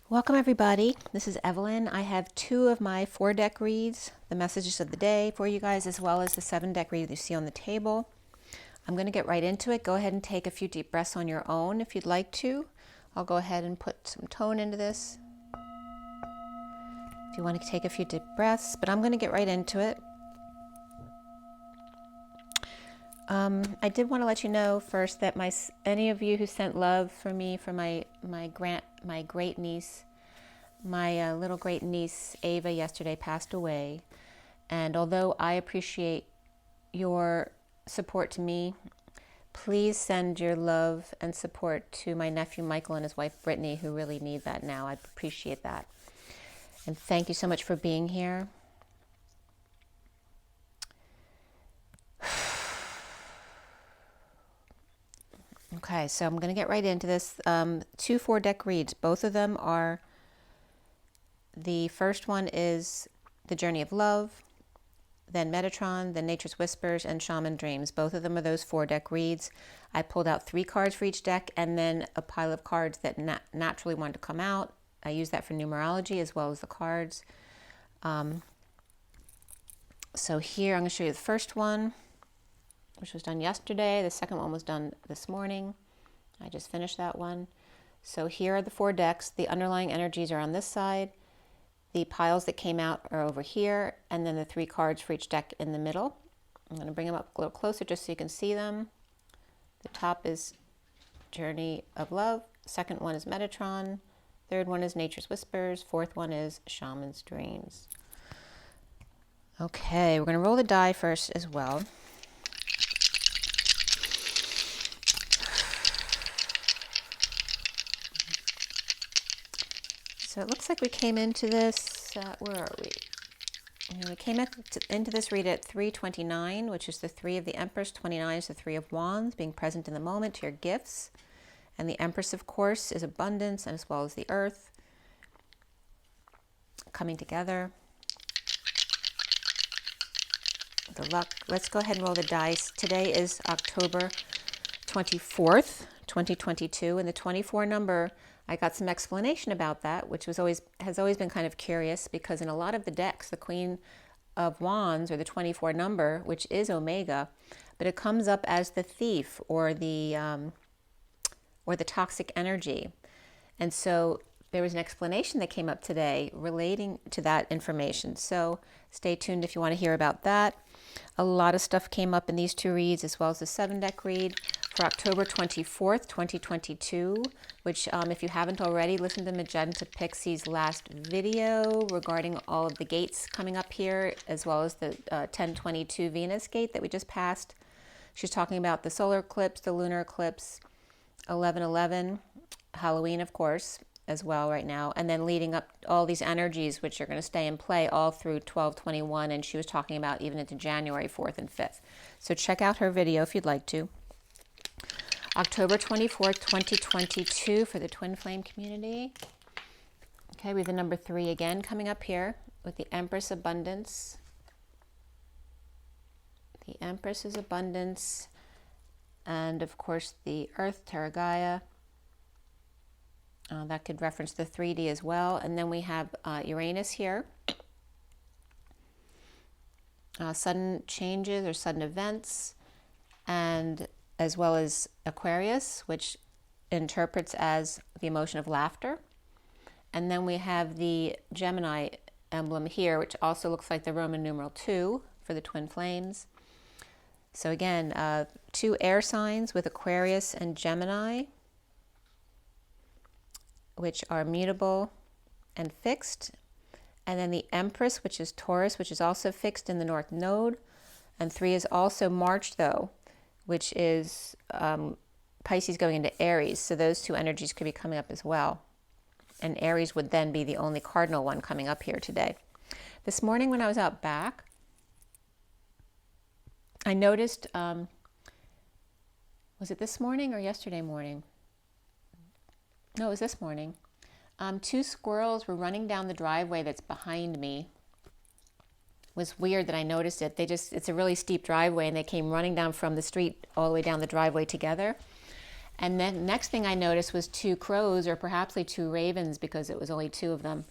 Welcome everybody. This is Evelyn. I have two of my 4-deck reads, the messages of the day for you guys, as well as the 7-deck read that you see on the table. I'm going to get right into it. Go ahead and take a few deep breaths on your own if you'd like to. I'll go ahead and put some tone into this if you want to take a few deep breaths, but I'm going to get right into it. I did want to let you know first that any of you who sent love for me for my great niece, my little great niece Ava yesterday passed away, and although I appreciate your support to me, please send your love and support to my nephew Michael and his wife Brittany, who really need that now. I appreciate that, and thank you so much for being here. Okay, so I'm going to get right into this. 2 4-deck reads. Both of them are, the first one is The Journey of Love, then Metatron, then Nature's Whispers, and Shaman Dreams. Both of them are those 4-deck reads. I pulled out 3 cards for each deck and then a pile of cards that naturally wanted to come out. I use that for numerology as well as the cards. So here I'm going to show you the first one, which was done yesterday. The second one was done this morning. I just finished that one. So here are the 4 decks. The underlying energies are on this side. The piles that came out are over here, and then the 3 cards for each deck in the middle. I'm going to bring them up a little closer just so you can see them. The top is Journey of Love. Second one is Metatron. Third one is Nature's Whispers. Fourth one is Shaman's Dreams. Okay, we're going to roll the die first as well. So it looks like we came into this, where are we? We came into this read at 329, which is the 3 of the Empress. 29 is the 3 of Wands, being present in the moment, to your gifts. And the Empress, of course, is abundance, and as well as the Earth coming together. The luck. Let's go ahead and roll the dice. Today is October 24th, 2022, and the 24 number, I got some explanation about that, which has always been kind of curious, because in a lot of the decks, the Queen of Wands, or the 24 number, which is Omega, but it comes up as the thief or the toxic energy. And so there was an explanation that came up today relating to that information. So stay tuned if you want to hear about that. A lot of stuff came up in these 2 reads, as well as the 7-deck read for October 24th, 2022, which if you haven't already, listen to Magenta Pixie's last video regarding all of the gates coming up here, as well as the 1022 Venus gate that we just passed. She's talking about the solar eclipse, the lunar eclipse, 11/11, Halloween, of course, as well right now, and then leading up all these energies which are going to stay in play all through 12/21, and she was talking about even into January 4th and 5th. So check out her video if you'd like to. October 24th, 2022 for the Twin Flame community. Okay, we have the number 3 again coming up here with the Empress Abundance. The Empress is abundance, and of course the Earth, Terra Gaia. That could reference the 3D as well. And then we have Uranus here. Sudden changes or sudden events, and as well as Aquarius, which interprets as the emotion of laughter. And then we have the Gemini emblem here, which also looks like the Roman numeral 2 for the Twin Flames. So again, 2 air signs with Aquarius and Gemini, which are mutable and fixed. And then the Empress, which is Taurus, which is also fixed in the North Node. And 3 is also March, though, which is Pisces going into Aries. So those 2 energies could be coming up as well. And Aries would then be the only cardinal one coming up here today. This morning when I was out back, I noticed, was it this morning or yesterday morning? No, it was this morning. 2 squirrels were running down the driveway that's behind me. It was weird that I noticed it. It's a really steep driveway, and they came running down from the street all the way down the driveway together. And then next thing I noticed was 2 crows, or perhaps 2 ravens, because it was only 2 of them,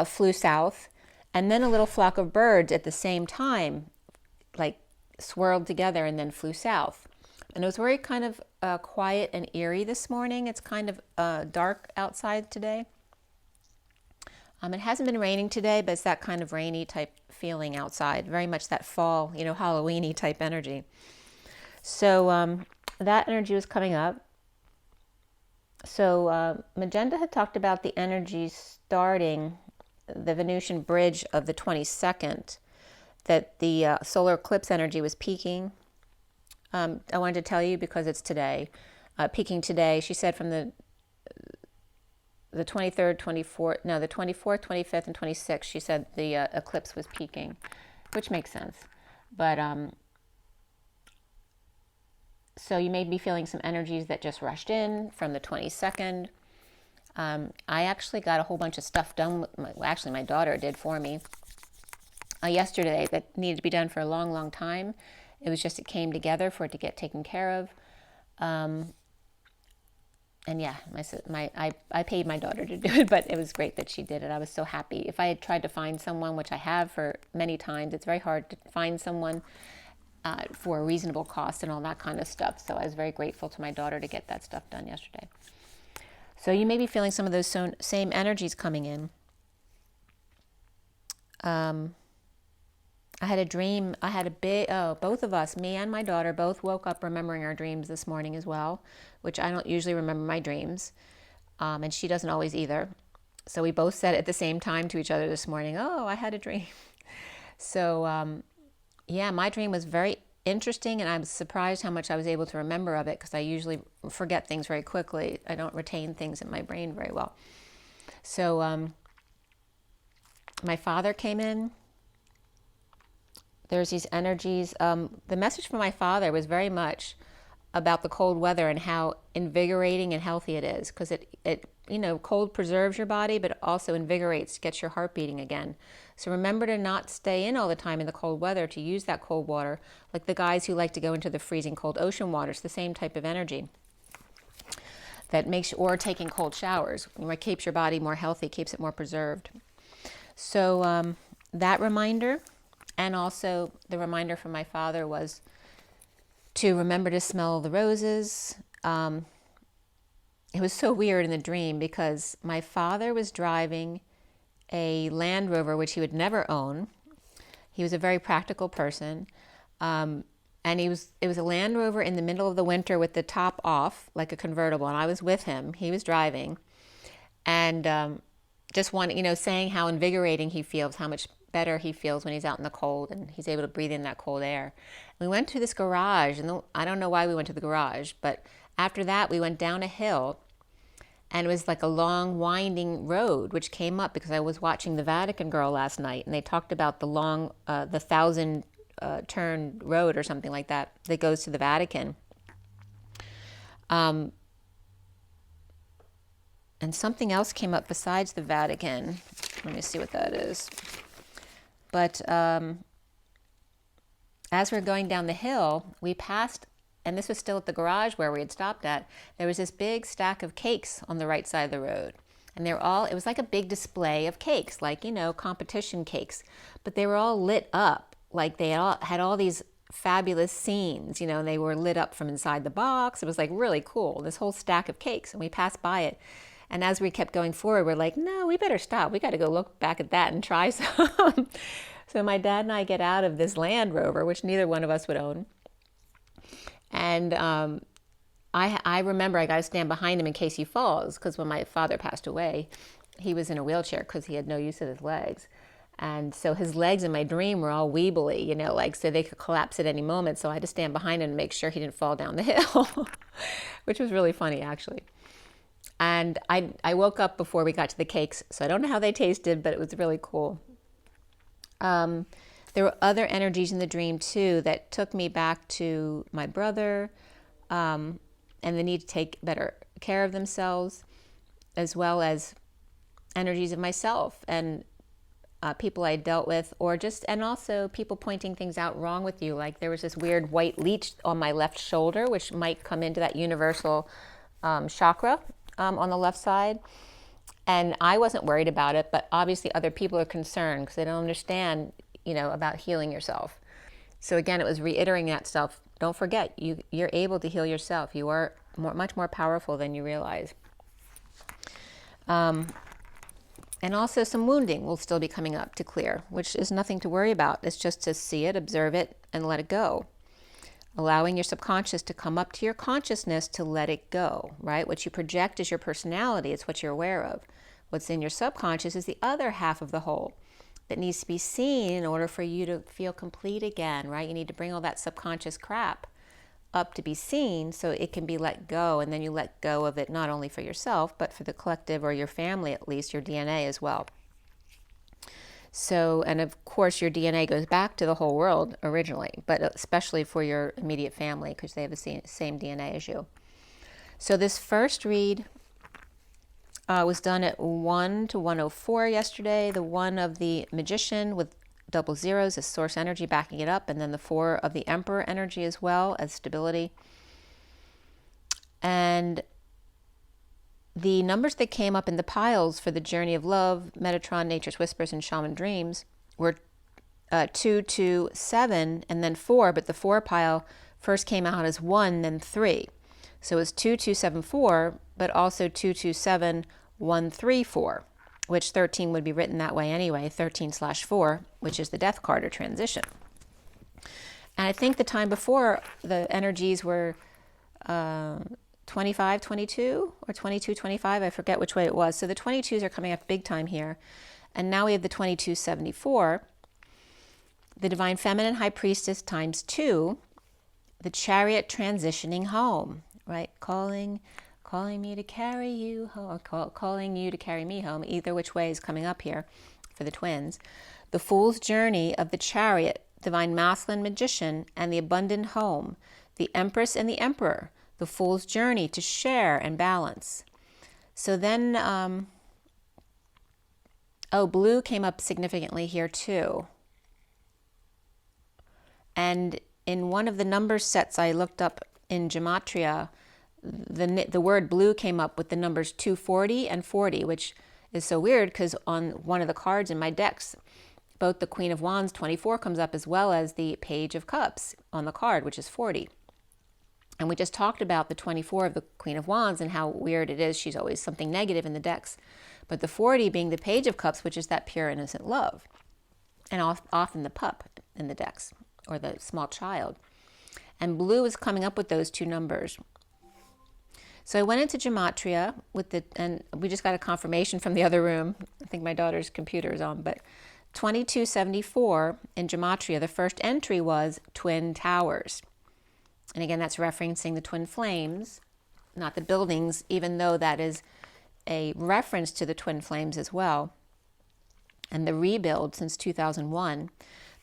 flew south. And then a little flock of birds at the same time, like swirled together and then flew south. And it was very kind of quiet and eerie this morning. It's kind of dark outside today. It hasn't been raining today, but it's that kind of rainy type feeling outside. Very much that fall, Halloween-y type energy. So that energy was coming up. So Magenta had talked about the energy starting the Venusian bridge of the 22nd, that the solar eclipse energy was peaking. I wanted to tell you because it's today, peaking today. She said from the 23rd, 24th, no, the 24th, 25th, and 26th, she said the eclipse was peaking, which makes sense. But so you may be feeling some energies that just rushed in from the 22nd. I actually got a whole bunch of stuff done. Actually, my daughter did for me yesterday that needed to be done for a long, long time. It was just, it came together for it to get taken care of. And yeah, I paid my daughter to do it, but it was great that she did it. I was so happy. If I had tried to find someone, which I have for many times, it's very hard to find someone for a reasonable cost and all that kind of stuff. So I was very grateful to my daughter to get that stuff done yesterday. So you may be feeling some of those same energies coming in. I had a dream. I had a big, both of us, me and my daughter, both woke up remembering our dreams this morning as well, which I don't usually remember my dreams. And she doesn't always either. So we both said at the same time to each other this morning, oh, I had a dream. So yeah, my dream was very interesting, and I was surprised how much I was able to remember of it, because I usually forget things very quickly. I don't retain things in my brain very well. So my father came in. There's these energies. The message from my father was very much about the cold weather and how invigorating and healthy it is, because it cold preserves your body, but it also invigorates, gets your heart beating again. So remember to not stay in all the time in the cold weather, to use that cold water, like the guys who like to go into the freezing cold ocean water. It's the same type of energy that makes, or taking cold showers, it keeps your body more healthy, keeps it more preserved. So that reminder, and also the reminder from my father, was to remember to smell the roses. It was so weird in the dream, because my father was driving a Land Rover, which he would never own. He was a very practical person. And it was a Land Rover in the middle of the winter with the top off, like a convertible. And I was with him. He was driving. And just saying how invigorating he feels, how much better he feels when he's out in the cold and he's able to breathe in that cold air. We went to this garage, and I don't know why we went to the garage, but after that we went down a hill, and it was like a long winding road which came up, because I was watching The Vatican Girl last night, and they talked about the long, the 1,000 turn road or something like that goes to the Vatican. And something else came up besides the Vatican. Let me see what that is. But as we're going down the hill, we passed, and this was still at the garage where we had stopped at, there was this big stack of cakes on the right side of the road. And it was like a big display of cakes, like, competition cakes. But they were all lit up, like they all had all these fabulous scenes, and they were lit up from inside the box. It was like really cool, this whole stack of cakes. And we passed by it. And as we kept going forward, we're like, no, we better stop. We got to go look back at that and try some. So my dad and I get out of this Land Rover, which neither one of us would own. And I remember I got to stand behind him in case he falls, because when my father passed away, he was in a wheelchair because he had no use of his legs. And so his legs in my dream were all weebly, so they could collapse at any moment. So I had to stand behind him to make sure he didn't fall down the hill, which was really funny, actually. And I woke up before we got to the cakes, so I don't know how they tasted, but it was really cool. There were other energies in the dream, too, that took me back to my brother, and the need to take better care of themselves, as well as energies of myself and people I dealt with, and also people pointing things out wrong with you. Like there was this weird white leech on my left shoulder, which might come into that universal chakra on the left side. And I wasn't worried about it, but obviously other people are concerned because they don't understand, about healing yourself. So again, it was reiterating that stuff. Don't forget, you're able to heal yourself. You are much more powerful than you realize. And also some wounding will still be coming up to clear, which is nothing to worry about. It's just to see it, observe it, and let it go. Allowing your subconscious to come up to your consciousness to let it go, right? What you project is your personality. It's what you're aware of. What's in your subconscious is the other half of the whole that needs to be seen in order for you to feel complete again, right? You need to bring all that subconscious crap up to be seen so it can be let go, and then you let go of it not only for yourself, but for the collective or your family, at least your DNA as well. So, and of course your DNA goes back to the whole world originally, but especially for your immediate family because they have the same DNA as you. So this first read was done at 1 to 104 yesterday. The 1 of the Magician with double zeros as source energy backing it up, and then the 4 of the Emperor energy as well as stability. And the numbers that came up in the piles for the Journey of Love, Metatron, Nature's Whispers, and Shaman Dreams were 2, 2, 7, and then 4, but the 4 pile first came out as 1, then 3. So it was 2, 2, 7, 4, but also 2, 2, 7, 1, 3, 4. Which 13 would be written that way anyway, 13/4, which is the Death card or transition. And I think the time before, the energies were 25, 22, or 22, 25, I forget which way it was. So the 22s are coming up big time here. And now we have the 2274, the Divine Feminine High Priestess times 2, the Chariot transitioning home, right? Calling me to carry you home, calling you to carry me home. Either which way is coming up here for the twins. The Fool's Journey of the Chariot, Divine Masculine Magician, and the Abundant Home. The Empress and the Emperor. The Fool's Journey to share and balance. So then, blue came up significantly here too. And in one of the number sets I looked up in Gematria, the word blue came up with the numbers 240 and 40, which is so weird because on one of the cards in my decks, both the Queen of Wands 24 comes up as well as the Page of Cups on the card, which is 40. And we just talked about the 24 of the Queen of Wands and how weird it is. She's always something negative in the decks. But the 40 being the Page of Cups, which is that pure innocent love. And often the pup in the decks, or the small child. And blue is coming up with those two numbers. So I went into Gematria and we just got a confirmation from the other room. I think my daughter's computer is on, but 2274 in Gematria, the first entry was Twin Towers. And again, that's referencing the twin flames, not the buildings, even though that is a reference to the twin flames as well. And the rebuild since 2001.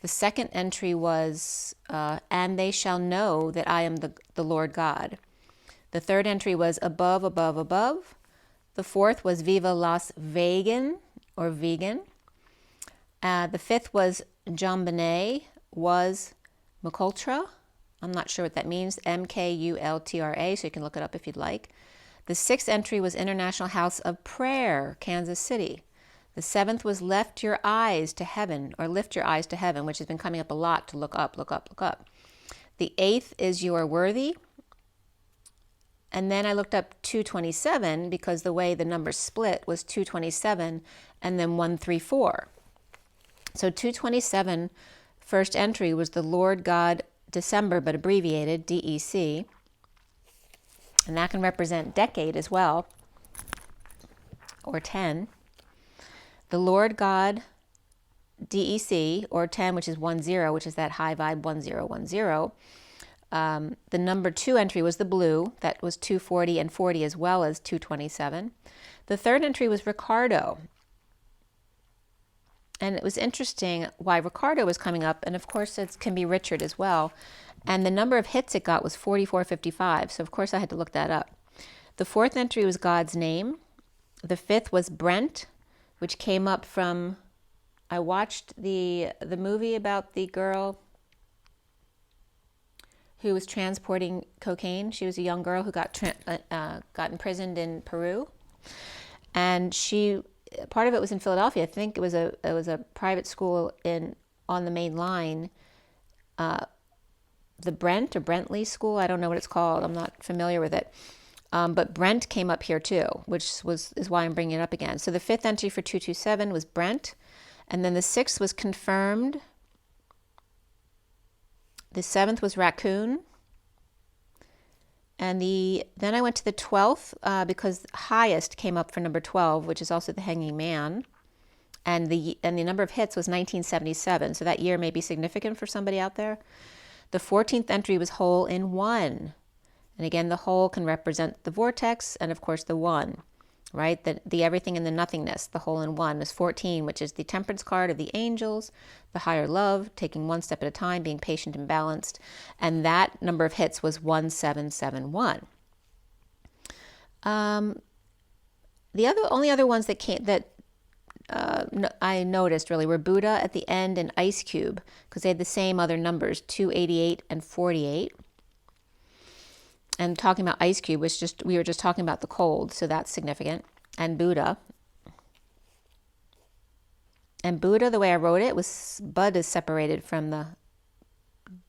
The second entry was, and they shall know that I am the Lord God. The third entry was above, above, above. The fourth was Viva Las Vegan, or vegan. The fifth was Jambone, was Mkultra. I'm not sure what that means, Mkultra, so you can look it up if you'd like. The sixth entry was International House of Prayer, Kansas City. The seventh was Lift Your Eyes to Heaven, or Lift Your Eyes to Heaven, which has been coming up a lot to look up, look up, look up. The eighth is You Are Worthy. And then I looked up 227 because the way the numbers split was 227 and then 134. So 227, first entry was the Lord God December, but abbreviated, DEC. And that can represent decade as well, or 10. The Lord God DEC, or 10, which is 10, which is that high vibe 1010. The number 2 entry was the blue. That was 240 and 40 as well as 227. The third entry was Ricardo. And it was interesting why Ricardo was coming up. And of course, it can be Richard as well. And the number of hits it got was 4455. So of course, I had to look that up. The fourth entry was God's Name. The fifth was Brent, which came up from, I watched the movie about the girl who was transporting cocaine. She was a young girl who got imprisoned in Peru, and part of it was in Philadelphia. I think it was a private school on the main line, the Brent or Brentley School. I don't know what it's called. I'm not familiar with it. But Brent came up here too, which is why I'm bringing it up again. So the 5th entry for 227 was Brent, and then the 6th was confirmed. The 7th was Raccoon, and then I went to the 12th because highest came up for number 12, which is also the Hanging Man, and the number of hits was 1977. So that year may be significant for somebody out there. The 14th entry was Hole in One. And again, the hole can represent the vortex and, of course, the one, right? The everything and the nothingness. The hole in one is 14, which is the temperance card of the angels, the higher love, taking one step at a time, being patient and balanced. And that number of hits was 1771. The only other ones that I noticed really were Buddha at the end and Ice Cube, because they had the same other numbers, 288 and 48. And talking about Ice Cube we were just talking about the cold, so that's significant. And Buddha. And Buddha, the way I wrote it, was Bud is separated from the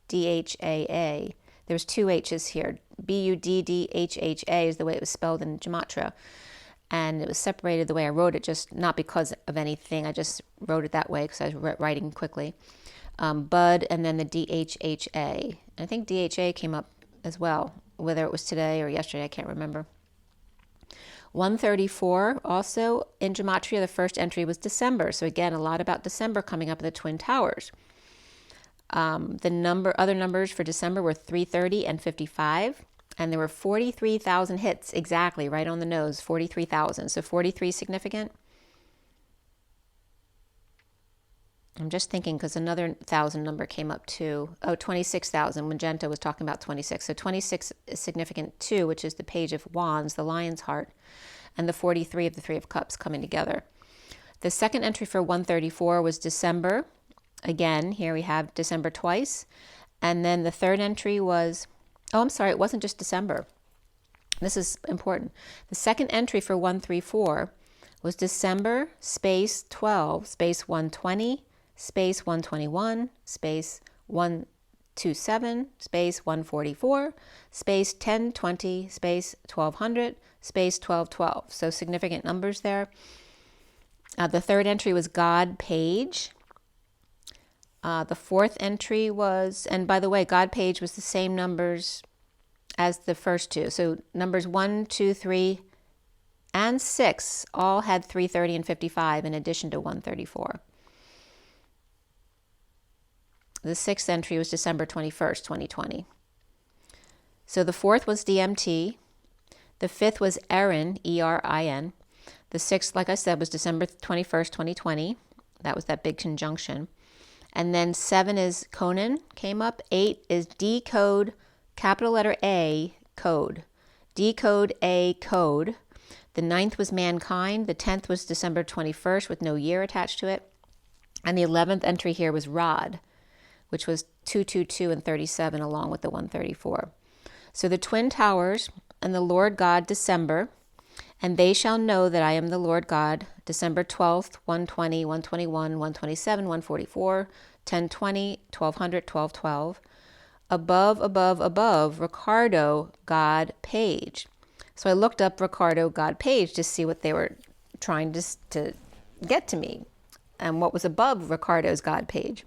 DHAA. There's two H's here. BUDDHHA is the way it was spelled in Gematria. And it was separated the way I wrote it, just not because of anything. I just wrote it that way because I was writing quickly. Bud and then the DHHA. I think DHA came up as well, whether it was today or yesterday, I can't remember. 134, also in Gematria, the first entry was December. So again, a lot about December coming up in the Twin Towers. Other numbers for December were 330 and 55. And there were 43,000 hits, exactly, right on the nose, 43,000. So 43 significant. I'm just thinking because another 1,000 number came up too. Oh, 26,000. Magenta was talking about 26. So 26 is significant too, which is the Page of Wands, the Lion's Heart, and the 43 of the Three of Cups coming together. The second entry for 134 was December. Again, here we have December twice. And then the third entry was, oh, I'm sorry, it wasn't just December. This is important. The second entry for 134 was December space 12 space 120 space 121 space 127 space 144 space 1020 space 1200 space 1212. So significant numbers there. The third entry was God Page. The fourth entry was, and by the way, God Page was the same numbers as the first two. So numbers 1, 2, 3, and 6 all had 330 and 55 in addition to 134. The sixth entry was December 21st, 2020. So the fourth was DMT. The fifth was Erin, E-R-I-N. The sixth, like I said, was December 21st, 2020. That was that big conjunction. And then 7 is Conan, came up. 8 is decode, capital letter A, code. Decode A, code. The 9th was Mankind. The 10th was December 21st with no year attached to it. And the 11th entry here was Rod, which was 222 and 37 along with the 134. So the Twin Towers and the Lord God, December, and they shall know that I am the Lord God, December 12th, 120, 121, 127, 144, 1020, 1200, 1212. Above, above, above, Ricardo, God, Page. So I looked up Ricardo, God, Page to see what they were trying to get to me and what was above Ricardo's God Page.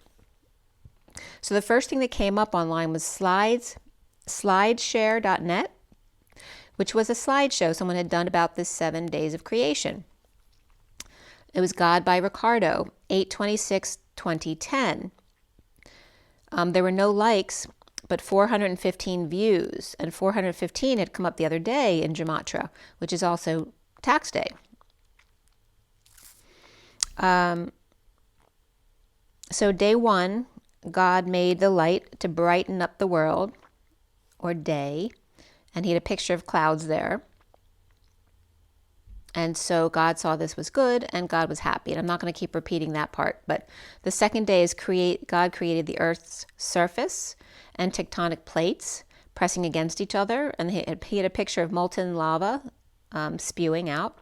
So the first thing that came up online was slideshare.net, which was a slideshow someone had done about the 7 days of creation. It was God by Ricardo, 8/26/2010. There were no likes, but 415 views, and 415 had come up the other day in Gematria, which is also tax day. So day 1, God made the light to brighten up the world, or day, and he had a picture of clouds there. And so God saw this was good, and God was happy. And I'm not going to keep repeating that part. But the second day is God created the earth's surface and tectonic plates pressing against each other. And he had a picture of molten lava spewing out.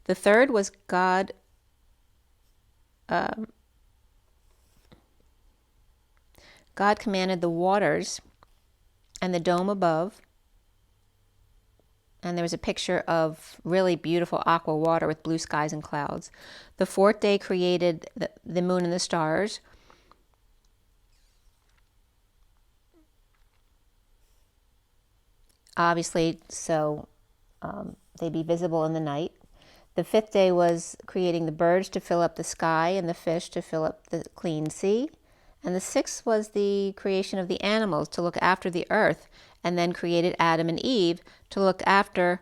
The third was God commanded the waters and the dome above. And there was a picture of really beautiful aqua water with blue skies and clouds. The fourth day created the moon and the stars. Obviously, so they'd be visible in the night. The fifth day was creating the birds to fill up the sky and the fish to fill up the clean sea. And the sixth was the creation of the animals to look after the earth, and then created Adam and Eve to look after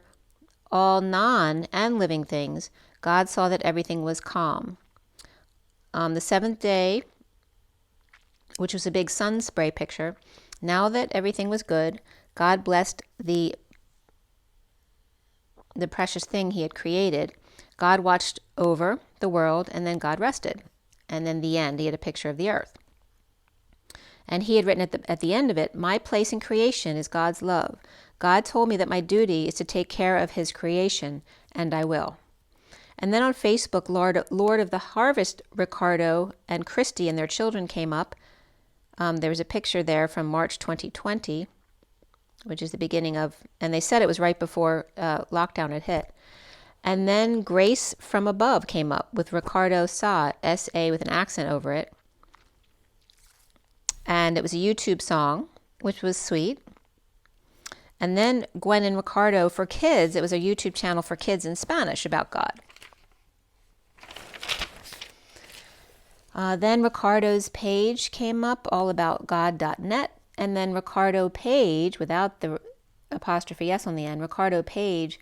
all non and living things. God saw that everything was calm. On the seventh day, which was a big sun spray picture, now that everything was good, God blessed the precious thing he had created. God watched over the world, and then God rested. And then the end, he had a picture of the earth. And he had written at the end of it, my place in creation is God's love. God told me that my duty is to take care of his creation, and I will. And then on Facebook, Lord of the Harvest, Ricardo and Christy and their children came up. There was a picture there from March 2020, which is the beginning of, and they said it was right before lockdown had hit. And then Grace from Above came up with Ricardo Sa, S-A with an accent over it. And it was a YouTube song, which was sweet. And then Gwen and Ricardo for kids. It was a YouTube channel for kids in Spanish about God. Then Ricardo's page came up, all about God.net. And then Ricardo Page, without the apostrophe S on the end, Ricardo Page,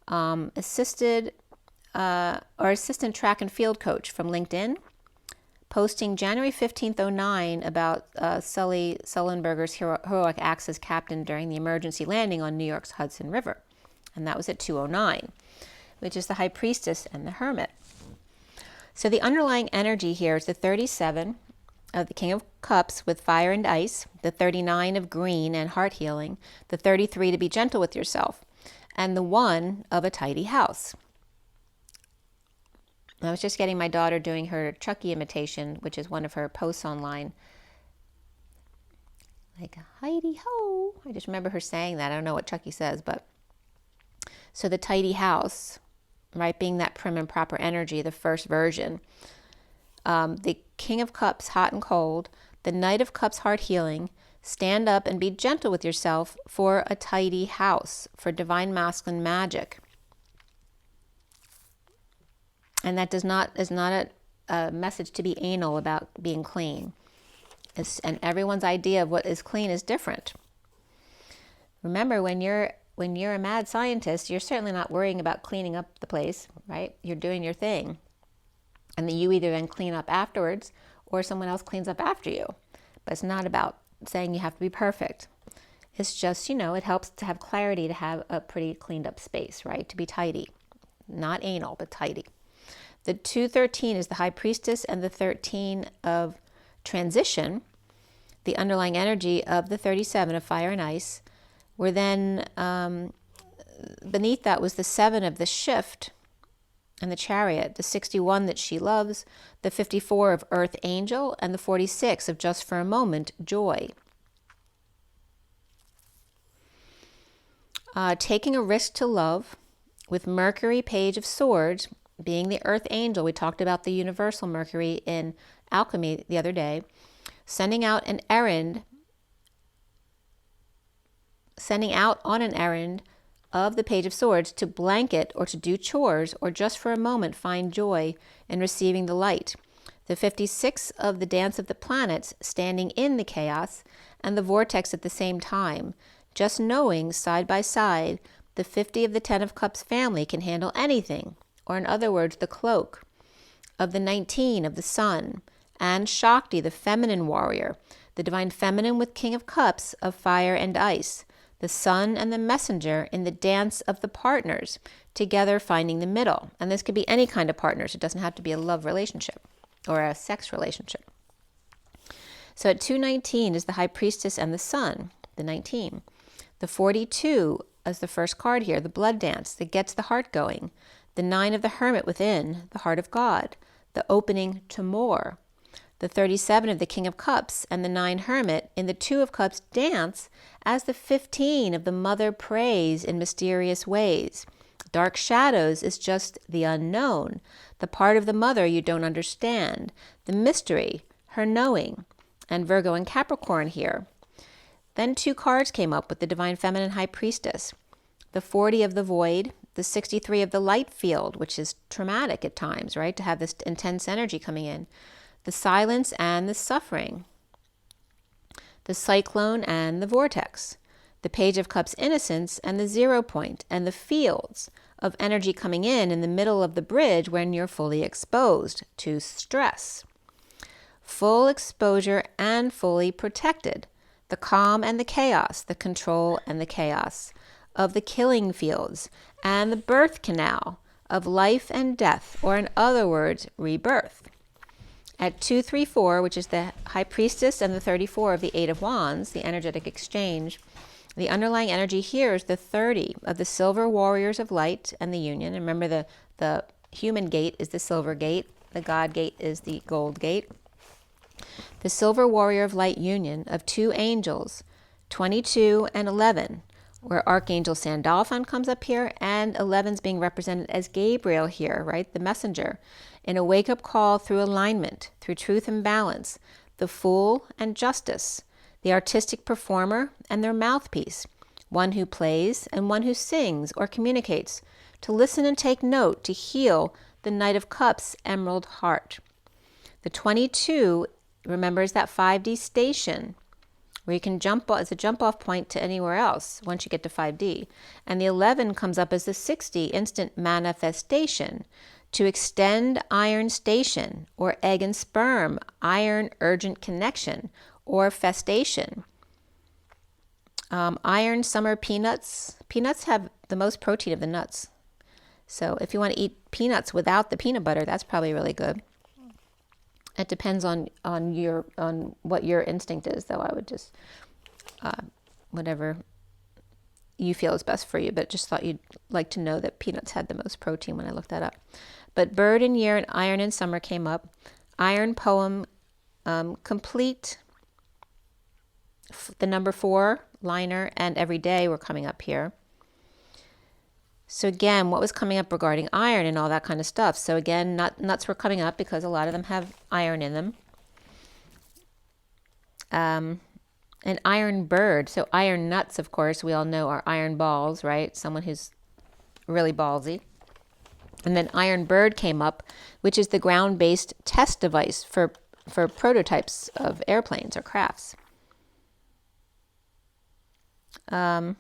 assistant track and field coach from LinkedIn, posting January 15th, 2009 about Sully Sullenberger's heroic acts as captain during the emergency landing on New York's Hudson River. And that was at 2:09, which is the High Priestess and the Hermit. So the underlying energy here is the 37 of the King of Cups with fire and ice, the 39 of green and heart healing, the 33 to be gentle with yourself, and the 1 of a tidy house. I was just getting my daughter doing her Chucky imitation, which is one of her posts online. Like, Heidi ho. I just remember her saying that. I don't know what Chucky says, but. So the tidy house, right, being that prim and proper energy, the first version. The King of Cups, hot and cold. The Knight of Cups, heart healing. Stand up and be gentle with yourself for a tidy house, for divine masculine magic. And that is not a message to be anal about being clean. And everyone's idea of what is clean is different. Remember, when you're a mad scientist, you're certainly not worrying about cleaning up the place, right? You're doing your thing. And then you either then clean up afterwards or someone else cleans up after you. But it's not about saying you have to be perfect. It's just, it helps to have clarity, to have a pretty cleaned up space, right? To be tidy. Not anal, but tidy. The 213 is the High Priestess, and the 13 of transition, the underlying energy of the 37 of fire and ice, were then, beneath that was the 7 of the shift and the chariot, the 61 that she loves, the 54 of earth angel, and the 46 of just for a moment, joy. Taking a risk to love, with Mercury, page of swords, being the earth angel. We talked about the universal Mercury in alchemy the other day. Sending out on an errand of the page of swords to blanket or to do chores or just for a moment find joy in receiving the light. The 56 of the dance of the planets, standing in the chaos and the vortex at the same time. Just knowing side by side the 50 of the 10 of cups family can handle anything. Or in other words, the cloak of the 19 of the sun, and Shakti, the feminine warrior, the divine feminine with King of Cups of fire and ice, the Sun and the Messenger in the dance of the partners, together finding the middle. And this could be any kind of partners. It doesn't have to be a love relationship or a sex relationship. So at 219 is the High Priestess and the Sun, the 19. The 42 is the first card here, the blood dance that gets the heart going. The 9 of the Hermit within, the heart of God, the opening to more. The 37 of the King of Cups and the 9 Hermit in the 2 of Cups dance as the 15 of the Mother prays in mysterious ways. Dark shadows is just the unknown, the part of the Mother you don't understand, the mystery, her knowing, and Virgo and Capricorn here. Then 2 cards came up with the Divine Feminine High Priestess. The 40 of the Void, the 63 of the Light Field, which is traumatic at times, right? To have this intense energy coming in. The Silence and the Suffering. The Cyclone and the Vortex. The Page of Cups Innocence and the 0 point, and the fields of energy coming in the middle of the bridge when you're fully exposed to stress. Full exposure and fully protected. The calm and the chaos, the control and the chaos of the killing fields, and the birth canal of life and death, or in other words, rebirth. At 234, which is the High Priestess and the 34 of the 8 of Wands, the energetic exchange, the underlying energy here is the 30 of the Silver Warriors of Light and the Union. And remember, the human gate is the silver gate, the God gate is the gold gate. The Silver Warrior of Light union of 2 angels, 22 and 11, where Archangel Sandalphon comes up here, and 11's being represented as Gabriel here, right? The messenger, in a wake-up call through alignment, through truth and balance, the Fool and Justice, the artistic performer and their mouthpiece, one who plays and one who sings or communicates, to listen and take note, to heal the Knight of Cups, Emerald Heart. The 22, remember, is that 5D station, where you can jump, as a jump-off point to anywhere else once you get to 5D. And the 11 comes up as the 60, instant manifestation, to extend iron station, or egg and sperm, iron urgent connection, or festation. Iron summer peanuts. Peanuts have the most protein of the nuts. So if you want to eat peanuts without the peanut butter, that's probably really good. It depends on what your instinct is, though. I would just whatever you feel is best for you, but just thought you'd like to know that peanuts had the most protein when I looked that up. But Bird and Year and Iron and Summer came up. Iron Poem, Complete, the number 4 liner, and Every Day were coming up here. So again, what was coming up regarding iron and all that kind of stuff? So again, nuts were coming up because a lot of them have iron in them. An iron bird. So iron nuts, of course, we all know are iron balls, right? Someone who's really ballsy. And then iron bird came up, which is the ground-based test device for prototypes of airplanes or crafts. And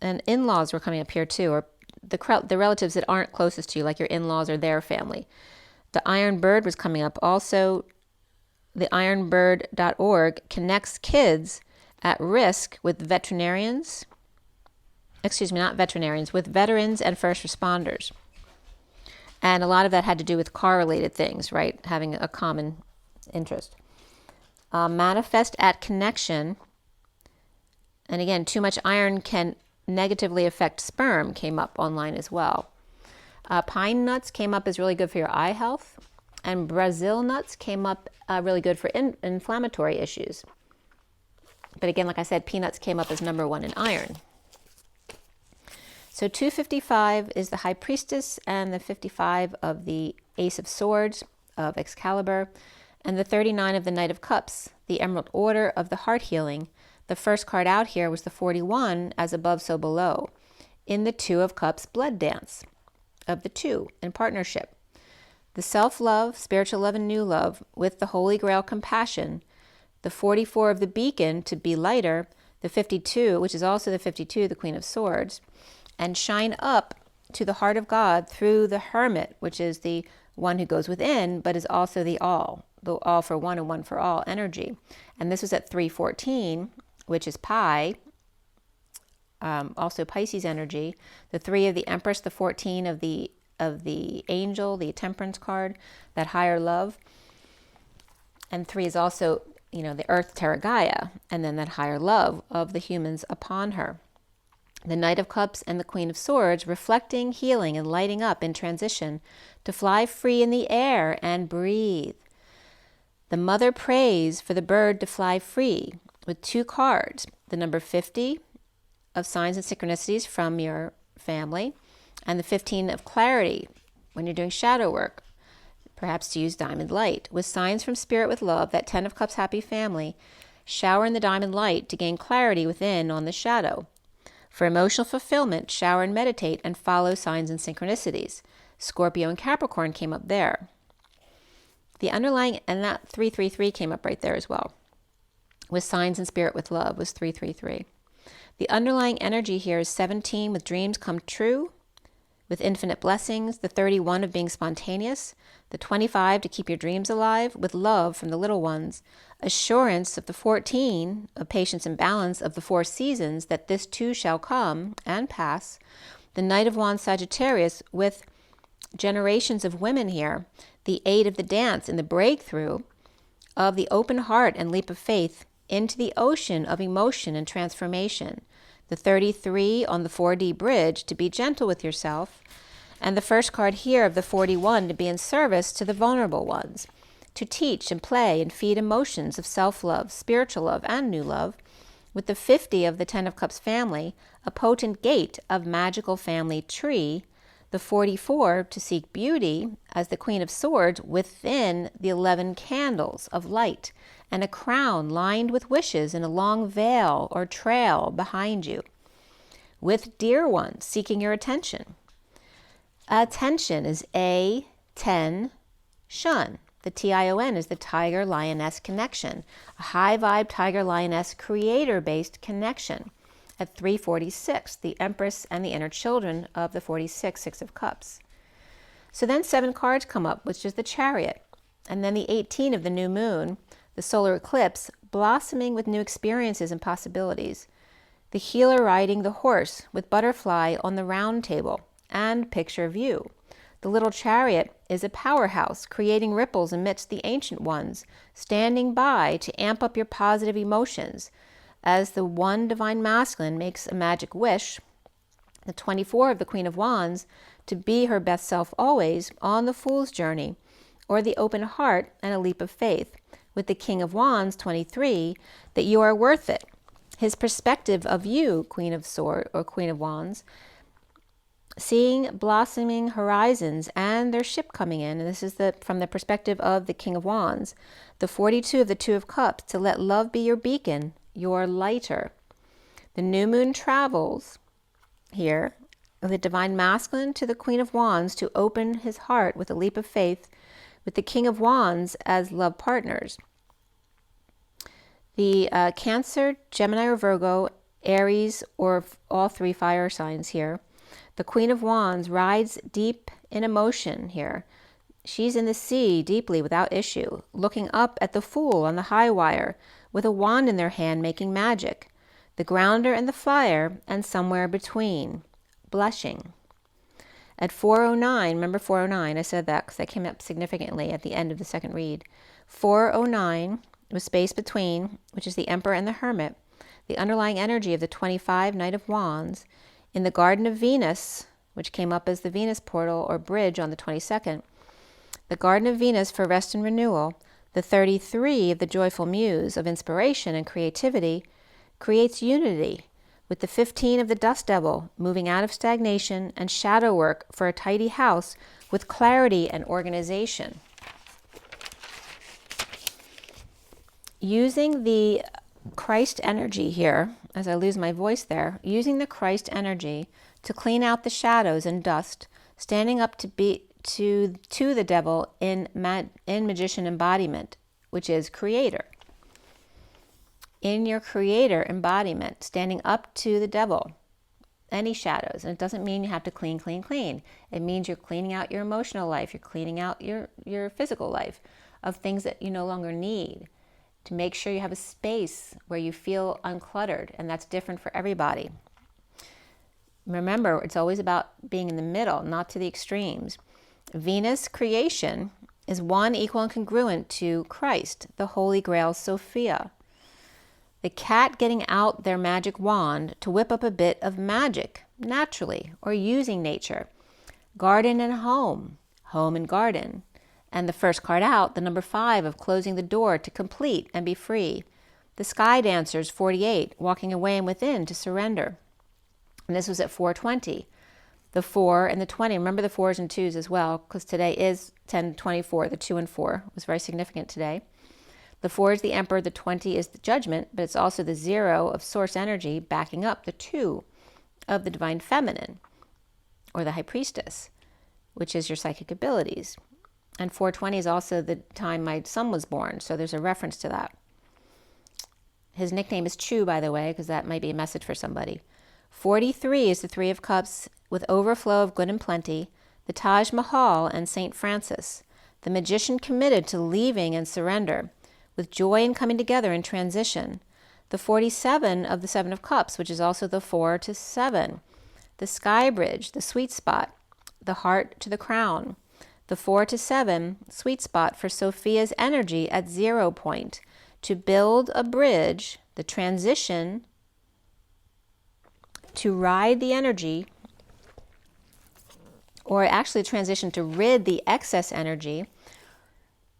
in-laws were coming up here too, or the relatives that aren't closest to you, like your in-laws or their family. The Iron Bird was coming up. Also, the ironbird.org connects kids at risk with veterinarians, not veterinarians, with veterans and first responders. And a lot of that had to do with car-related things, right? Having a common interest. Manifest at connection. And again, too much iron can negatively affect sperm came up online as well. Pine nuts came up as really good for your eye health. And Brazil nuts came up really good for inflammatory issues. But again, like I said, peanuts came up as number 1 in iron. So 255 is the High Priestess and the 55 of the Ace of Swords of Excalibur and the 39 of the Knight of Cups, the Emerald Order of the Heart Healing. The first card out here was the 41, as above, so below, in the 2 of Cups blood dance of the 2 in partnership. The self-love, spiritual love, and new love with the Holy Grail compassion. The 44 of the beacon to be lighter. The 52, which is also the 52, the Queen of Swords. And shine up to the heart of God through the Hermit, which is the one who goes within, but is also the all for one and one for all energy. And this was at 314, which is pi, also Pisces energy. The 3 of the Empress, the 14 of the Angel, the Temperance card, that higher love. And 3 is also, the Earth, Terra Gaia, and then that higher love of the humans upon her. The Knight of Cups and the Queen of Swords, reflecting, healing, and lighting up in transition to fly free in the air and breathe. The Mother prays for the bird to fly free with 2 cards. The number 50 of signs and synchronicities from your family, and the 15 of clarity when you're doing shadow work, perhaps to use diamond light. With signs from Spirit with love, that 10 of Cups happy family, shower in the diamond light to gain clarity within on the shadow. For emotional fulfillment, shower and meditate and follow signs and synchronicities. Scorpio and Capricorn came up there. The underlying, and that 333 came up right there as well. With signs and Spirit with love was 333. The underlying energy here is 17 with dreams come true, with infinite blessings, the 31 of being spontaneous, the 25 to keep your dreams alive, with love from the little ones, assurance of the 14 of patience and balance of the 4 seasons, that this too shall come and pass, the Knight of Wands Sagittarius, with generations of women here, the 8 of the dance in the breakthrough of the open heart and leap of faith into the ocean of emotion and transformation, the 33 on the 4D bridge to be gentle with yourself, and the first card here of the 41 to be in service to the vulnerable ones, to teach and play and feed emotions of self-love, spiritual love, and new love, with the 50 of the 10 of Cups family, a potent gate of magical family tree, the 44 to seek beauty as the Queen of Swords within the 11 candles of light, and a crown lined with wishes in a long veil or trail behind you, with dear ones seeking your attention. Attention is A10 shun. The TION is the Tiger Lioness connection, a high vibe Tiger Lioness creator-based connection. At 346, the Empress and the inner children of the 46, 6 of Cups. So then 7 cards come up, which is the Chariot, and then the 18 of the new moon, the solar eclipse, blossoming with new experiences and possibilities. The healer riding the horse with butterfly on the round table and picture view. The little chariot is a powerhouse, creating ripples amidst the ancient ones, standing by to amp up your positive emotions. As the one divine masculine makes a magic wish, the 24 of the Queen of Wands, to be her best self always on the Fool's journey, or the open heart and a leap of faith, with the King of Wands, 23, that you are worth it. His perspective of you, Queen of Swords or Queen of Wands, seeing blossoming horizons and their ship coming in, and this is from the perspective of the King of Wands, the 42 of the 2 of Cups, to let love be your beacon, your lighter. The new moon travels here, the divine masculine to the Queen of Wands to open his heart with a leap of faith, with the King of Wands as love partners. The Cancer, Gemini or Virgo, Aries, or all 3 fire signs here. The Queen of Wands rides deep in emotion here. She's in the sea deeply without issue, looking up at the Fool on the high wire with a wand in their hand making magic. The Grounder and the Flyer, and somewhere between, blushing. At 409, remember 409, I said that because that came up significantly at the end of the second read. 409, with space between, which is the Emperor and the Hermit, the underlying energy of the 25 Knight of Wands, in the Garden of Venus, which came up as the Venus portal or bridge on the 22nd, the Garden of Venus for rest and renewal, the 33 of the Joyful Muse of inspiration and creativity, creates unity, with the 15 of the Dust Devil moving out of stagnation and shadow work for a tidy house with clarity and organization. Using the Christ energy here, as I lose my voice there, using the Christ energy to clean out the shadows and dust, standing up to the devil in magician embodiment, which is creator. In your creator embodiment, standing up to the devil, any shadows. And it doesn't mean you have to clean. It means you're cleaning out your emotional life, you're cleaning out your physical life of things that you no longer need, to make sure you have a space where you feel uncluttered, and that's different for everybody. Remember, it's always about being in the middle, not to the extremes. Venus creation is one equal and congruent to Christ, the Holy Grail Sophia. The cat getting out their magic wand to whip up a bit of magic, naturally, or using nature. Garden and home, home and garden. And the first card out, the number 5 of closing the door to complete and be free. The sky dancers, 48, walking away and within to surrender. And this was at 4:20. The 4 and the 20. Remember the 4s and 2s as well, because today is 10/24. The 2 and 4 was very significant today. The 4 is the Emperor, the 20 is the Judgment, but it's also the 0 of source energy backing up the 2 of the Divine Feminine, or the High Priestess, which is your psychic abilities. And 4:20 is also the time my son was born, so there's a reference to that. His nickname is Chew, by the way, because that might be a message for somebody. 43 is the 3 of Cups with overflow of good and plenty, the Taj Mahal and St. Francis, the magician committed to leaving and surrender, with joy in coming together in transition. The 47 of the 7 of Cups, which is also the 4 to 7, the Sky Bridge, the sweet spot, the heart to the crown. The 4 to 7, sweet spot for Sophia's energy at 0 point, to build a bridge, the transition, to ride the energy, or actually transition to rid the excess energy,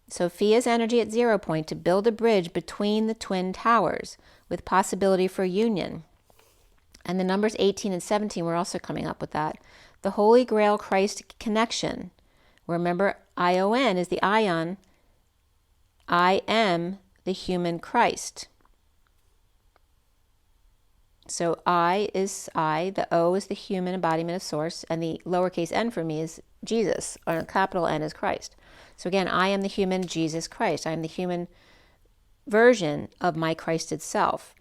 Sophia's energy at 0 point, to build a bridge between the twin towers with possibility for union. And the numbers 18 and 17 were also coming up with that. The Holy Grail Christ connection. Remember, ION is the ion. I am the human Christ. So I is I, the O is the human embodiment of source, and the lowercase n for me is Jesus, or a capital N is Christ. So again, I am the human Jesus Christ. I am the human version of my Christed self.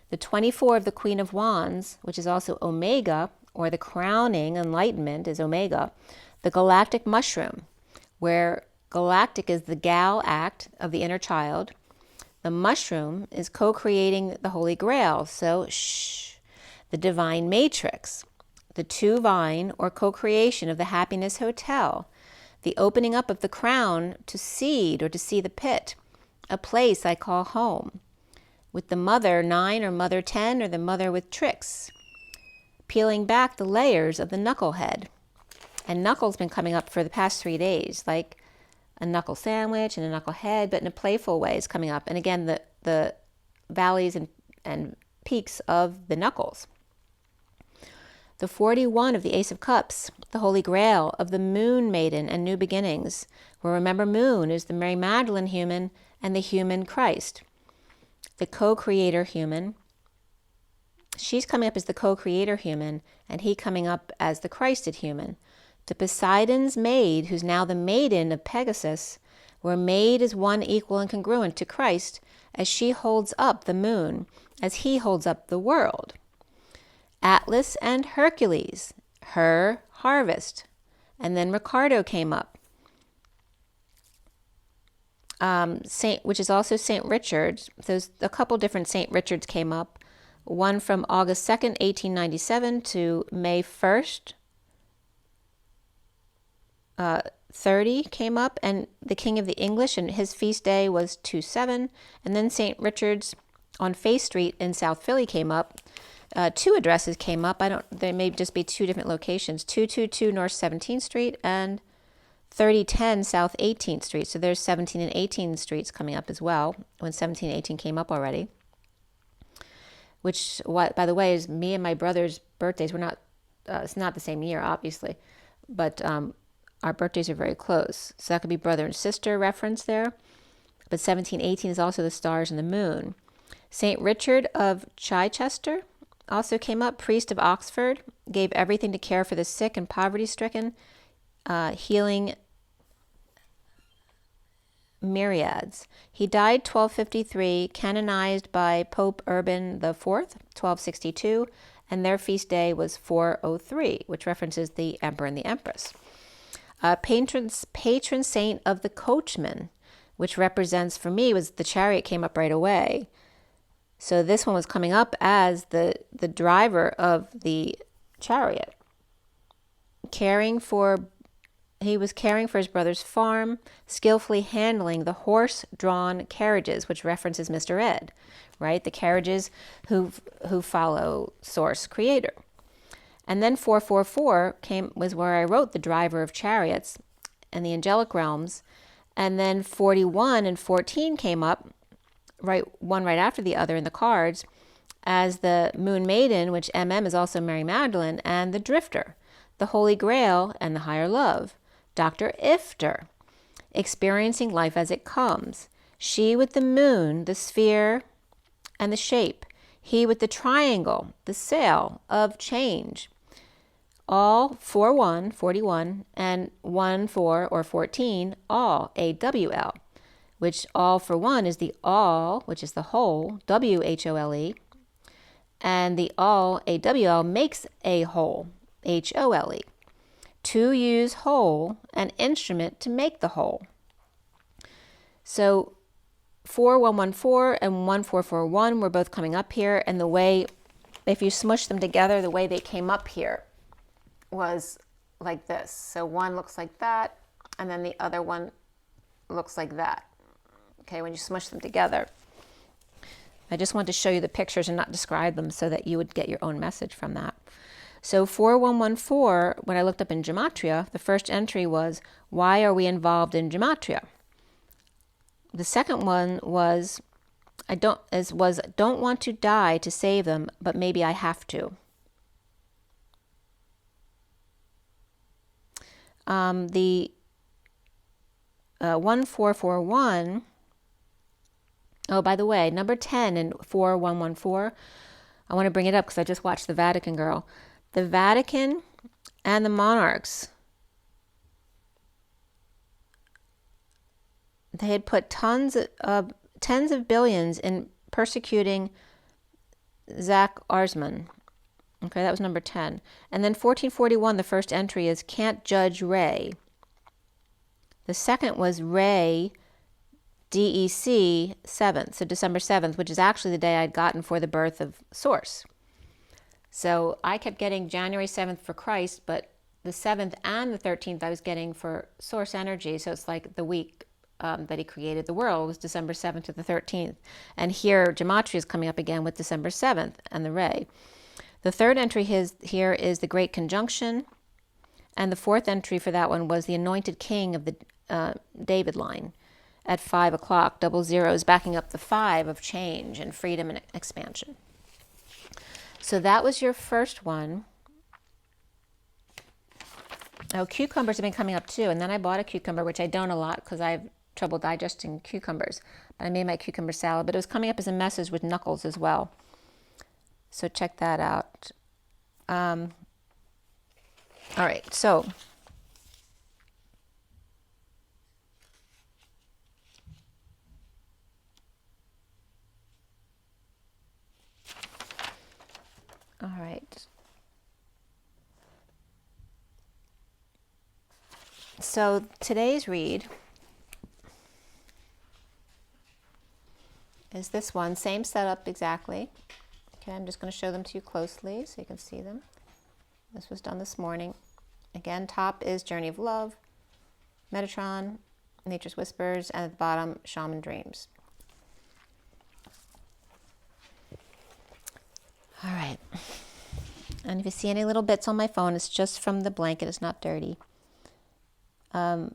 The 24 of the Queen of Wands, which is also Omega, or the crowning enlightenment is Omega, the galactic mushroom, where galactic is the gal act of the inner child. The mushroom is co-creating the Holy Grail, so the divine matrix, the two vine or co-creation of the happiness hotel, the opening up of the crown to seed or to see the pit, a place I call home, with the mother 9 or mother 10 or the mother with tricks, peeling back the layers of the knucklehead. And knuckle's been coming up for the past 3 days, like a knuckle sandwich and a knuckle head, but in a playful way is coming up. And again, the valleys and peaks of the knuckles. The 41 of the Ace of Cups, the Holy Grail of the Moon Maiden and New Beginnings, where remember Moon is the Mary Magdalene human and the human Christ. The co-creator human. She's coming up as the co-creator human, and he coming up as the Christed human. To Poseidon's maid, who's now the maiden of Pegasus, where maid is one equal and congruent to Christ, as she holds up the moon, as he holds up the world. Atlas and Hercules, her harvest. And then Ricardo came up, which is also St. Richard. There's a couple different St. Richards came up. One from August 2nd, 1897 to May 1st, 30 came up, and the King of the English, and his feast day was 2/7. And then St. Richard's on Faith Street in South Philly came up. 2 addresses came up. There may just be 2 different locations. 222 North 17th Street and 3010 South 18th Street. So there's 17 and 18 streets coming up as well, when 17 and 18 came up already. Which, by the way, is me and my brother's birthdays. We're not, it's not the same year, obviously, but our birthdays are very close. So that could be brother and sister reference there. But 1718 is also the stars and the moon. St. Richard of Chichester also came up. Priest of Oxford, gave everything to care for the sick and poverty-stricken, healing myriads. He died 1253, canonized by Pope Urban IV, 1262, and their feast day was 403, which references the Emperor and the Empress. Patron saint of the coachman, which represents, for me, was the Chariot came up right away. So this one was coming up as the driver of the Chariot. He was caring for his brother's farm, skillfully handling the horse-drawn carriages, which references Mr. Ed, right? The carriages who follow Source Creator. And then 444 was where I wrote the driver of chariots and the angelic realms. And then 41 and 14 came up, one right after the other in the cards, as the Moon Maiden, which MM is also Mary Magdalene, and the Drifter, the Holy Grail, and the Higher Love. Dr. Ifter, experiencing life as it comes. She with the moon, the sphere, and the shape. He with the triangle, the sail of change. All 41, 41, and 14 or 14, all, AWL, which all for one is the all, which is the whole, WHOLE, and the all, AWL, makes a whole, HOLE. To use whole, an instrument to make the whole. So 4114 and 1441 were both coming up here, and the way, if you smush them together, the way they came up here was like this. So one looks like that, and then the other one looks like that. Okay, when you smush them together. I just wanted to show you the pictures and not describe them so that you would get your own message from that. So 4114, when I looked up in Gematria, the first entry was, why are we involved in Gematria? The second one was, don't want to die to save them, but maybe I have to. The 1441, oh, by the way, number 10 in 4114, I want to bring it up because I just watched The Vatican Girl. The Vatican and the monarchs, they had put tens of billions in persecuting Zach Arsman. Okay, that was number 10. And then 1441, the first entry is can't judge Ray. The second was Ray, DEC 7th, so December 7th, which is actually the day I'd gotten for the birth of Source. So I kept getting January 7th for Christ, but the 7th and the 13th I was getting for Source Energy. So it's like the week that he created the world was December 7th to the 13th. And here, Gematria is coming up again with December 7th and the Ray. The third entry here is the Great Conjunction. And the fourth entry for that one was the Anointed King of the David line at 5 o'clock, double zeros, backing up the 5 of change and freedom and expansion. So that was your first one. Oh, cucumbers have been coming up too. And then I bought a cucumber, which I don't a lot because I have trouble digesting cucumbers. But I made my cucumber salad. But it was coming up as a message with knuckles as well. So check that out. All right, so all right. So today's read is this one, same setup exactly. Okay, I'm just going to show them to you closely so you can see them. This was done this morning. Again, top is Journey of Love, Metatron, Nature's Whispers, and at the bottom, Shaman Dreams. All right. And if you see any little bits on my phone, it's just from the blanket. It's not dirty. All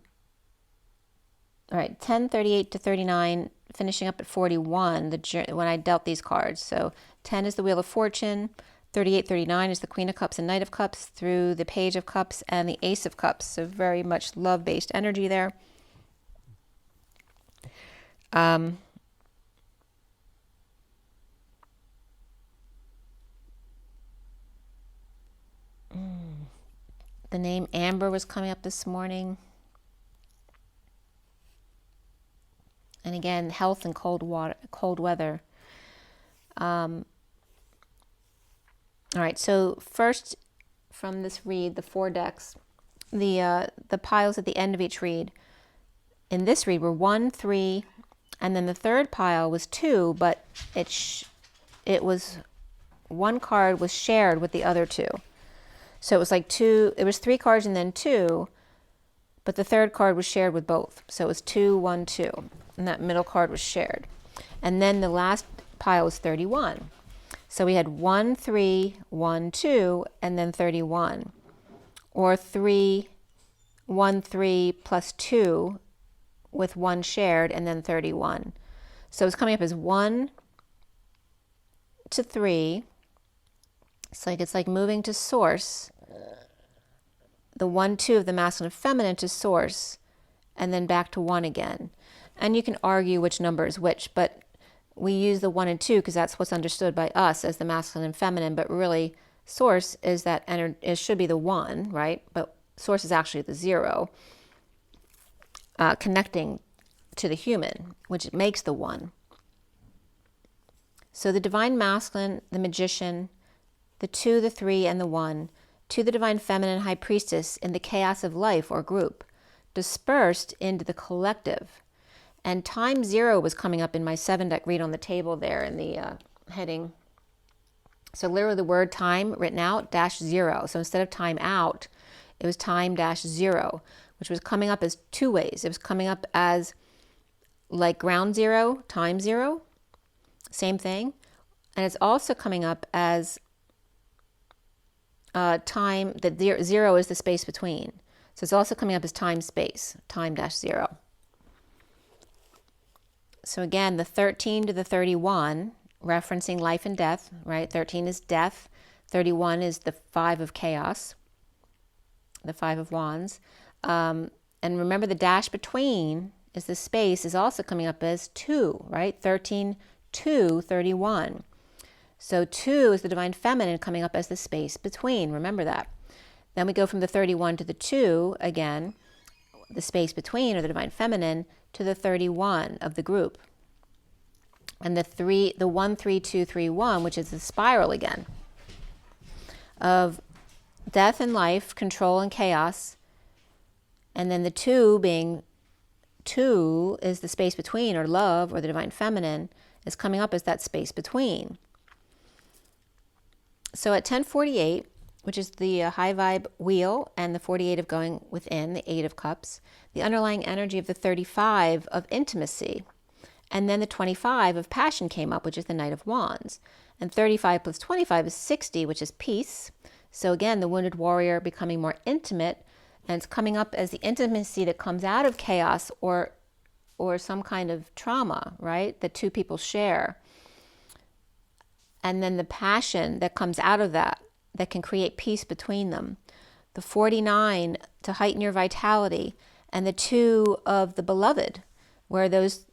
right, 10:38 to 39, finishing up at 41 when I dealt these cards. So 10 is the Wheel of Fortune, 38, 39 is the Queen of Cups and Knight of Cups, through the Page of Cups and the Ace of Cups. So very much love-based energy there. The name Amber was coming up this morning. And again, health and cold weather. All right, so first from this read, the 4 decks, the piles at the end of each read. In this read were 1, 3, and then the third pile was 2, but it was one card was shared with the other 2. So it was like two, it was 3 cards and then 2, but the third card was shared with both. So it was 2, 1, 2, and that middle card was shared. And then the last pile was 31. So we had 1, 3, 1, 2, and then 31. Or 3, 1, 3 plus 2 with 1 shared, and then 31. So it's coming up as 1 to 3. It's like moving to source, the 1, 2 of the masculine and feminine to source, and then back to 1 again. And you can argue which number is which, but we use the 1 and 2 because that's what's understood by us as the masculine and feminine, but really source is that it should be the 1, right? But source is actually the 0, connecting to the human, which makes the 1. So the divine masculine, the magician, the 2, the 3, and the 1, to the divine feminine high priestess in the chaos of life or group, dispersed into the collective. And time 0 was coming up in my 7 deck read on the table there in the heading. So literally the word time written out, -0. So instead of time out, it was time -0, which was coming up as 2 ways. It was coming up as like ground 0, time 0, same thing. And it's also coming up as time, that 0 is the space between. So it's also coming up as time space, time -0. So again, the 13 to the 31, referencing life and death, right? 13 is death. 31 is the 5 of chaos, the 5 of wands. And remember the dash between is the space is also coming up as 2, right? 13 to 31. So 2 is the divine feminine coming up as the space between. Remember that. Then we go from the 31 to the 2 again, the space between, or the divine feminine, to the 31 of the group. And the 1, 3, 2, 3, 1, which is the spiral again of death and life, control and chaos. And then the 2 being 2 is the space between, or love, or the divine feminine, is coming up as that space between. So at 1048, which is the high vibe wheel and the 48 of going within, the 8 of cups, the underlying energy of the 35 of intimacy, and then the 25 of passion came up, which is the Knight of Wands. And 35 plus 25 is 60, which is peace. So again, the wounded warrior becoming more intimate, and it's coming up as the intimacy that comes out of chaos or some kind of trauma, right, that 2 people share. And then the passion that comes out of that can create peace between them. The 49 to heighten your vitality, and the 2 of the beloved, where those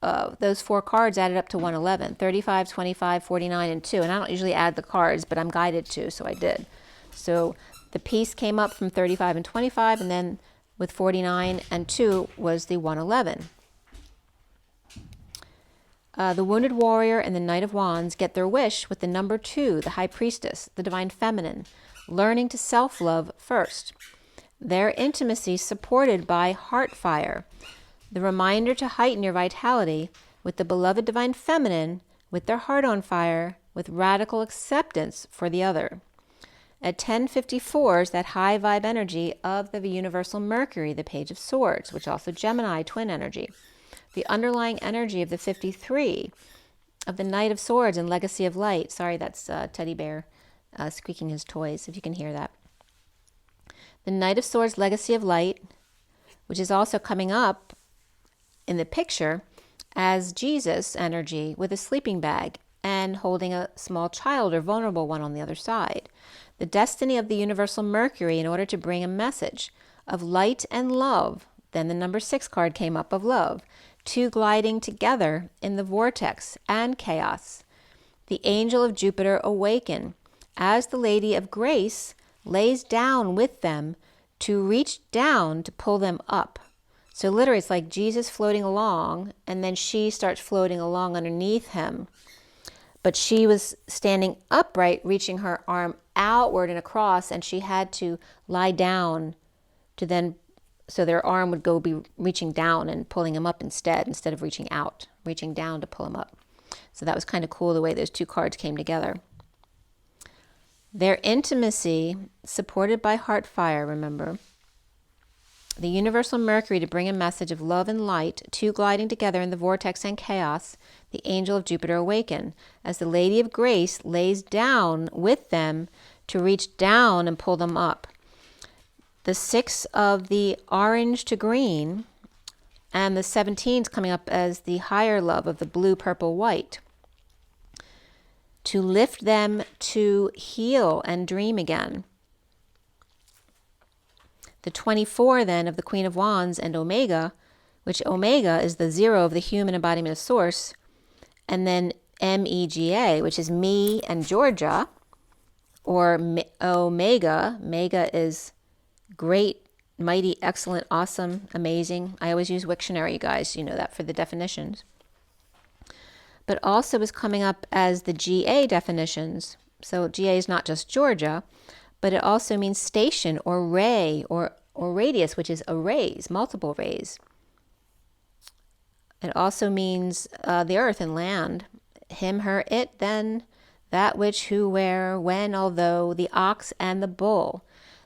4 cards added up to 111, 35, 25, 49, and 2. And I don't usually add the cards, but I'm guided to, so I did. So the peace came up from 35 and 25, and then with 49 and 2 was the 111. The wounded warrior and the Knight of Wands get their wish with the number 2, the high priestess, the divine feminine, learning to self-love first. Their intimacy supported by heart fire, the reminder to heighten your vitality with the beloved divine feminine, with their heart on fire, with radical acceptance for the other. At 1054 is that high vibe energy of the universal Mercury, the Page of Swords, which also Gemini twin energy. The underlying energy of the 53 of the Knight of Swords and Legacy of Light. Sorry, that's Teddy Bear squeaking his toys, if you can hear that. The Knight of Swords, Legacy of Light, which is also coming up in the picture as Jesus energy with a sleeping bag and holding a small child or vulnerable one on the other side. The destiny of the universal Mercury in order to bring a message of light and love. Then the number 6 card came up of love. 2 gliding together in the vortex and chaos. The angel of Jupiter awaken as the Lady of Grace lays down with them to reach down to pull them up. So literally it's like Jesus floating along, and then she starts floating along underneath him. But she was standing upright, reaching her arm outward and across, and she had to lie down to then, so their arm would go be reaching down and pulling him up instead of reaching out, reaching down to pull him up. So that was kind of cool the way those 2 cards came together. Their intimacy, supported by heart fire, remember. The universal Mercury to bring a message of love and light, two gliding together in the vortex and chaos, the angel of Jupiter awaken, as the Lady of Grace lays down with them to reach down and pull them up. The 6 of the orange to green, and the 17s coming up as the higher love of the blue, purple, white, to lift them to heal and dream again. The 24 then of the Queen of Wands and Omega, which Omega is the 0 of the human embodiment of Source, and then MEGA, which is me and Georgia, or Omega. Mega is great, mighty, excellent, awesome, amazing. I always use Wiktionary, you guys, you know that for the definitions. But also is coming up as the GA definitions. So GA is not just Georgia, but it also means station or ray or radius, which is arrays, multiple rays. It also means the earth and land. Him, her, it, then, that which, who, where, when, although, the ox and the bull,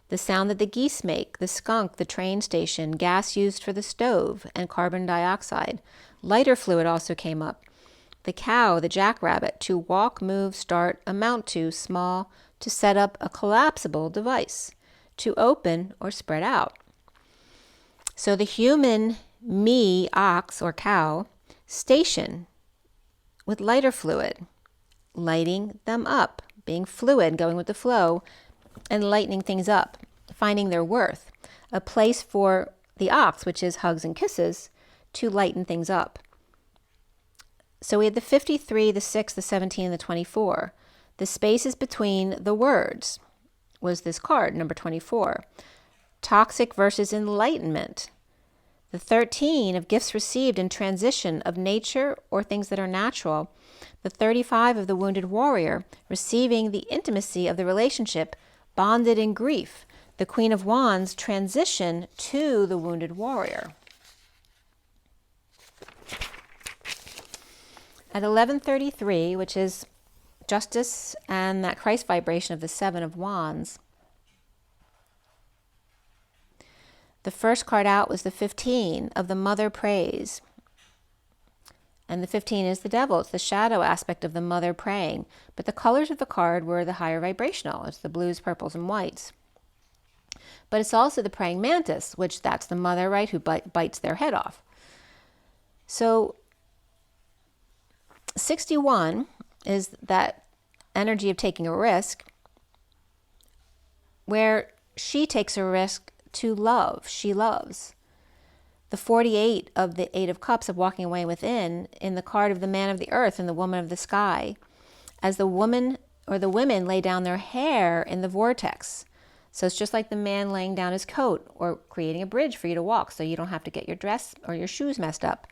the sound that the geese make, the skunk, the train station, gas used for the stove, and carbon dioxide. Lighter fluid also came up. The cow, the jackrabbit, to walk, move, start, amount to, small, to set up a collapsible device, to open or spread out. So the human, me, ox or cow, station with lighter fluid, lighting them up, being fluid, going with the flow, and lightening things up, finding their worth. A place for the ox, which is hugs and kisses, to lighten things up. So we had the 53, the 6, the 17, and the 24. The spaces between the words was this card, number 24. Toxic versus enlightenment. The 13 of gifts received in transition of nature or things that are natural. The 35 of the wounded warrior, receiving the intimacy of the relationship, bonded in grief. The Queen of Wands, transition to the wounded warrior. At 11:33, which is justice and that Christ vibration of the 7 of Wands, the first card out was the 15 of the Mother prays. And the 15 is the devil. It's the shadow aspect of the mother praying. But the colors of the card were the higher vibrational. It's the blues, purples, and whites. But it's also the praying mantis, which that's the mother, right, who bites their head off. So 61 is that energy of taking a risk, where she takes a risk to love. She loves. The 48 of the 8 of Cups of walking away within, in the card of the man of the earth and the woman of the sky, as the woman or the women lay down their hair in the vortex. So it's just like the man laying down his coat or creating a bridge for you to walk so you don't have to get your dress or your shoes messed up.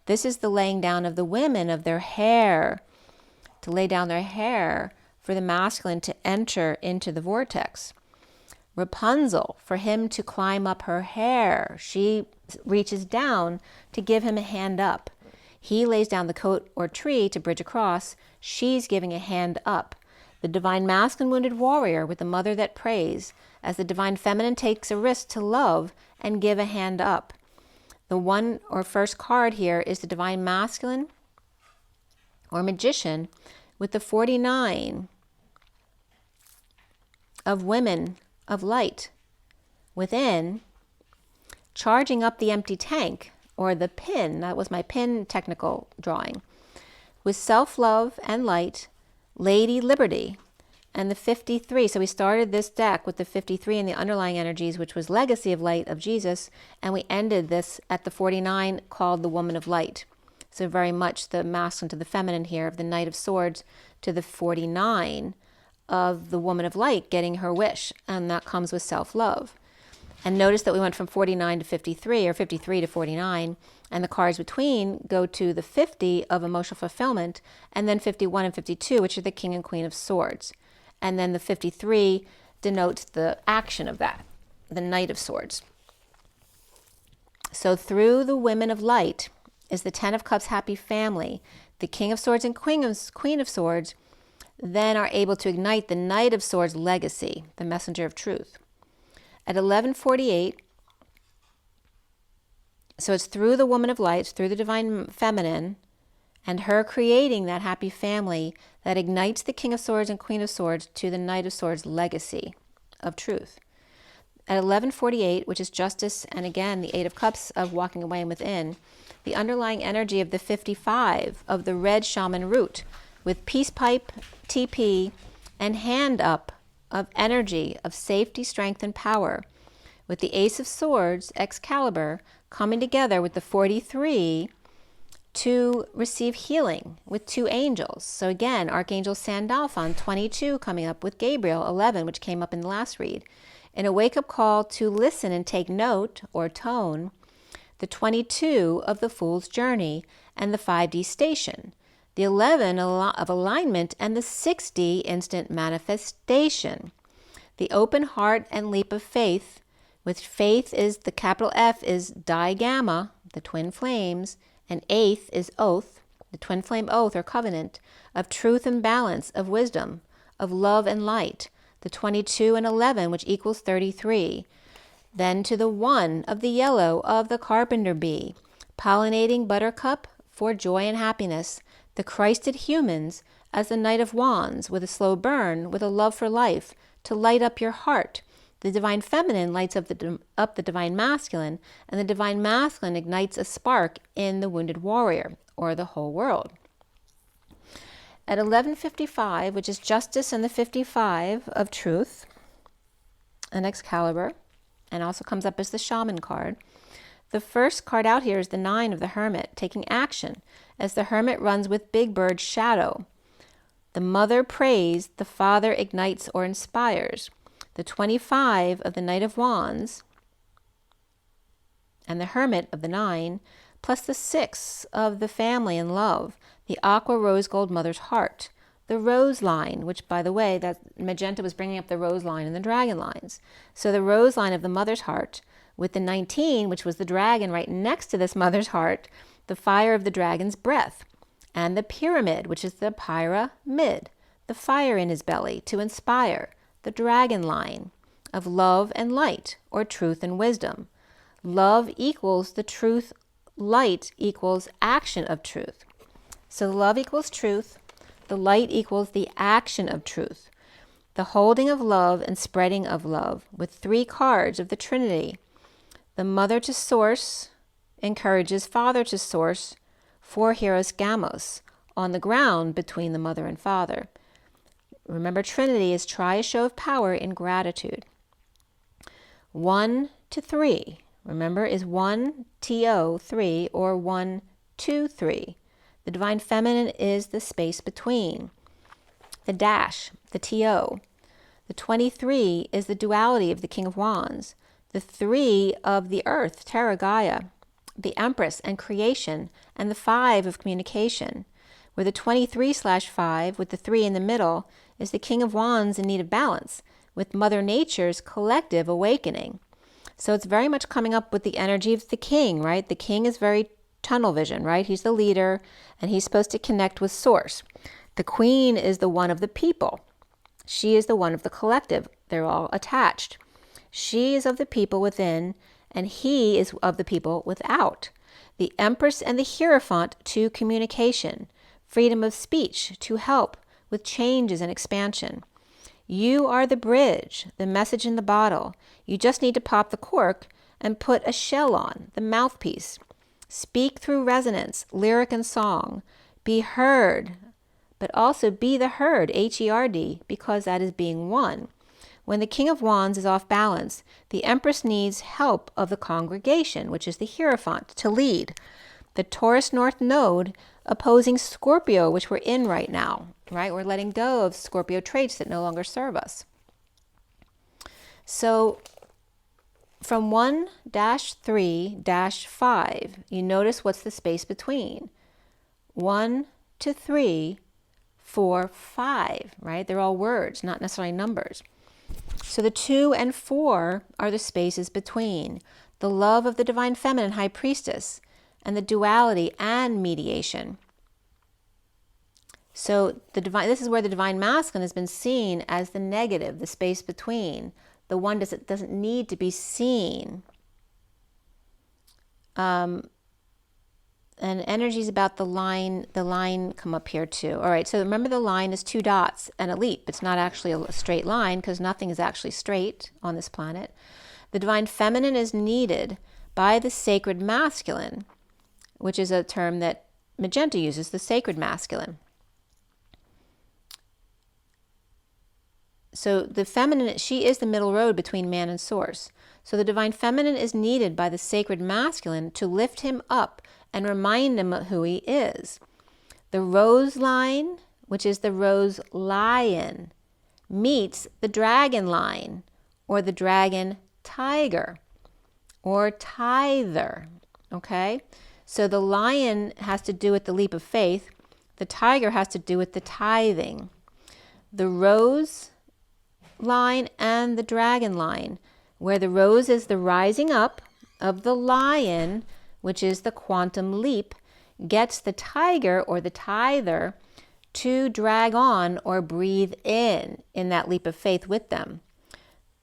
This is the laying down of the women of their hair, to lay down their hair for the masculine to enter into the vortex. Rapunzel, for him to climb up her hair. She reaches down to give him a hand up. He lays down the coat or tree to bridge across. She's giving a hand up. The divine masculine wounded warrior with the mother that prays, as the divine feminine takes a risk to love and give a hand up. The one or first card here is the divine masculine or magician with the 49 of women of light within, charging up the empty tank or the pin. That was my pin technical drawing. With self-love and light, Lady Liberty, and the 53. So we started this deck with the 53 and the underlying energies, which was Legacy of Light of Jesus, and we ended this at the 49 called the Woman of Light. So very much the masculine to the feminine here, of the Knight of Swords to the 49 of the Woman of Light getting her wish, and that comes with self-love. And notice that we went from 49 to 53, or 53 to 49, and the cards between go to the 50 of emotional fulfillment, and then 51 and 52, which are the King and Queen of Swords. And then the 53 denotes the action of that, the Knight of Swords. So through the Women of Light is the 10 of Cups happy family, the King of Swords and Queen of Swords, then are able to ignite the Knight of Swords legacy, the messenger of truth. At 11:48, so it's through the woman of light, through the divine feminine, and her creating that happy family that ignites the King of Swords and Queen of Swords to the Knight of Swords legacy of truth. At 11:48, which is justice, and again, the Eight of Cups of walking away and within, the underlying energy of the 55 of the red shaman root with peace pipe, TP, and hand up of energy of safety, strength, and power, with the Ace of Swords, Excalibur, coming together with the 43 to receive healing with 2 angels. So again, Archangel Sandalphon, 22, coming up with Gabriel, 11, which came up in the last read. In a wake-up call to listen and take note, or tone, the 22 of the Fool's Journey and the 5D station, the 11 of alignment, and the 60 instant manifestation, the open heart and leap of faith, with faith is the capital F is Di Gamma, the twin flames, and eighth is oath, the twin flame oath or covenant, of truth and balance, of wisdom, of love and light, the 22 and 11, which equals 33. Then to the 1 of the yellow of the carpenter bee, pollinating buttercup for joy and happiness, the Christed humans as the Knight of Wands, with a slow burn, with a love for life, to light up your heart. The divine feminine lights up the divine masculine, and the divine masculine ignites a spark in the wounded warrior, or the whole world. At 11:55, which is justice and the 55 of truth, an Excalibur, and also comes up as the shaman card. The first card out here is the 9 of the hermit, taking action, as the hermit runs with Big Bird's shadow. The mother prays, the father ignites or inspires. The 25 of the Knight of Wands, and the hermit of the 9, plus the 6 of the family and love, the aqua rose gold mother's heart, the rose line, which, by the way, that magenta was bringing up the rose line and the dragon lines. So the rose line of the mother's heart, with the 19, which was the dragon right next to this mother's heart, the fire of the dragon's breath, and the pyramid, which is the pyramid, the fire in his belly to inspire, the dragon line of love and light, or truth and wisdom. Love equals the truth, light equals action of truth. So love equals truth, the light equals the action of truth, the holding of love and spreading of love, with 3 cards of the Trinity. The mother to source encourages father to source, 4 Hieros Gamos, on the ground between the mother and father. Remember, Trinity is try a show of power in gratitude. 1 to 3, remember, is 1 TO 3 or 1 2 3. The divine feminine is the space between. The dash, the TO. The 23 is the duality of the King of Wands. The 3 of the earth, Terra Gaia, the Empress and creation, and the 5 of communication. Where the 23/5 with the 3 in the middle is the King of Wands in need of balance, with Mother Nature's collective awakening. So it's very much coming up with the energy of the king, right? The king is very tunnel vision, right? He's the leader, and he's supposed to connect with source. The queen is the one of the people. She is the one of the collective. They're all attached. She is of the people within, and he is of the people without. The Empress and the Hierophant to communication, freedom of speech to help with changes and expansion. You are the bridge, the message in the bottle. You just need to pop the cork and put a shell on, the mouthpiece. Speak through resonance, lyric and song. Be heard, but also be the heard, H-E-R-D, because that is being one. When the King of Wands is off balance, the Empress needs help of the congregation, which is the Hierophant, to lead. The Taurus North Node opposing Scorpio, which we're in right now, right? We're letting go of Scorpio traits that no longer serve us. So from 1-3-5, you notice what's the space between. 1 to 3, 4, 5, right? They're all words, not necessarily numbers. So the 2 and 4 are the spaces between. The love of the divine feminine high priestess, and the duality and mediation. So this is where the divine masculine has been seen as the negative, the space between, the one that doesn't need to be seen. And energies about the line come up here too. All right, so remember the line is 2 dots and a leap. It's not actually a straight line because nothing is actually straight on this planet. The divine feminine is needed by the sacred masculine, which is a term that Magenta uses, the sacred masculine. So the feminine, she is the middle road between man and source. So the divine feminine is needed by the sacred masculine to lift him up and remind him of who he is. The rose line, which is the rose lion, meets the dragon line, or the dragon tiger, or tither, okay? So the lion has to do with the leap of faith. The tiger has to do with the tithing. The rose line and the dragon line, where the rose is the rising up of the lion, which is the quantum leap, gets the tiger or the tither to drag on or breathe in that leap of faith with them.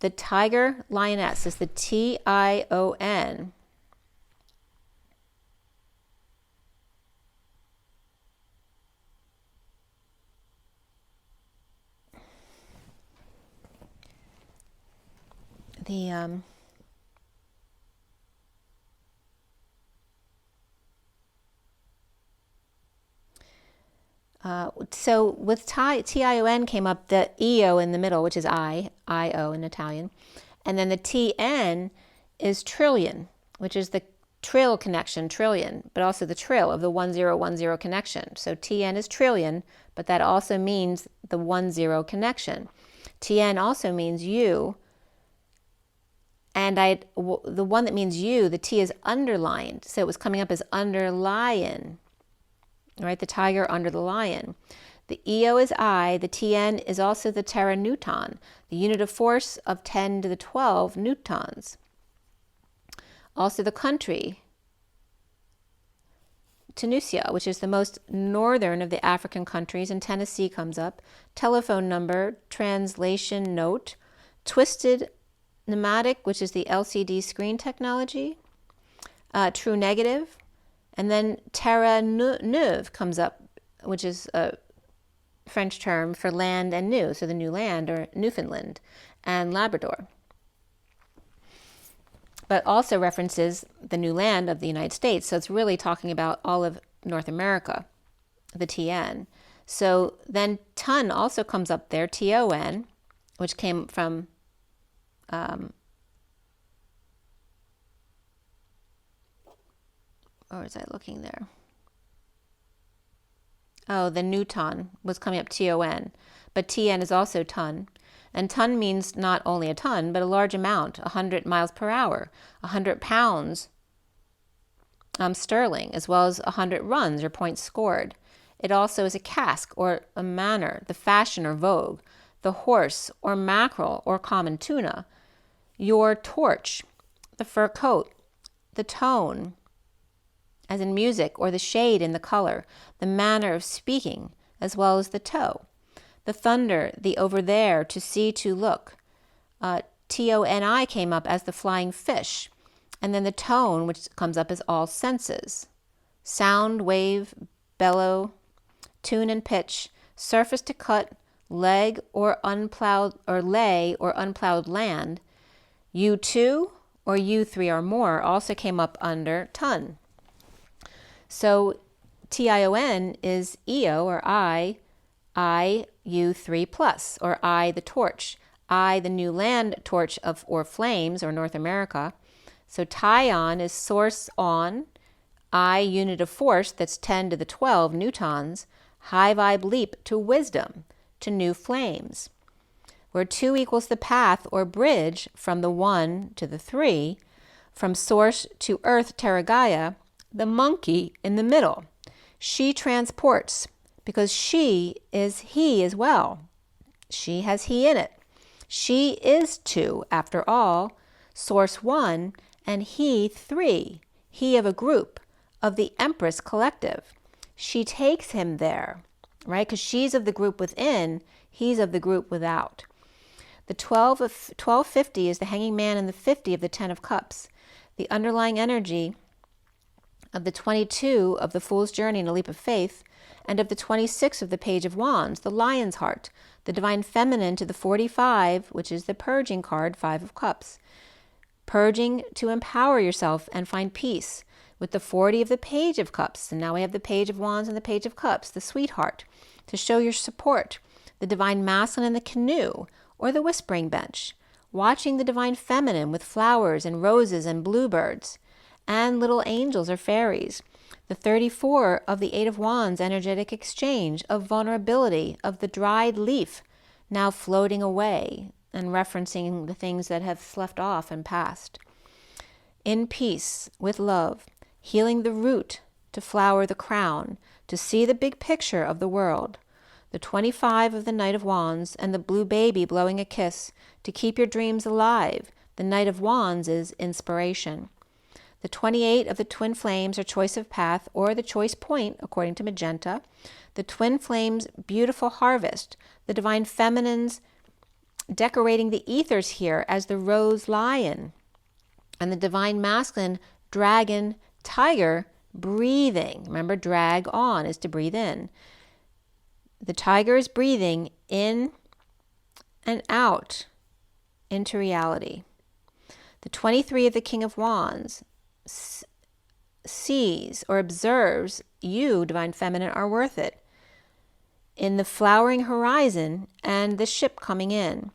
The tiger lioness is the T-I-O-N. So with T-I-O-N came up the E-O in the middle, which is I-O in Italian. And then the T-N is trillion, which is the trill connection, trillion, but also the trill of the 1010 connection. So T-N is trillion, but that also means the 10 connection. T-N also means you. And the one that means you, the T is underlined. So it was coming up as underlion, right? The tiger under the lion. The EO is I. The TN is also the teranewton, the unit of force of 10 to the 12 newtons. Also the country, Tunisia, which is the most northern of the African countries, and Tennessee comes up. Telephone number, translation note, twisted pneumatic, which is the LCD screen technology, true negative, and then terra neuve comes up, which is a French term for land and new, so the new land, or Newfoundland and Labrador. But also references the new land of the United States, so it's really talking about all of North America, the TN. So then ton also comes up there, TON, which came from or was I looking there? Oh, the Newton was coming up TON, but TN is also ton. And ton means not only a ton, but a large amount, 100 miles per hour, 100 pounds sterling, as well as 100 runs or points scored. It also is a cask or a manner, the fashion or vogue, the horse or mackerel or common tuna, your torch, the fur coat, the tone, as in music, or the shade in the color, the manner of speaking, as well as the toe, the thunder, the over there, to see, to look. TONI came up as the flying fish, and then the tone, which comes up as all senses, sound, wave, bellow, tune and pitch, surface to cut, leg or unplowed, or lay or unplowed land. U2 or U3 or more also came up under ton. So TION is EO or I U3 plus, or I the torch, I the new land torch of or flames or North America. So Tyon is source on, I unit of force that's 10 to the 12 newtons, high vibe leap to wisdom, to new flames. Where 2 equals the path or bridge from the 1 to the 3, from source to earth Terra Gaia, the monkey in the middle. She transports, because she is he as well. She has he in it. She is 2, after all, source 1, and he 3, he of a group, of the Empress collective. She takes him there, right? Because she's of the group within, he's of the group without. The 12 of 1250 is the Hanging Man, and the 50 of the 10 of Cups. The underlying energy of the 22 of the Fool's Journey and a Leap of Faith, and of the 26 of the Page of Wands, the Lion's Heart, the Divine Feminine to the 45, which is the Purging card, 5 of Cups. Purging to empower yourself and find peace, with the 40 of the Page of Cups. And now we have the Page of Wands and the Page of Cups, the Sweetheart, to show your support. The Divine Masculine in the Canoe, or the Whispering Bench, watching the Divine Feminine with flowers and roses and bluebirds, and little angels or fairies. The 34 of the 8 of Wands, energetic exchange of vulnerability, of the dried leaf now floating away, and referencing the things that have sloughed off and passed. In peace, with love, healing the root to flower the crown, to see the big picture of the world. The 25 of the Knight of Wands, and the blue baby blowing a kiss, to keep your dreams alive. The Knight of Wands is inspiration. The 28 of the Twin Flames, or choice of path, or the choice point, according to Magenta. The Twin Flames, beautiful harvest. The Divine Feminines decorating the ethers here as the Rose Lion. And the Divine Masculine, Dragon, Tiger, breathing. Remember, drag on is to breathe in. The tiger is breathing in and out into reality. The 23 of the King of Wands sees or observes you, Divine Feminine, are worth it. In the flowering horizon and the ship coming in.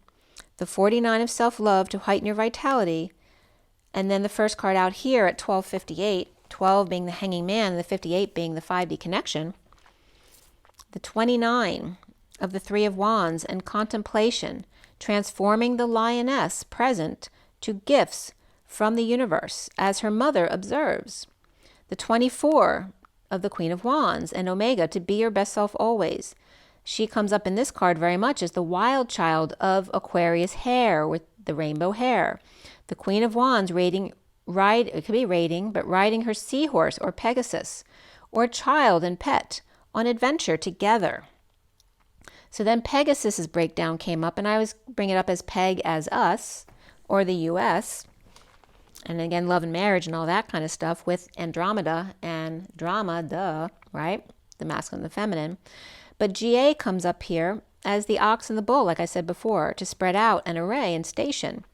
The 49 of self-love to heighten your vitality. And then the first card out here at 1258, 12 being the Hanging Man and the 58 being the 5D connection. The 29 of the 3 of Wands and contemplation, transforming the lioness present to gifts from the universe, as her mother observes. The 24 of the Queen of Wands and Omega, to be your best self always. She comes up in this card very much as the wild child of Aquarius hair with the rainbow hair. The Queen of Wands riding her seahorse or Pegasus, or child and pet on adventure together. So then Pegasus's breakdown came up, and I always bring it up as Peg as us, or the US, and again, love and marriage and all that kind of stuff with Andromeda and drama, right? The masculine and the feminine. But GA comes up here as the ox and the bull, like I said before, to spread out and array and station.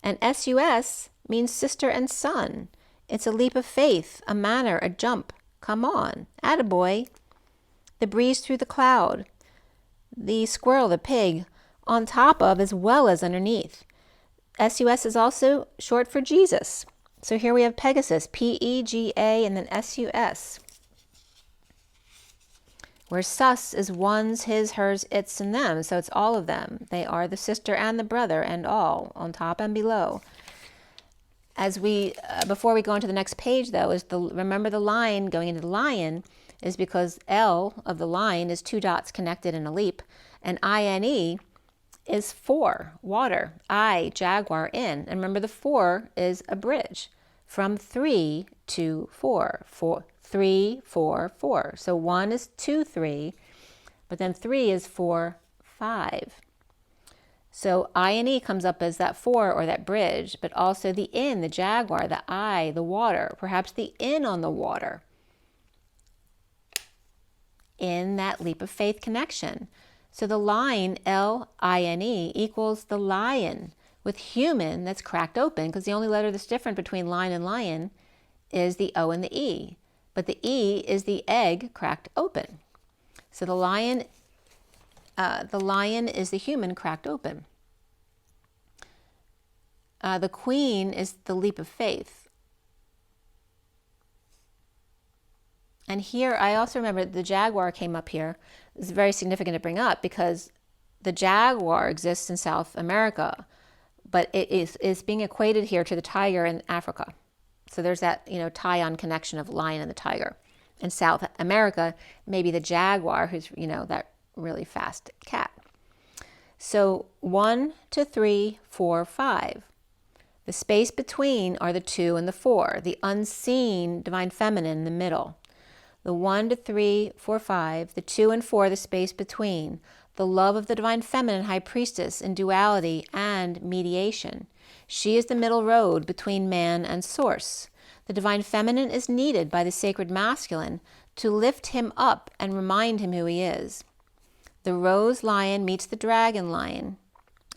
And SUS means sister and son. It's a leap of faith, a manner, a jump. Come on, attaboy. The breeze through the cloud, the squirrel, the pig, on top of as well as underneath. SUS is also short for Jesus. So here we have Pegasus, P-E-G-A, and then S-U-S. Where sus is one's, his, hers, its, and them. So it's all of them. They are the sister and the brother and all, on top and below. As we, before we go on to the next page though, is remember the line going into the lion, is because L of the line is 2 dots connected in a leap, and INE is 4, water, I, jaguar, in. And remember the 4 is a bridge from 3 to 4, 3, 4, 4. So 1 is 2, 3, but then 3 is 4, 5. So INE comes up as that 4 or that bridge, but also the in, the jaguar, the I, the water, perhaps the in on the water. In that leap of faith connection. So the line L-I-N-E equals the lion with human that's cracked open, because the only letter that's different between line and lion is the O and the E. But the E is the egg cracked open. So the lion is the human cracked open. The queen is the leap of faith. And here, I also remember the jaguar came up here. It's very significant to bring up because the jaguar exists in South America, but it is being equated here to the tiger in Africa. So there's that, tie-on connection of lion and the tiger. In South America, maybe the jaguar, who's, that really fast cat. So 1, 2, 3, 4, 5. The space between are the 2 and the 4, the unseen divine feminine in the middle. the 1 to 3, 4, 5, the 2 and 4, the space between, the love of the divine feminine high priestess in duality and mediation. She is the middle road between man and source. The divine feminine is needed by the sacred masculine to lift him up and remind him who he is. The rose lion meets the dragon lion.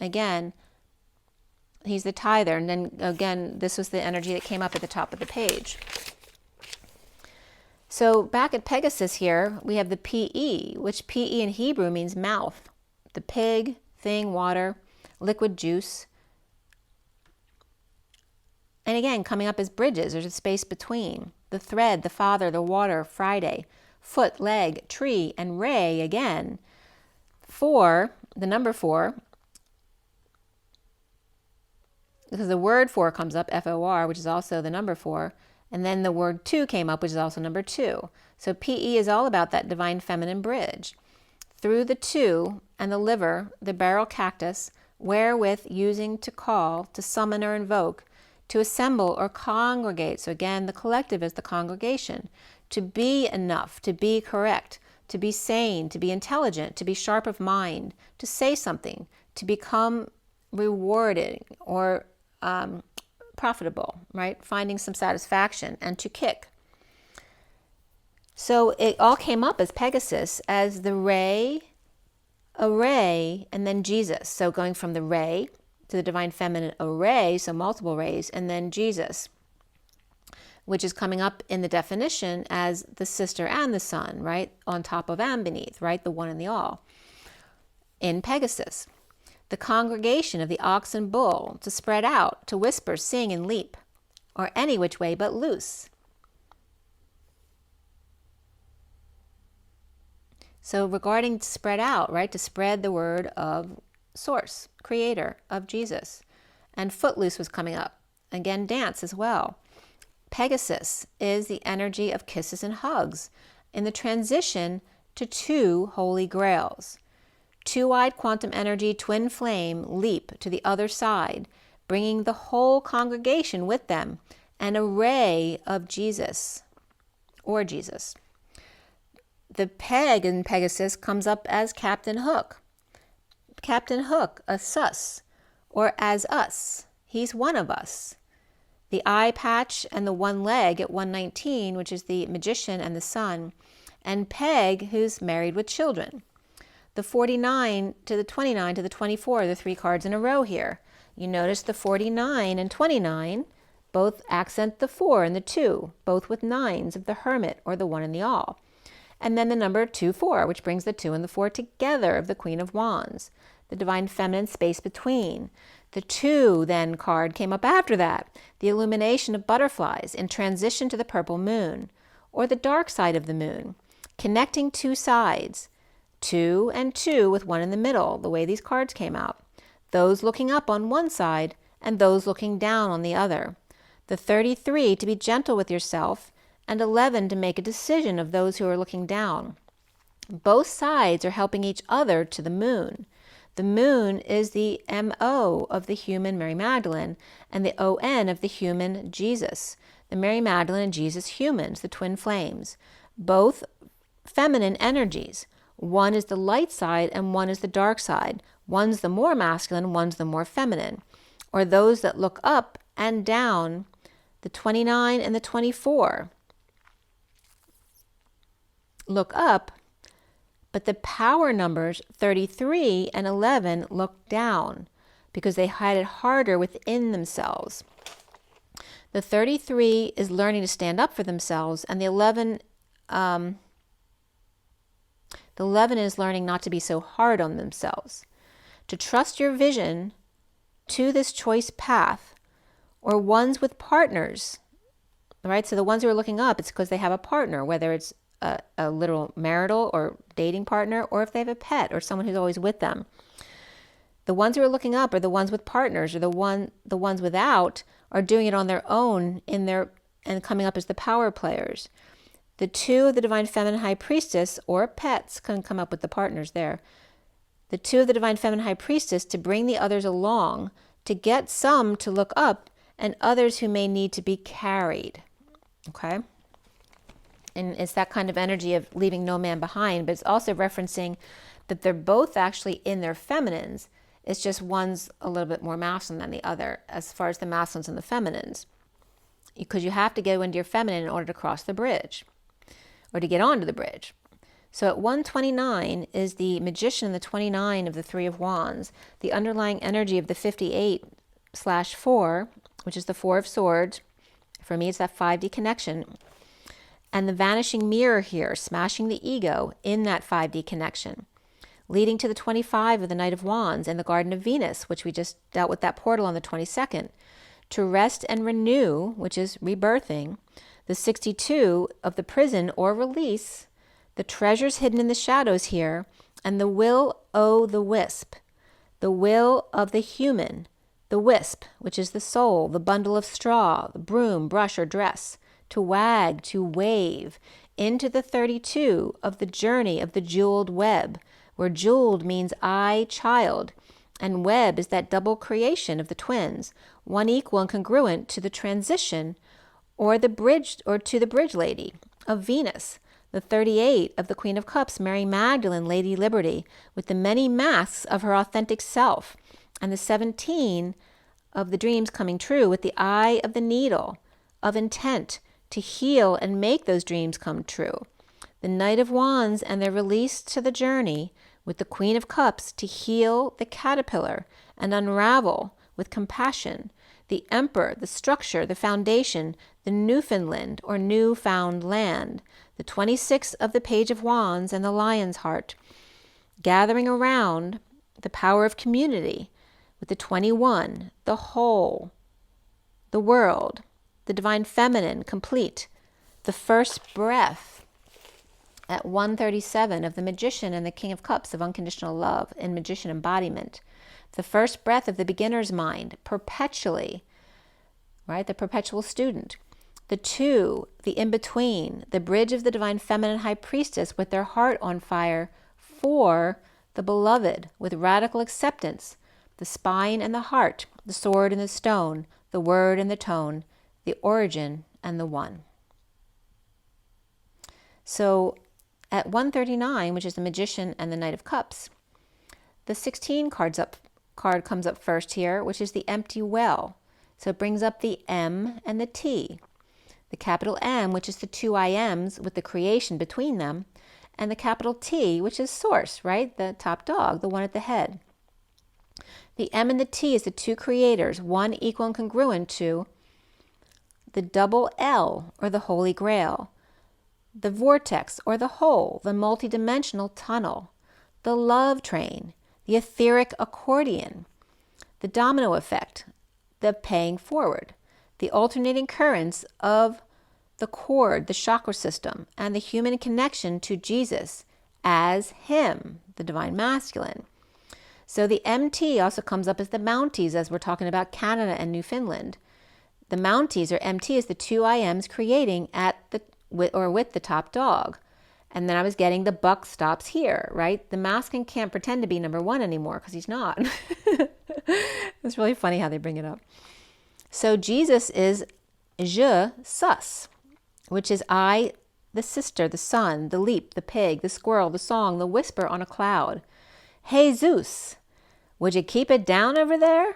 Again, he's the tither. And then again, this was the energy that came up at the top of the page. So back at Pegasus here, we have the PE, which PE in Hebrew means mouth. The pig, thing, water, liquid juice. And again, coming up as bridges, there's a space between. The thread, the father, the water, Friday, foot, leg, tree, and ray again. 4, the number 4, because the word 4 comes up, F-O-R, which is also the number 4, and then the word 2 came up, which is also number 2. So PE is all about that divine feminine bridge. Through the 2 and the liver, the beryl cactus, wherewith using to call, to summon or invoke, to assemble or congregate. So again, the collective is the congregation. To be enough, to be correct, to be sane, to be intelligent, to be sharp of mind, to say something, to become rewarding or profitable, right? Finding some satisfaction, and to kick. So it all came up as Pegasus, as the ray, a ray, and then Jesus. So going from the ray to the divine feminine array, so multiple rays, and then Jesus, which is coming up in the definition as the sister and the son, right? On top of and beneath, right? The one and the all. In Pegasus, the congregation of the ox and bull, to spread out, to whisper, sing, and leap, or any which way but loose. So regarding to spread out, right? To spread the word of source, creator, of Jesus. And footloose was coming up. Again, dance as well. Pegasus is the energy of kisses and hugs in the transition to 2 holy grails. 2-eyed quantum energy, twin flame, leap to the other side, bringing the whole congregation with them, an array of Jesus, or Jesus. The peg in Pegasus comes up as Captain Hook. Captain Hook, a sus, or as us. He's one of us. The eye patch and the one leg at 119, which is the magician and the sun, and Peg, who's married with children. The 49 to the 29 to the 24, the 3 cards in a row here. You notice the 49 and 29 both accent the 4 and the 2, both with 9s of the hermit or the 1 and the all. And then the number 2-4, which brings the 2 and the 4 together, of the Queen of Wands, the divine feminine space between. The 2 then card came up after that, the illumination of butterflies in transition to the purple moon, or the dark side of the moon, connecting 2 sides, 2 and 2 with 1 in the middle, the way these cards came out. Those looking up on one side and those looking down on the other. The 33 to be gentle with yourself, and 11 to make a decision of those who are looking down. Both sides are helping each other to the moon. The moon is the M-O of the human Mary Magdalene and the O-N of the human Jesus. The Mary Magdalene and Jesus humans, the twin flames. Both feminine energies. One is the light side and one is the dark side. One's the more masculine, one's the more feminine. Or those that look up and down, the 29 and the 24. Look up, but the power numbers 33 and 11 look down because they hide it harder within themselves. The 33 is learning to stand up for themselves, and the 11 is learning not to be so hard on themselves. To trust your vision to this choice path, or ones with partners, right? So the ones who are looking up, it's because they have a partner, whether it's a literal marital or dating partner, or if they have a pet or someone who's always with them. The ones who are looking up are the ones with partners, or the ones without are doing it on their own and coming up as the power players. The 2 of the divine feminine high priestess, or pets, can come up with the partners there. The 2 of the divine feminine high priestess to bring the others along, to get some to look up and others who may need to be carried. Okay? And it's that kind of energy of leaving no man behind, but it's also referencing that they're both actually in their feminines. It's just one's a little bit more masculine than the other as far as the masculines and the feminines. Because you have to go into your feminine in order to cross the bridge or to get onto the bridge. So at 129 is the Magician and the 29 of the Three of Wands, the underlying energy of the 58/4, which is the Four of Swords. For me, it's that 5D connection. And the Vanishing Mirror here, smashing the ego in that 5D connection, leading to the 25 of the Knight of Wands and the Garden of Venus, which we just dealt with that portal on the 22nd, to rest and renew, which is rebirthing, the 62 of the Prison or release, the treasures hidden in the shadows here, and the Will-o'-the-Wisp, the will of the human, the wisp, which is the soul, the bundle of straw, the broom, brush, or dress, to wag, to wave, into the 32 of the journey of the jeweled web, where jeweled means I, child, and web is that double creation of the twins, one equal and congruent to the transition or the bridge, or to the bridge lady of Venus, the 38 of the Queen of Cups, Mary Magdalene, Lady Liberty, with the many masks of her authentic self, and the 17 of the dreams coming true with the eye of the needle, of intent, to heal and make those dreams come true. The Knight of Wands and their release to the journey with the Queen of Cups to heal the caterpillar and unravel with compassion. The Emperor, the structure, the foundation, the Newfoundland or newfound land. The 26 of the Page of Wands and the Lion's Heart, gathering around the power of community with the 21, the whole, the world, the divine feminine, complete, the first breath at 137 of the Magician and the King of Cups of unconditional love and Magician embodiment, the first breath of the beginner's mind, perpetually, right, the perpetual student, the 2, the in-between, the bridge of the divine feminine high priestess with their heart on fire for the beloved with radical acceptance, the spine and the heart, the sword and the stone, the word and the tone, the origin and the one. So at 139, which is the Magician and the Knight of Cups, the 16 card comes up first here, which is the empty well. So it brings up the M and the T. The capital M, which is the 2 I Ms with the creation between them, and the capital T, which is source, right? The top dog, the one at the head. The M and the T is the 2 creators, one equal and congruent to the double L, or the Holy Grail, the vortex, or the hole, the multidimensional tunnel, the love train, the etheric accordion, the domino effect, the paying forward, the alternating currents of the cord, the chakra system, and the human connection to Jesus as Him, the divine masculine. So the MT also comes up as the Mounties, as we're talking about Canada and Newfoundland. The Mounties, or MT, is the 2 IMs creating at the with the top dog. And then I was getting the buck stops here, right? The masculine can't pretend to be number 1 anymore because he's not. It's really funny how they bring it up. So Jesus is Je, sus, which is I, the sister, the sun, the leap, the pig, the squirrel, the song, the whisper on a cloud. Hey Zeus, would you keep it down over there?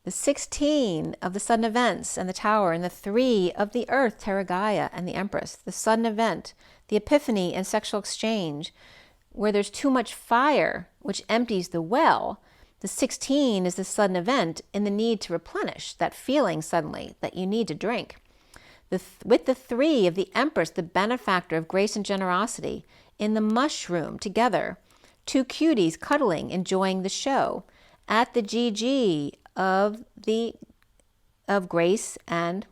The 16 of the sudden events and the tower, and the 3 of the earth, Terra Gaia, and the Empress, the sudden event, the epiphany and sexual exchange, where there's too much fire, which empties the well. The 16 is the sudden event in the need to replenish, that feeling suddenly that you need to drink. With the 3 of the Empress, the benefactor of grace and generosity, in the mushroom together, 2 cuties cuddling, enjoying the show, at the GG of grace and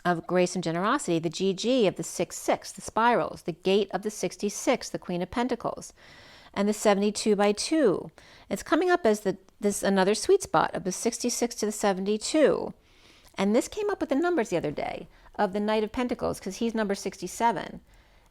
generosity, the GG of the 6-6, the spirals, the gate of the 66, the Queen of Pentacles, and the 72 by 2. It's coming up as this another sweet spot of the 66 to the 72. And this came up with the numbers the other day of the Knight of Pentacles, because he's number 67.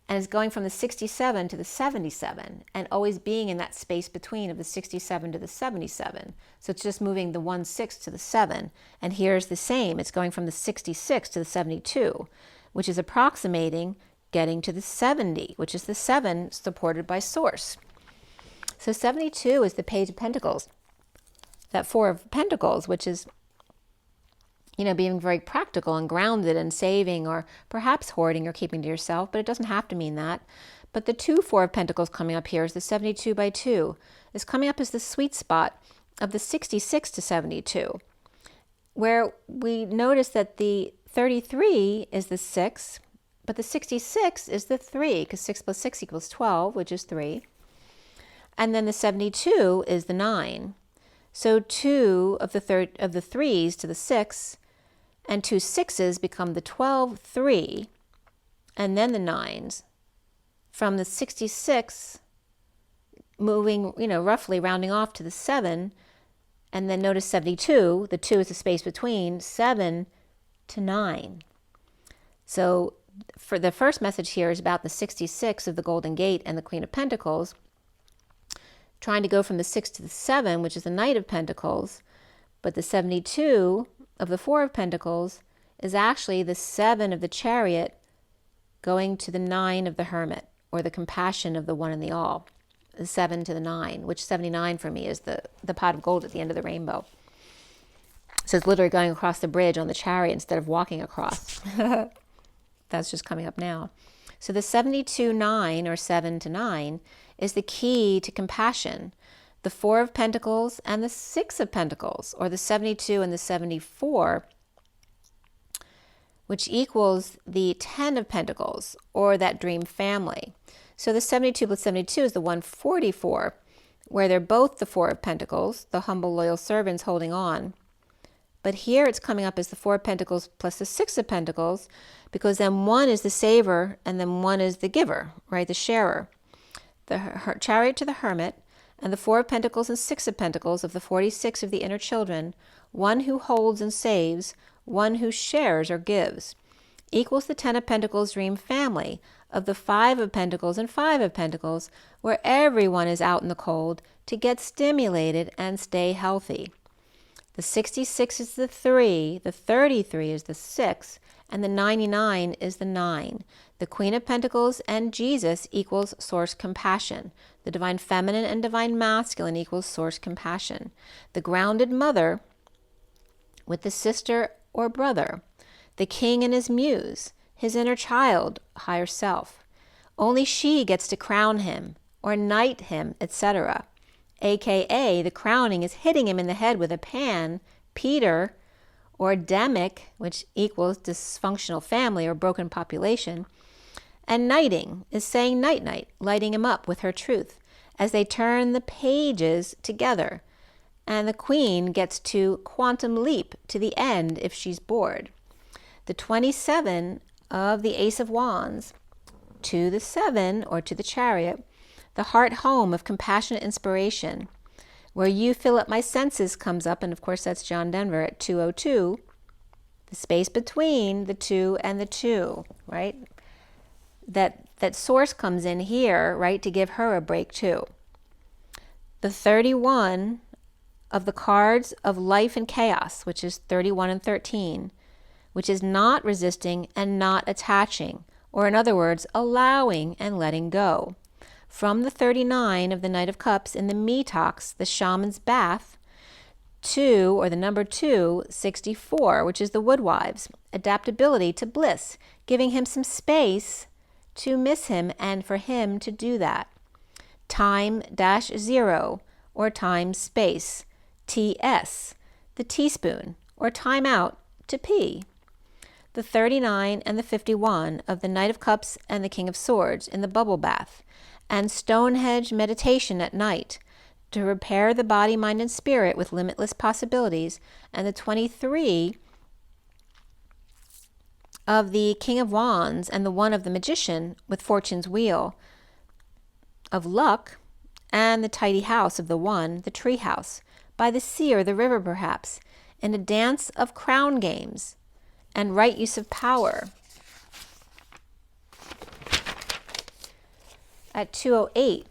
and is going from the 67 to the 77 and always being in that space between of the 67 to the 77. So it's just moving the 1 6 to the 7. And here's the same. It's going from the 66 to the 72, which is approximating getting to the 70, which is the 7 supported by Source. So 72 is the Page of Pentacles. That 4 of Pentacles, which is, you know, being very practical and grounded and saving, or perhaps hoarding or keeping to yourself, but it doesn't have to mean that. But the 2 4 of Pentacles coming up here is the 72 by 2, is coming up as the sweet spot of the 66 to 72, where we notice that the 33 is the 6, but the 66 is the 3, because 6 plus 6 equals 12, which is 3. And then the 72 is the 9. So 2 of the 3s to the 6, and 2 6s become the 12, 3, and then the 9s. From the 66, moving, you know, roughly rounding off to the 7, and then notice 72, the 2 is the space between 7 to 9. So for the first message here is about the 66 of the Golden Gate and the Queen of Pentacles, trying to go from the 6 to the 7, which is the Knight of Pentacles, but the 72 of the 4 of Pentacles is actually the 7 of the Chariot going to the 9 of the Hermit, or the compassion of the one and the all, the 7 to the 9, which 79 for me is the pot of gold at the end of the rainbow. So it's literally going across the bridge on the chariot instead of walking across. That's just coming up now. So the 72-9, or 7 to 9, is the key to compassion. The 4 of Pentacles and the 6 of Pentacles, or the 72 and the 74, which equals the 10 of Pentacles, or that dream family. So the 72 plus 72 is the 144, where they're both the 4 of Pentacles, the humble, loyal servants holding on. But here it's coming up as the 4 of Pentacles plus the 6 of Pentacles, because then one is the saver and then one is the giver, right, the sharer. The Chariot to the Hermit, and the 4 of Pentacles and 6 of Pentacles of the 46 of the inner children, one who holds and saves, one who shares or gives, equals the 10 of Pentacles dream family of the 5 of Pentacles and 5 of Pentacles, where everyone is out in the cold to get stimulated and stay healthy. The 66 is the 3, the 33 is the 6, and the 99 is the 9. The Queen of Pentacles and Jesus equals source compassion. The divine feminine and divine masculine equals source compassion. The grounded mother with the sister or brother. The king and his muse, his inner child, higher self. Only she gets to crown him or knight him, etc. AKA the crowning is hitting him in the head with a pan, Peter, or Demic, which equals dysfunctional family or broken population. And knighting is saying night-night, lighting him up with her truth as they turn the pages together. And the queen gets to quantum leap to the end if she's bored. The 27 of the Ace of Wands to the 7, or to the Chariot, the heart home of compassionate inspiration, where you fill up my senses comes up, and of course that's John Denver at 202, the space between the 2 and the 2, right? That source comes in here, right, to give her a break too. The 31 of the cards of life and chaos, which is 31 and 13, which is not resisting and not attaching, or in other words, allowing and letting go. From the 39 of the Knight of Cups in the Metox, the shaman's bath, to, or the number 2, 64, which is the Woodwives, adaptability to bliss, giving him some space to miss him and for him to do that. Time-0, or time space, TS, the teaspoon, or time out to pee. The 39 and the 51 of the Knight of Cups and the King of Swords in the bubble bath, and Stonehenge meditation at night to repair the body, mind, and spirit with limitless possibilities, and the 23 of the King of Wands and the 1 of the Magician with Fortune's Wheel of luck, and the tidy house of the 1, the tree house, by the sea or the river perhaps, in a dance of crown games and right use of power. at 208,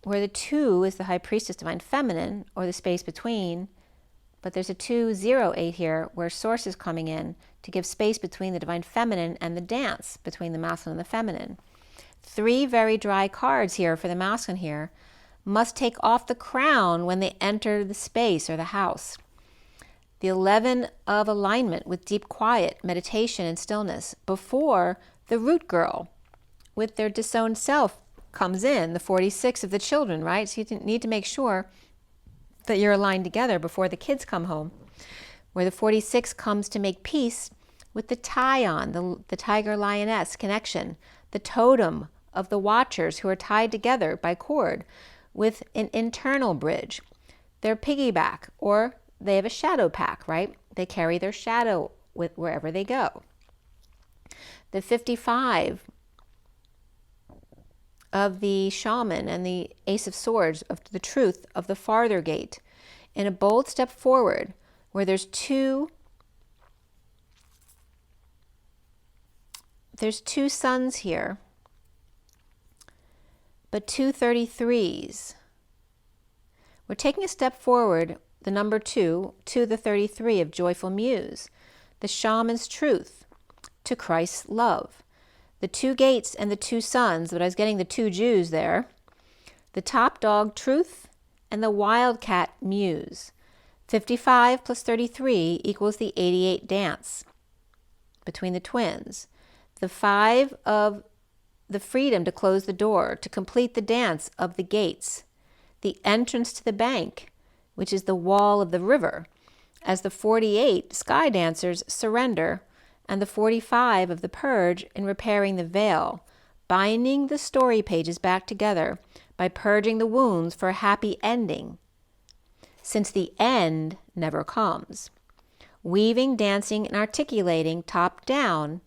where the 2 is the High Priestess, Divine Feminine, or the space between, but there's a 208 here where Source is coming in to give space between the Divine Feminine and the dance between the masculine and the feminine. 3 very dry cards here for the masculine here. Must take off the crown when they enter the space or the house. The 11 of alignment with deep quiet, meditation, and stillness before the root girl with their disowned self comes in, the 46 of the children, right? So you need to make sure that you're aligned together before the kids come home, where the 46 comes to make peace with the Tyon, the tiger lioness connection, the totem of the watchers who are tied together by cord with an internal bridge. They're piggyback, or they have a shadow pack, right? They carry their shadow with wherever they go. The 55 of the shaman and the Ace of Swords of the truth of the farther gate in a bold step forward where there's two suns here, but 2 33s. We're taking a step forward, the number 2, to the 33 of joyful muse, the shaman's truth, to Christ's love. The 2 gates and the 2 suns, but I was getting the 2 Jews there. The top dog truth and the wildcat muse. 55 plus 33 equals the 88 dance between the twins. The 5 of the freedom to close the door, to complete the dance of the gates. The entrance to the bank, which is the wall of the river, as the 48 sky dancers surrender, and the 45 of the purge in repairing the veil, binding the story pages back together by purging the wounds for a happy ending, since the end never comes. Weaving, dancing, and articulating top down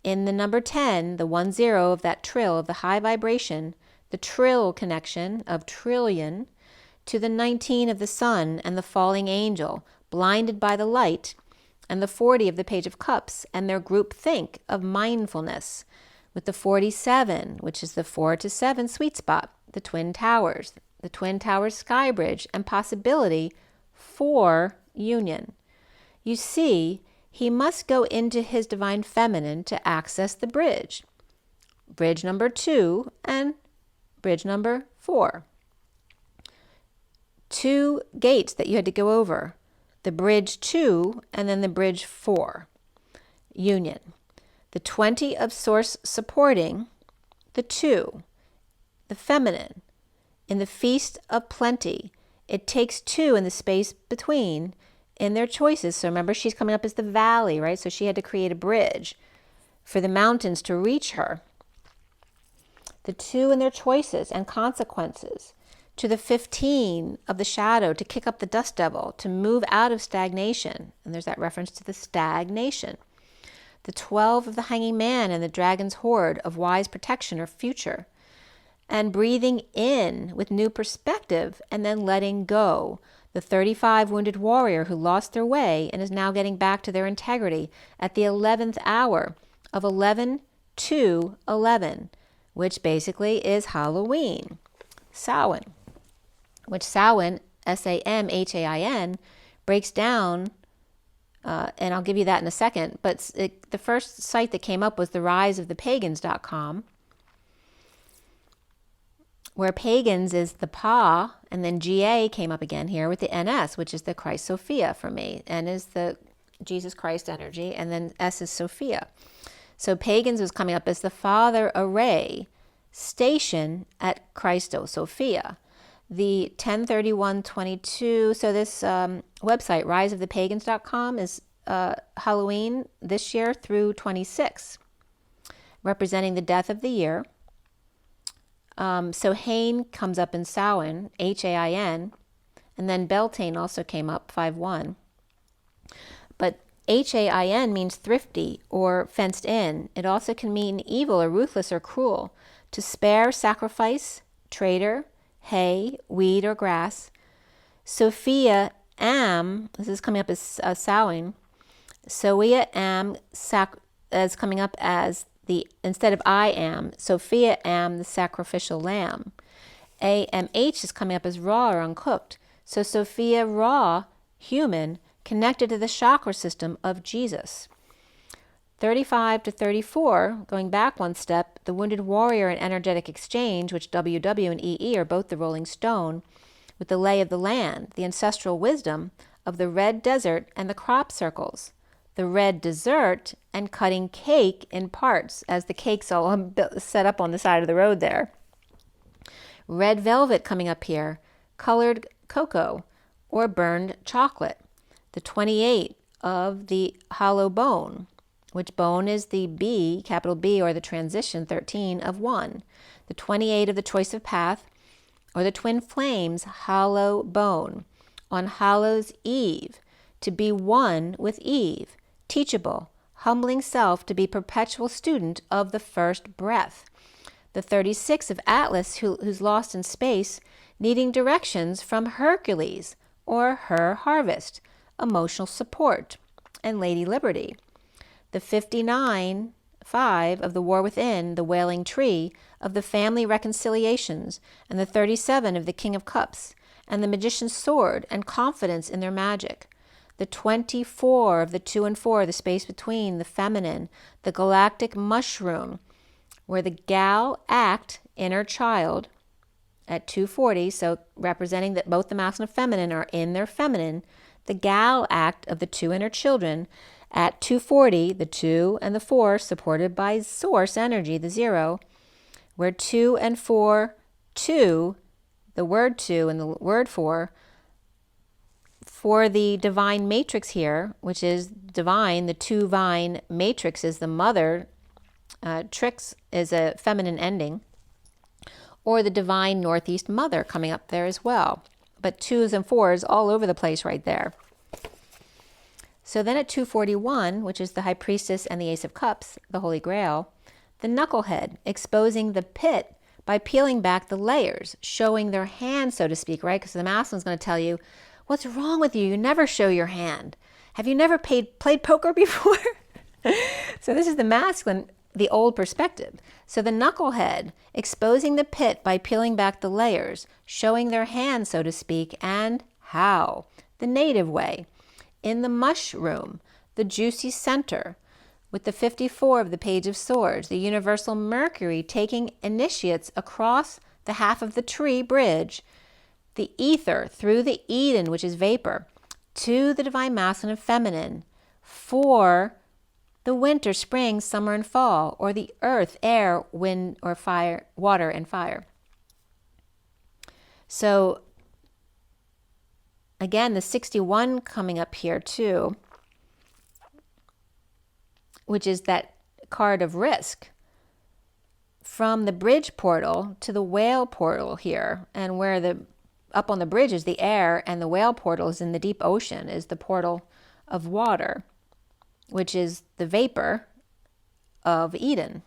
in the number 10, the 10 of that trill of the high vibration, the trill connection of trillion, to the 19 of the sun and the falling angel, blinded by the light, and the 40 of the Page of Cups and their group think of mindfulness, with the 47, which is the 4 to 7 sweet spot, the Twin Towers sky bridge, and possibility for union. You see, he must go into his divine feminine to access the bridge. Bridge number 2 and bridge number 4. 2 gates that you had to go over. The bridge 2 and then the bridge 4. Union. The 20 of source supporting the 2. The feminine. In the feast of plenty, it takes 2 in the space between in their choices. So remember, she's coming up as the valley, right? So she had to create a bridge for the mountains to reach her. The 2 in their choices and consequences. To the 15 of the shadow, to kick up the dust devil, to move out of stagnation. And there's that reference to the stagnation. The 12 of the hanging man and the dragon's horde of wise protection or future. And breathing in with new perspective and then letting go. The 35 wounded warrior who lost their way and is now getting back to their integrity at the 11th hour of 11 to 11, which basically is Halloween. Samhain, which Samhain, Samhain, breaks down, and I'll give you that in a second, but the first site that came up was the riseofthepagans.com, where pagans is the Pa, and then GA came up again here with the NS, which is the Christ Sophia for me. N is the Jesus Christ energy, and then S is Sophia. So pagans was coming up as the Father Array station at Christo Sophia. The 10/31/22, so this website, riseofthepagans.com, is Halloween this year through 26, representing the death of the year. So Hain comes up in Samhain, Hain, and then Beltane also came up, 5/1. But Hain means thrifty or fenced in. It also can mean evil or ruthless or cruel, to spare, sacrifice, traitor, hay, weed, or grass. Sophia Am, this is coming up as Samhain. Sophia Am as coming up as instead of I am, Sophia am the sacrificial lamb. AMH is coming up as raw or uncooked. So Sophia raw, human, connected to the chakra system of Jesus. 35 to 34, going back one step, the wounded warrior and energetic exchange, which WW and EE are both the rolling stone, with the lay of the land, the ancestral wisdom of the red desert and the crop circles, the red dessert and cutting cake in parts, as the cake's all set up on the side of the road there. Red velvet coming up here, colored cocoa or burned chocolate. The 28 of the hollow bone, which bone is the B, capital B, or the transition 13 of 1. The 28 of the choice of path, or the twin flames, hollow bone. On Hallows Eve, to be one with Eve, teachable, humbling self to be perpetual student of the first breath. The 36 of Atlas, who's lost in space, needing directions from Hercules, or her harvest, emotional support, and Lady Liberty. The 59, 5 of the War Within, the Wailing Tree, of the family reconciliations, and the 37 of the King of Cups, and the Magician's Sword, and confidence in their magic. The 24 of the 2 and 4, the space between, the feminine, the galactic mushroom, where the gal act, inner child, at 240, so representing that both the masculine and feminine are in their feminine, the gal act of the 2 inner children, at 240, the 2 and the 4, supported by source energy, the 0, where 2 and 4, 2, the word 2 and the word 4, for the divine matrix here, which is divine, the 2 vine matrix is the mother, trix is a feminine ending, or the divine northeast mother coming up there as well. But 2s and 4s all over the place right there. So then at 241, which is the High Priestess and the Ace of Cups, the Holy Grail, the knucklehead, exposing the pit by peeling back the layers, showing their hand, so to speak, right? Because the masculine's going to tell you, what's wrong with you? You never show your hand. Have you never played poker before? So this is the masculine, the old perspective. So the knucklehead, exposing the pit by peeling back the layers, showing their hand, so to speak, and how? The native way. In the mushroom, the juicy center, with the 54 of the Page of Swords, the universal Mercury taking initiates across the half of the tree bridge, the ether through the Eden, which is vapor, to the divine masculine and feminine, for the winter, spring, summer, and fall, or the earth, air, wind, or fire, water, and fire. So again, the 61 coming up here too, which is that card of risk. From the bridge portal to the whale portal here, and where the up on the bridge is the air, and the whale portal is in the deep ocean, is the portal of water, which is the vapor of Eden.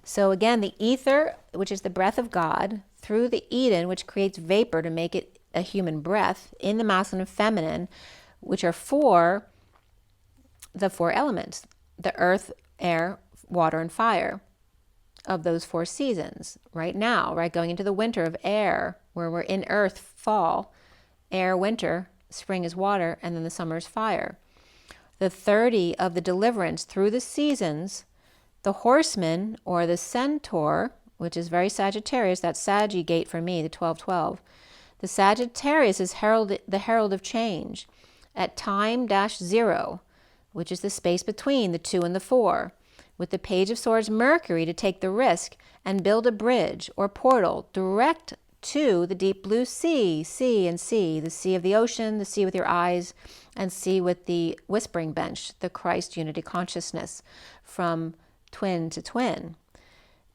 So again, the ether, which is the breath of God, through the Eden, which creates vapor to make it a human breath, in the masculine and feminine, which are for the 4 elements, the earth, air, water, and fire of those 4 seasons right now, right? Going into the winter of air, where we're in earth, fall, air, winter, spring is water, and then the summer is fire. The 30 of the deliverance through the seasons, the horseman or the centaur, which is very Sagittarius, that's Saggy gate for me, the 12-12. The Sagittarius is the herald of change at time-0, which is the space between the 2 and the 4, with the Page of Swords Mercury to take the risk and build a bridge or portal direct to the deep blue sea, the sea of the ocean, the sea with your eyes, and sea with the whispering bench, the Christ unity consciousness, from twin to twin.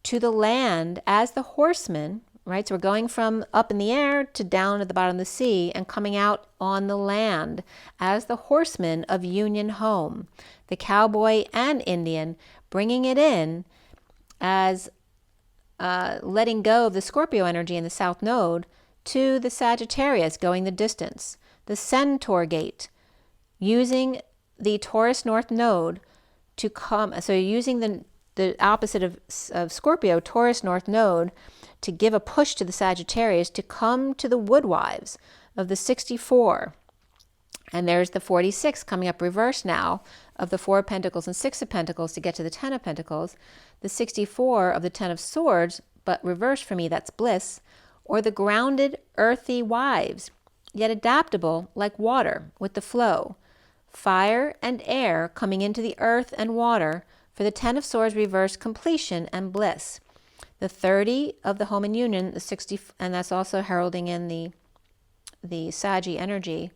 To the land as the horseman, right? So we're going from up in the air to down at the bottom of the sea and coming out on the land as the horseman of union home, the cowboy and Indian, bringing it in as letting go of the Scorpio energy in the South Node to the Sagittarius, going the distance, the Centaur gate, using the Taurus North Node to come, so you're using the opposite of Scorpio, Taurus North Node, to give a push to the Sagittarius to come to the woodwives of the 64. And there's the 46 coming up reverse now of the 4 of Pentacles and 6 of Pentacles to get to the 10 of Pentacles. The 64 of the 10 of Swords, but reversed for me, that's bliss. Or the grounded, earthy wives, yet adaptable like water with the flow. Fire and air coming into the earth and water for the 10 of Swords reversed, completion and bliss. The 30 of the home and union, the 60, and that's also heralding in the Saggy energy.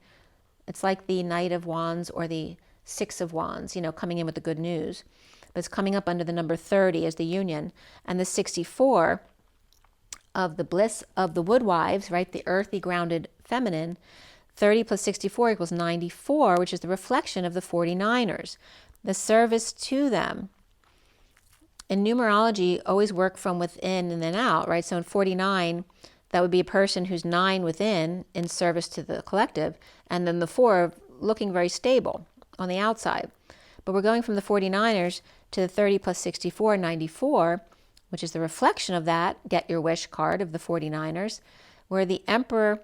It's like the Knight of Wands or the 6 of Wands, you know, coming in with the good news. But it's coming up under the number 30 as the union. And the 64 of the bliss of the woodwives, right, the earthy, grounded, feminine. 30 plus 64 equals 94, which is the reflection of the 49ers. The service to them. In numerology, always work from within and then out, right? So in 49, that would be a person who's 9 within in service to the collective, and then the 4 looking very stable on the outside. But we're going from the 49ers to the 30 plus 64, 94, which is the reflection of that Get Your Wish card of the 49ers, where the Emperor,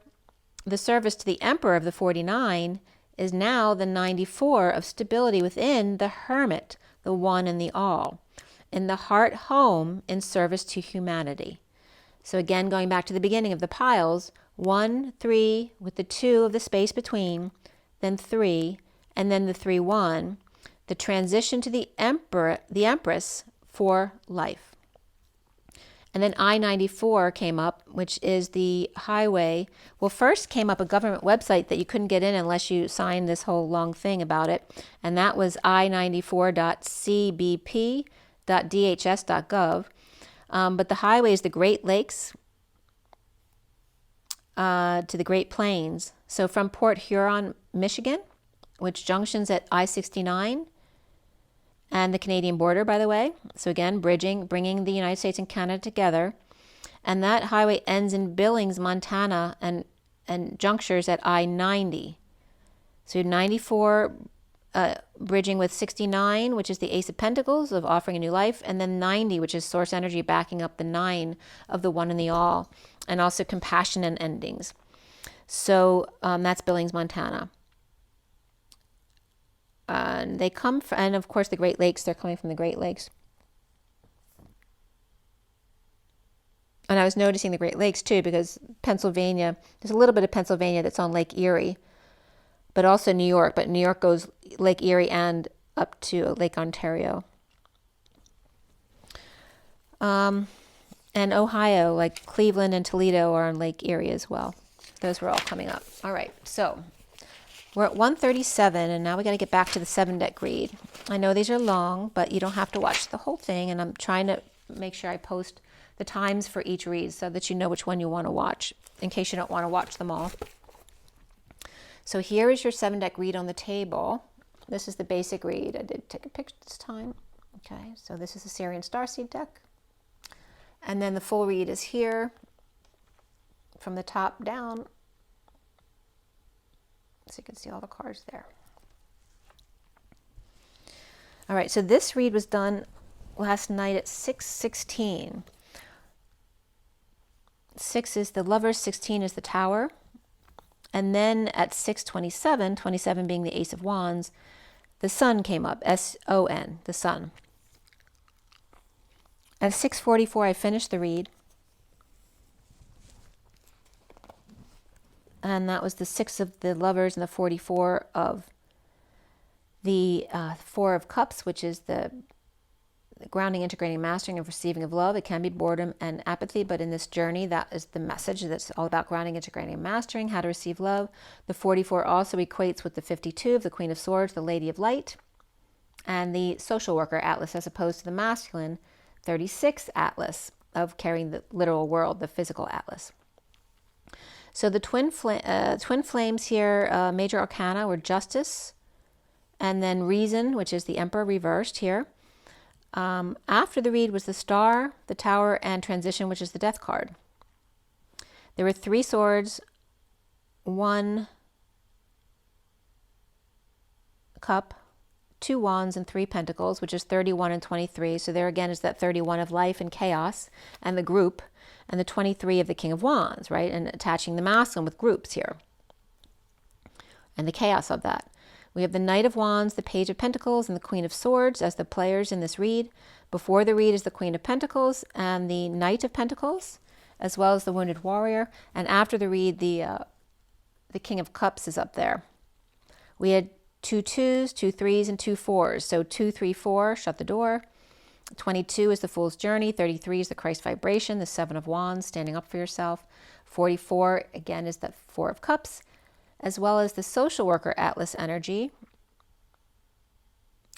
the service to the Emperor of the 49 is now the 94 of stability within the Hermit, the one and the all, in the heart home in service to humanity. So again, going back to the beginning of the piles, 1, 3 with the 2 of the space between, then 3, and then the 3, 1, the transition to the Emperor, the Empress for life. And then I-94 came up, which is the highway. Well, first came up a government website that you couldn't get in unless you signed this whole long thing about it. And that was i94.cbp.dhs.gov. But the highway is the Great Lakes to the Great Plains. So from Port Huron, Michigan, which junctions at I-69 and the Canadian border, by the way. So again, bringing the United States and Canada together. And that highway ends in Billings, Montana, and junctures at I-90. So 94 bridging with 69, which is the Ace of Pentacles of offering a new life, and then 90, which is source energy backing up the 9 of the one and the all, and also compassion and endings. So that's Billings, Montana. And they come from, and of course the Great Lakes, they're coming from the Great Lakes. And I was noticing the Great Lakes too, because Pennsylvania, there's a little bit of Pennsylvania that's on Lake Erie, but also New York. But New York goes Lake Erie and up to Lake Ontario. And Ohio, like Cleveland and Toledo, are on Lake Erie as well. Those were all coming up. All right, so we're at 137, and now we got to get back to the 7-deck read. I know these are long, but you don't have to watch the whole thing, and I'm trying to make sure I post the times for each read so that you know which one you want to watch, in case you don't want to watch them all. So here is your 7-deck read on the table. This is the basic read. I did take a picture this time. Okay, so this is the SIRIAN Starseed deck. And then the full read is here from the top down. So you can see all the cards there. All right, so this read was done last night at 6:16. 6 is the Lovers, 16 is the Tower. And then at 6:27, 27 being the Ace of Wands, the Sun came up, S-O-N, the Sun. At 6:44, I finished the read. And that was the 6 of the Lovers and the 44 of the 4 of Cups, which is the grounding, integrating, mastering, and receiving of love. It can be boredom and apathy, but in this journey, that is the message that's all about grounding, integrating, and mastering, how to receive love. The 44 also equates with the 52 of the Queen of Swords, the Lady of Light, and the social worker atlas, as opposed to the masculine 36 atlas of carrying the literal world, the physical atlas. So the twin flames here, major arcana, were Justice, and then Reason, which is the Emperor reversed here. After the read was the Star, the Tower, and Transition, which is the Death card. There were 3 swords, 1 cup, 2 wands and 3 pentacles, which is 31 and 23. So there again is that 31 of life and chaos and the group, and the 23 of the King of Wands, right? And attaching the masculine with groups here and the chaos of that. We have the Knight of Wands, the Page of Pentacles, and the Queen of Swords as the players in this read. Before the read is the Queen of Pentacles and the Knight of Pentacles, as well as the Wounded Warrior. And after the read, the King of Cups is up there. We had 2 2s, 2 3s, and 2 4s. So 2, 3, 4, shut the door. 22 is the Fool's Journey. 33 is the Christ Vibration, the 7 of Wands, standing up for yourself. 44, again, is the 4 of Cups, as well as the Social Worker Atlas energy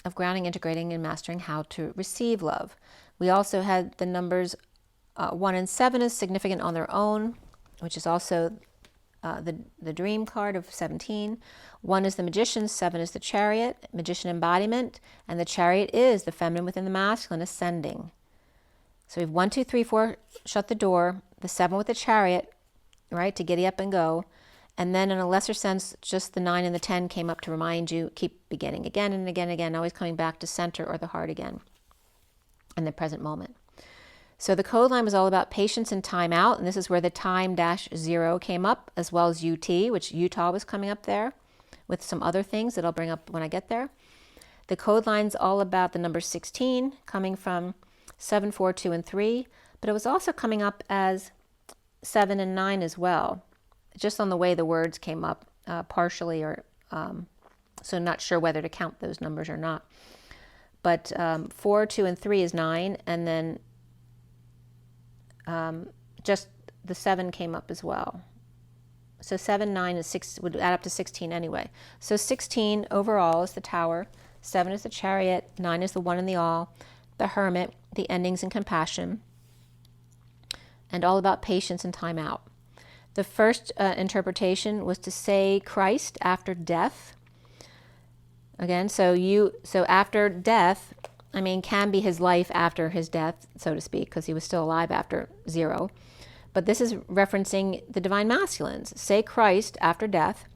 of grounding, integrating, and mastering how to receive love. We also had the numbers 1 and 7 is significant on their own, which is also the Dream card of 17. 1 is the Magician, 7 is the Chariot, Magician embodiment, and the Chariot is the feminine within the masculine ascending. So we have 1, 2, 3, 4, shut the door, the 7 with the Chariot, right, to giddy up and go. And then in a lesser sense, just the 9 and the 10 came up to remind you, keep beginning again and again and again, always coming back to center or the heart again in the present moment. So the code line was all about patience and time out, and this is where the time-0 came up, as well as UT, which Utah was coming up there, with some other things that I'll bring up when I get there. The code line's all about the number 16, coming from 7, 4, 2, and 3, but it was also coming up as 7 and 9 as well, just on the way the words came up partially, or so not sure whether to count those numbers or not. But 4, 2, and 3 is 9, and then just the 7 came up as well. So 7, 9, and 6 would add up to 16 anyway. So 16 overall is the Tower, 7 is the Chariot, 9 is the One and the All, the Hermit, the endings and compassion, and all about patience and time out. The first interpretation was to say Christ after death. Again, so after death, I mean, can be his life after his death, so to speak, because he was still alive after 0. But this is referencing the divine masculines. Say Christ after death,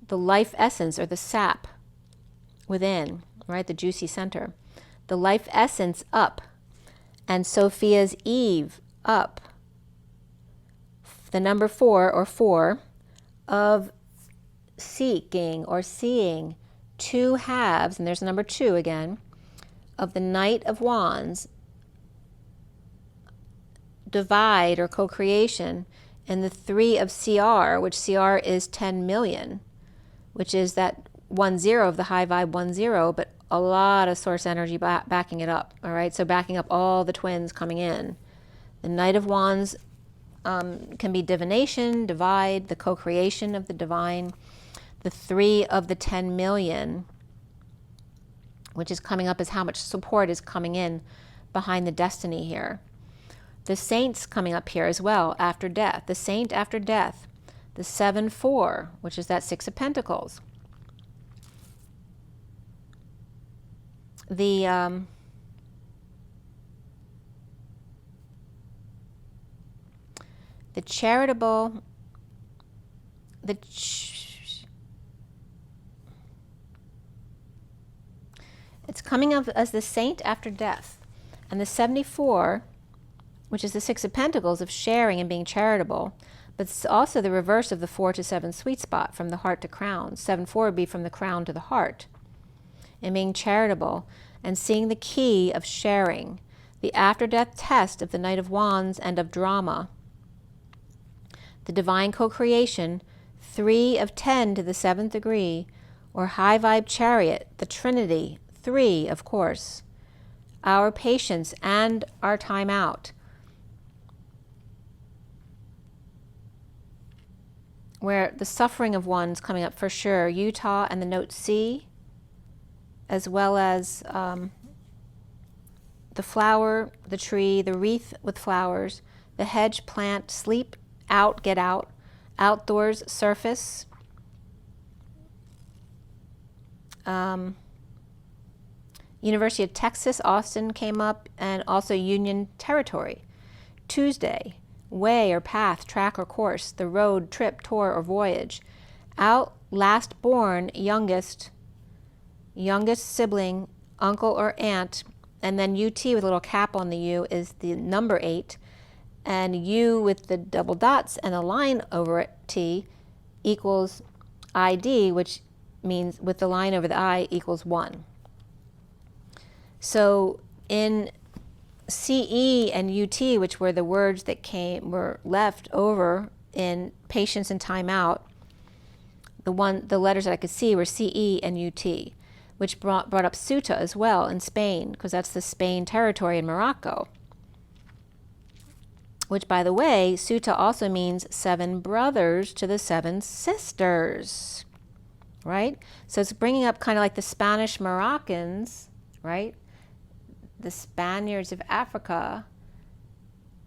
the life essence or the sap within, right, the juicy center. The life essence up, and Sophia's Eve up. The number 4 or 4 of seeking or seeing 2 halves, and there's the number 2 again, of the Knight of Wands, divide or co-creation, and the 3 of CR, which CR is 10 million, which is that 10 of the high vibe 10, but a lot of source energy backing it up, all right? So backing up all the twins coming in. The Knight of Wands can be divination, divide, the co-creation of the divine, the 3 of the 10 million, which is coming up as how much support is coming in behind the destiny here. The Saints coming up here as well after death. The Saint after death. The 7, 4, which is that 6 of Pentacles. The charitable, it's coming up as the Saint after death. And the 74, which is the 6 of Pentacles, of sharing and being charitable, but it's also the reverse of the 4 to 7 sweet spot, from the heart to crown. 7, 4 would be from the crown to the heart, and being charitable and seeing the key of sharing, the after-death test of the Knight of Wands and of drama, the divine co-creation, 3 of 10 to the 7th degree, or high vibe Chariot, the Trinity, 3, of course, our patience and our time out, where the suffering of one's coming up for sure, Utah and the note C, as well as the flower, the tree, the wreath with flowers, the hedge, plant, sleep, out, get out, outdoors, surface, University of Texas, Austin came up, and also Union Territory. Tuesday, way or path, track or course, the road, trip, tour, or voyage. Out, last born, youngest, youngest sibling, uncle or aunt, and then UT with a little cap on the U is the number 8, and U with the double dots and a line over it, T, equals ID, which means with the line over the I equals 1. So in CE and UT, which were the words that were left over in patience and time out, the letters that I could see were CE and UT, which brought up Ceuta as well in Spain, because that's the Spain territory in Morocco. Which, by the way, Ceuta also means 7 brothers to the 7 sisters, right? So it's bringing up kind of like the Spanish Moroccans, right? The Spaniards of Africa,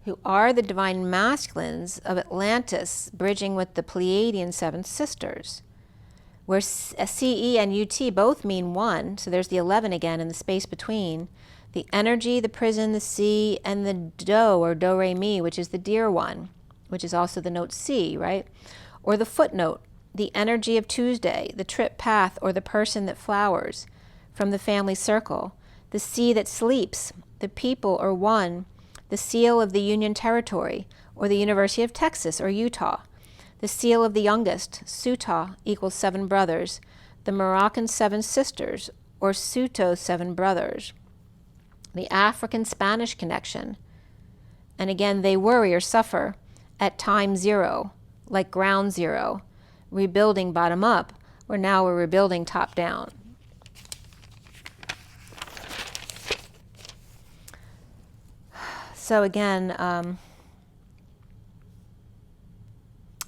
who are the divine masculines of Atlantis, bridging with the Pleiadian 7 sisters, where CE and UT both mean 1, so there's the 11 again in the space between. The energy, the prison, the C, and the do, or do, re, mi, which is the dear one, which is also the note C, right? Or the footnote, the energy of Tuesday, the trip path, or the person that flowers from the family circle. The C that sleeps, the people, or one, the seal of the Union Territory, or the University of Texas, or Utah. The seal of the youngest, Ceuta, equals 7 brothers. The Moroccan 7 sisters, or Ceuto's 7 brothers. The African Spanish connection. And again, they worry or suffer at time 0, like ground 0, rebuilding bottom up, where now we're rebuilding top down. So again,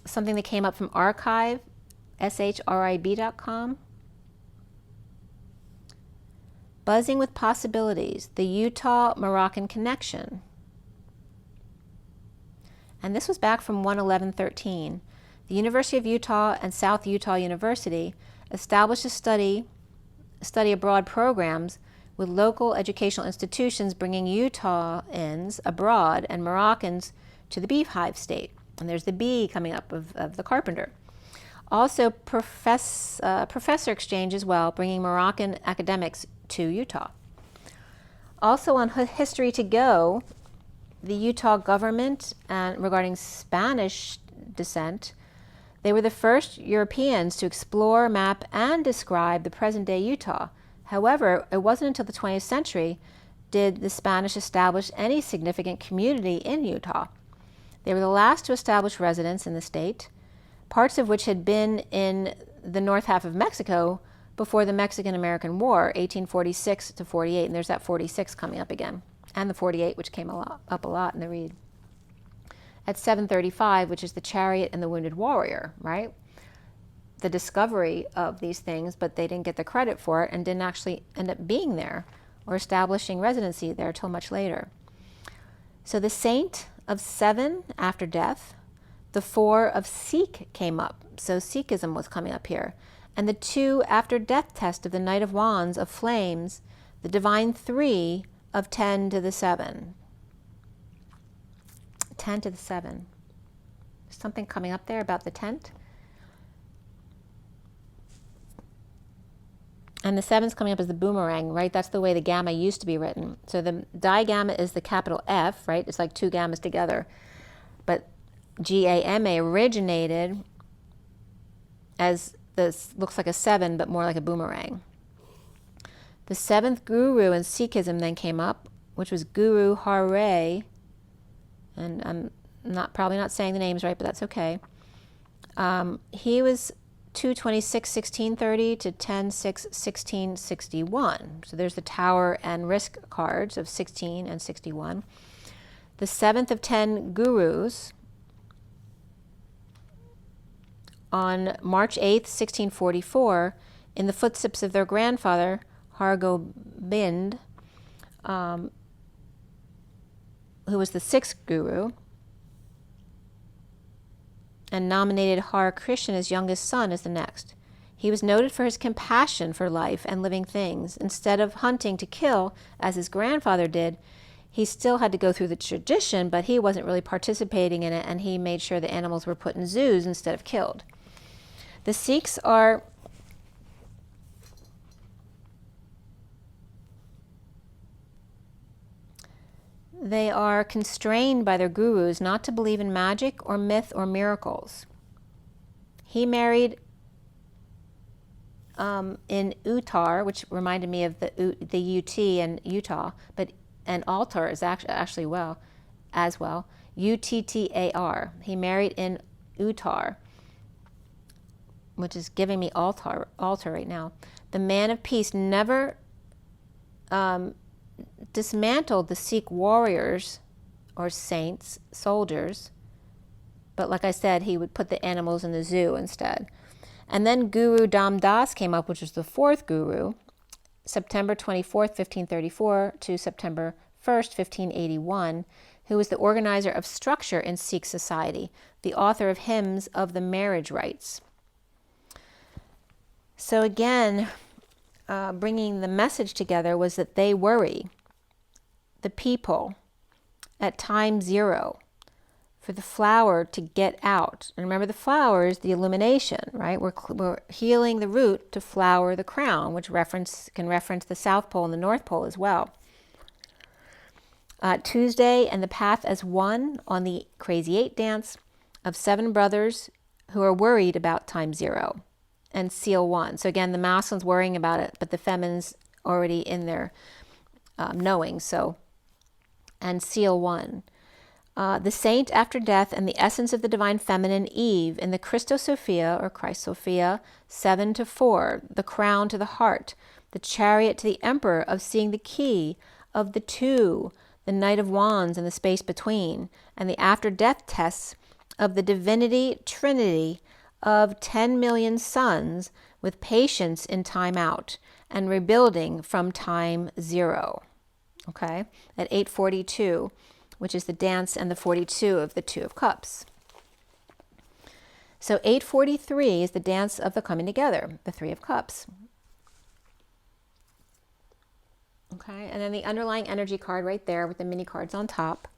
something that came up from archive, shrib.com. Buzzing with possibilities, the Utah-Moroccan connection. And this was back from 1/11/13. The University of Utah and South Utah University established a study abroad programs with local educational institutions bringing Utahns abroad and Moroccans to the beehive state. And there's the bee coming up of the carpenter. Also professor exchange as well, bringing Moroccan academics to Utah. Also on History to Go, the Utah government, regarding Spanish descent, they were the first Europeans to explore, map, and describe the present-day Utah. However, it wasn't until the 20th century did the Spanish establish any significant community in Utah. They were the last to establish residence in the state, parts of which had been in the north half of Mexico before the Mexican-American War, 1846 to 48, and there's that 46 coming up again, and the 48, which came up a lot in the read. At 735, which is the chariot and the wounded warrior, right? The discovery of these things, but they didn't get the credit for it and didn't actually end up being there or establishing residency there till much later. So the saint of 7 after death, the 4 of Sikh came up, so Sikhism was coming up here, and the 2 after death test of the Knight of Wands of flames, the divine 3 of 10 to the 7. 10 to the 7. Something coming up there about the tent. And the 7's coming up as the boomerang, right? That's the way the gamma used to be written. So the digamma is the capital F, right? It's like 2 gammas together. But GAMA originated as this, looks like a 7, but more like a boomerang. The 7th guru in Sikhism then came up, which was Guru Har Rai. And I'm probably not saying the names right, but that's okay. He was 2/26/1630 to 10/6/1661. So there's the Tower and Risk cards of 16 and 61. The 7th of 10 gurus on March 8th, 1644, in the footsteps of their grandfather, Hargobind, who was the 6th guru, and nominated Har Krishna, his youngest son, as the next. He was noted for his compassion for life and living things. Instead of hunting to kill, as his grandfather did, he still had to go through the tradition, but he wasn't really participating in it, and he made sure the animals were put in zoos instead of killed. The Sikhs are They are constrained by their gurus not to believe in magic or myth or miracles. He married in Uttar, which reminded me of the UT and Utah, and altar is actually as well. UTTAR. He married in Uttar, which is giving me altar right now. The man of peace never dismantled the Sikh warriors or saints, soldiers, but like I said, he would put the animals in the zoo instead. And then Guru Dam Das came up, which was the fourth guru, September 24th, 1534 to September 1st, 1581, who was the organizer of structure in Sikh society, the author of hymns of the marriage rites. So again, bringing the message together was that they worry the people at time zero for the flower to get out. And remember, the flower is the illumination, right? We're healing the root to flower the crown, which can reference the South Pole and the North Pole as well. Tuesday and the path as one on the Crazy 8 dance of 7 brothers who are worried about time zero and seal 1. So again, the masculine's worrying about it, but the feminine's already in there knowing. So, and seal 1. The saint after death and the essence of the divine feminine Eve in the Christos Sophia or Christ Sophia 7 to 4, the crown to the heart, the chariot to the emperor of seeing the key of the 2, the Knight of Wands and the space between, and the after death tests of the divinity trinity of 10 million suns with patience in time out and rebuilding from time zero. Okay, at 842. Which is the dance and the 42 of the 2 of Cups. So 843 is the dance of the coming together, the 3 of Cups. Okay, and then the underlying energy card right there with the mini cards on top.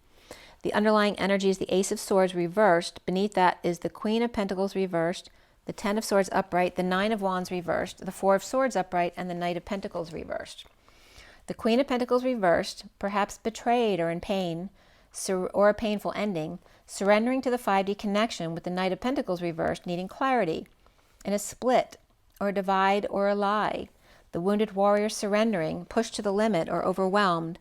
The underlying energy is the Ace of Swords reversed. Beneath that is the Queen of Pentacles reversed, the 10 of Swords upright, the 9 of Wands reversed, the 4 of Swords upright, and the Knight of Pentacles reversed. The Queen of Pentacles reversed, perhaps betrayed or in pain, or a painful ending, surrendering to the 5D connection with the Knight of Pentacles reversed, needing clarity in a split or a divide or a lie. The wounded warrior surrendering, pushed to the limit or overwhelmed,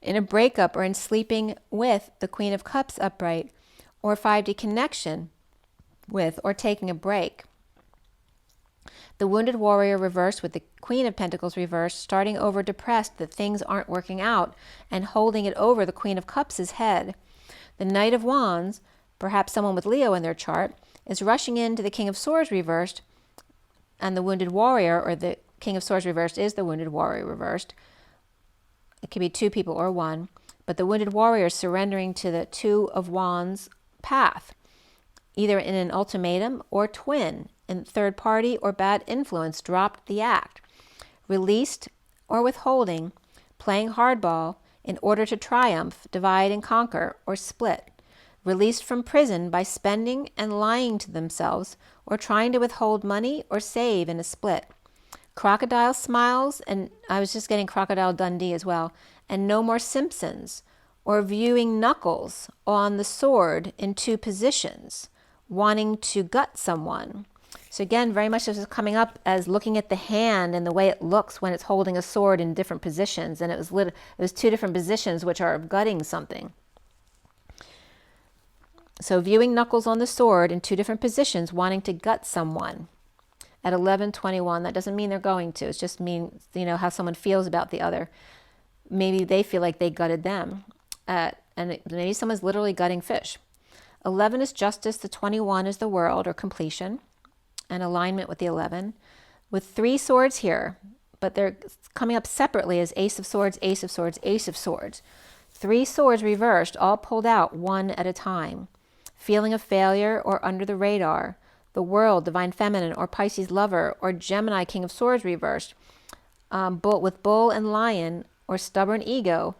in a breakup or in sleeping with the Queen of Cups upright, or 5D connection with or taking a break. The wounded warrior reversed with the Queen of Pentacles reversed, starting over depressed that things aren't working out and holding it over the Queen of Cups' head. The Knight of Wands, perhaps someone with Leo in their chart, is rushing into the King of Swords reversed, and the wounded warrior, or the King of Swords reversed is the wounded warrior reversed. It could be 2 people or 1, but the wounded warrior is surrendering to the 2 of Wands path, either in an ultimatum or twin, in third party or bad influence, dropped the act, released or withholding, playing hardball in order to triumph, divide and conquer, or split, released from prison by spending and lying to themselves, or trying to withhold money or save in a split. Crocodile smiles, and I was just getting Crocodile Dundee as well, and no more Simpsons, or viewing knuckles on the sword in 2 positions, wanting to gut someone. So again, very much this is coming up as looking at the hand and the way it looks when it's holding a sword in different positions. And it was 2 different positions which are gutting something. So viewing knuckles on the sword in 2 different positions, wanting to gut someone. At 11:21, that doesn't mean they're going to. It just means, how someone feels about the other. Maybe they feel like they gutted them. And maybe someone's literally gutting fish. 11 is justice. The 21 is the world or completion. And alignment with the 11, with 3 swords here, but they're coming up separately as Ace of Swords, Ace of Swords, Ace of Swords. 3 swords reversed, all pulled out one at a time. Feeling of failure or under the radar. The world, divine feminine, or Pisces lover, or Gemini, King of Swords reversed. With bull and lion, or stubborn ego,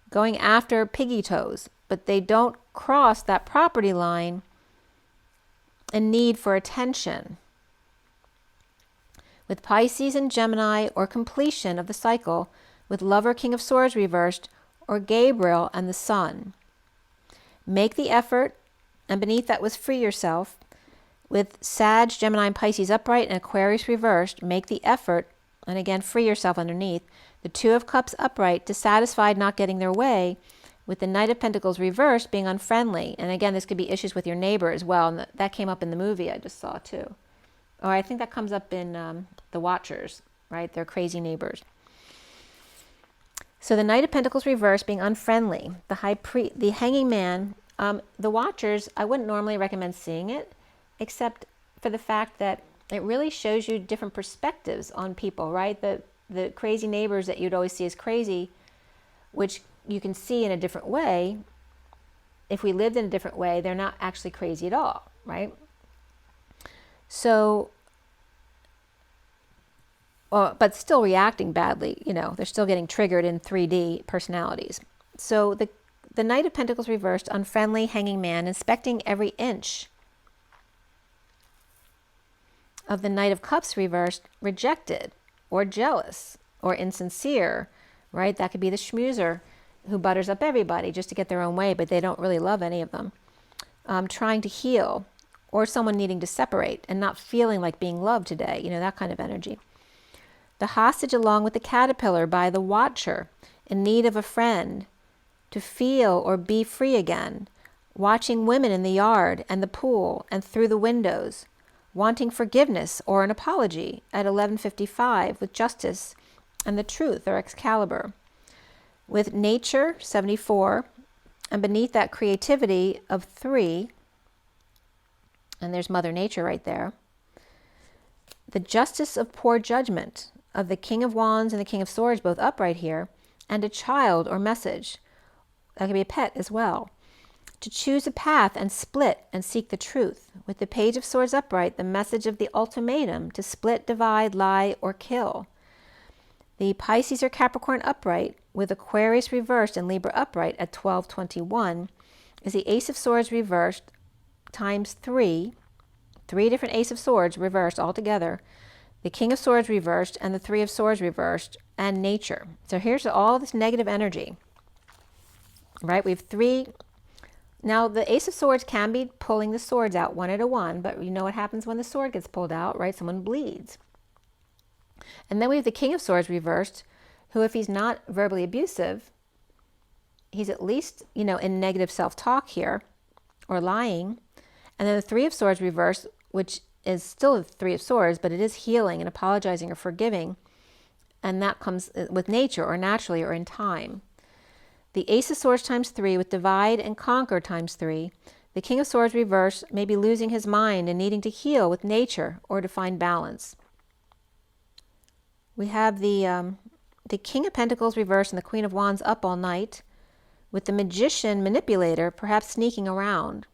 going after piggy toes, but they don't cross that property line and need for attention. With Pisces and Gemini, or completion of the cycle, with lover, King of Swords reversed, or Gabriel and the Sun. Make the effort, and beneath that was free yourself. With Sag, Gemini, and Pisces upright and Aquarius reversed, make the effort, and again free yourself underneath. The Two of Cups upright, dissatisfied not getting their way, with the Knight of Pentacles reversed, being unfriendly. And again, this could be issues with your neighbor as well, and that came up in the movie I just saw too. Or I think that comes up in The Watchers, right? They're crazy neighbors. So the Knight of Pentacles reversed, being unfriendly. The Hanging Man, The Watchers, I wouldn't normally recommend seeing it, except for the fact that it really shows you different perspectives on people, right? The crazy neighbors that you'd always see as crazy, which you can see in a different way. If we lived in a different way, they're not actually crazy at all, right? So, but still reacting badly, you know, they're still getting triggered in 3D personalities. So the Knight of Pentacles reversed, unfriendly, Hanging Man, inspecting every inch of the Knight of Cups reversed, rejected or jealous or insincere, right? That could be the schmoozer who butters up everybody just to get their own way, but they don't really love any of them. Trying to heal, or someone needing to separate and not feeling like being loved today, you know, that kind of energy. The Hostage along with the Caterpillar by the Watcher, in need of a friend, to feel or be free again, watching women in the yard and the pool and through the windows, wanting forgiveness or an apology at 11:55 with Justice and the Truth or Excalibur. With Nature, 74, and beneath that creativity of 3, and there's Mother Nature right there. The Justice of Poor Judgment of the King of Wands and the King of Swords, both upright here, and a child or message. That could be a pet as well. To choose a path and split and seek the truth. With the Page of Swords upright, the message of the ultimatum to split, divide, lie, or kill. The Pisces or Capricorn upright with Aquarius reversed and Libra upright at 12:21 is the Ace of Swords reversed times 3 different Ace of Swords reversed all together, the King of Swords reversed and the Three of Swords reversed, and Nature. So here's all this negative energy, right? We have 3. Now, the Ace of Swords can be pulling the swords out one at a one, but you know what happens when the sword gets pulled out, right? Someone bleeds. And then we have the King of Swords reversed, who, if he's not verbally abusive, he's at least, you know, in negative self-talk here, or lying. And then the Three of Swords reversed, which is still the Three of Swords, but it is healing and apologizing or forgiving. And that comes with nature, or naturally, or in time. The Ace of Swords times 3 with Divide and Conquer times 3. The King of Swords reversed may be losing his mind and needing to heal with nature or to find balance. We have the King of Pentacles reversed and the Queen of Wands up all night, with the Magician manipulator perhaps sneaking around.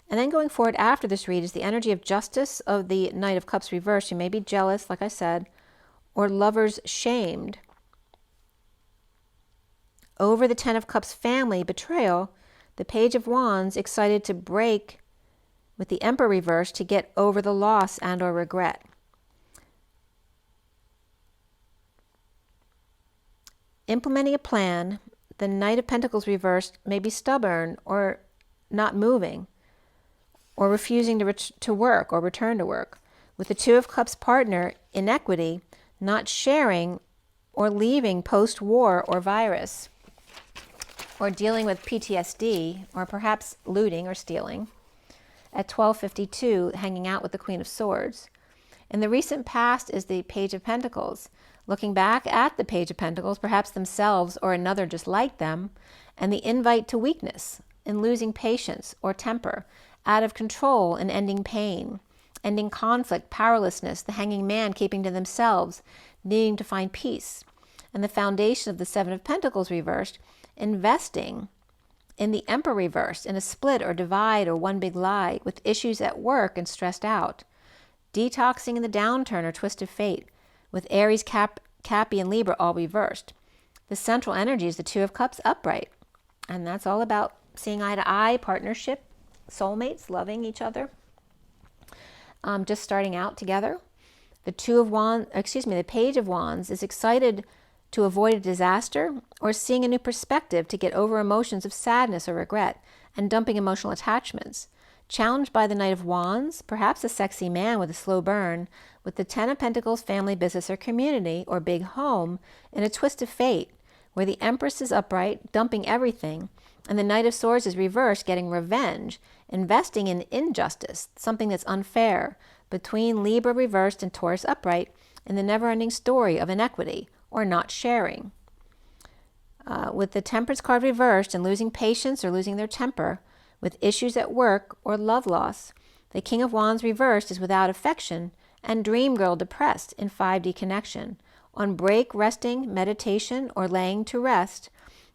And then going forward after this read is the energy of Justice of the Knight of Cups reversed. You may be jealous, like I said, or lovers shamed. Over the Ten of Cups family betrayal, the Page of Wands excited to break with the Emperor reversed to get over the loss and or regret. Implementing a plan, the Knight of Pentacles reversed may be stubborn or not moving or refusing to work or return to work. With the Two of Cups partner, inequity, not sharing or leaving post-war or virus, or dealing with PTSD, or perhaps looting or stealing. At 12:52, hanging out with the Queen of Swords. In the recent past is the Page of Pentacles. Looking back at the Page of Pentacles, perhaps themselves or another just like them, and the invite to weakness, in losing patience or temper, out of control and ending pain, ending conflict, powerlessness, the Hanging Man keeping to themselves, needing to find peace. And the foundation of the Seven of Pentacles reversed, investing in the Emperor reversed, in a split or divide or one big lie, with issues at work and stressed out. Detoxing in the downturn or twist of fate, with Aries, Cappy, and Libra all reversed. The central energy is the Two of Cups upright. And that's all about seeing eye to eye, partnership, soulmates, loving each other. Just starting out together. The Page of Wands is excited to avoid a disaster, or seeing a new perspective to get over emotions of sadness or regret, and dumping emotional attachments. Challenged by the Knight of Wands, perhaps a sexy man with a slow burn, with the Ten of Pentacles, family, business, or community, or big home, in a twist of fate, where the Empress is upright, dumping everything, and the Knight of Swords is reversed, getting revenge, investing in injustice, something that's unfair, between Libra reversed and Taurus upright, in the never-ending story of inequity, or not sharing. With the Temperance card reversed and losing patience or losing their temper, with issues at work or love loss, the King of Wands reversed is without affection, and Dream Girl depressed in 5D connection. On break, resting, meditation, or laying to rest,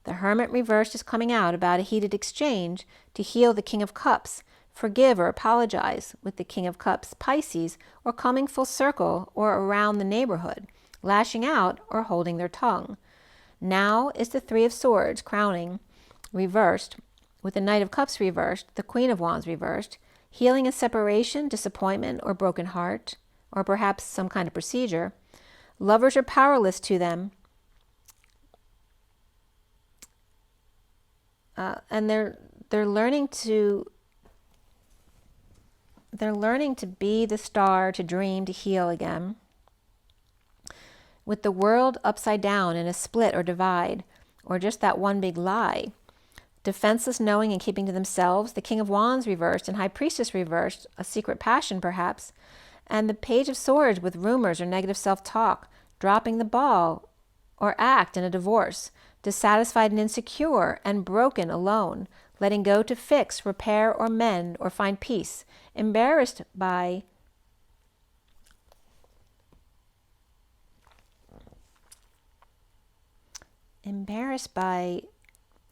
the Hermit reversed is coming out about a heated exchange to heal the King of Cups, forgive or apologize, with the King of Cups, Pisces, or coming full circle or around the neighborhood, lashing out or holding their tongue. Now is the Three of Swords crowning, reversed, with the Knight of Cups reversed, the Queen of Wands reversed, healing and separation, disappointment, or broken heart, or perhaps some kind of procedure. Lovers are powerless to them, and they're learning to be the star, to dream, to heal again. With the world upside down in a split or divide, or just that one big lie. Defenseless knowing and keeping to themselves, the King of Wands reversed and High Priestess reversed, a secret passion perhaps, and the Page of Swords with rumors or negative self-talk, dropping the ball or act in a divorce, dissatisfied and insecure and broken alone, letting go to fix, repair, or mend, or find peace, embarrassed by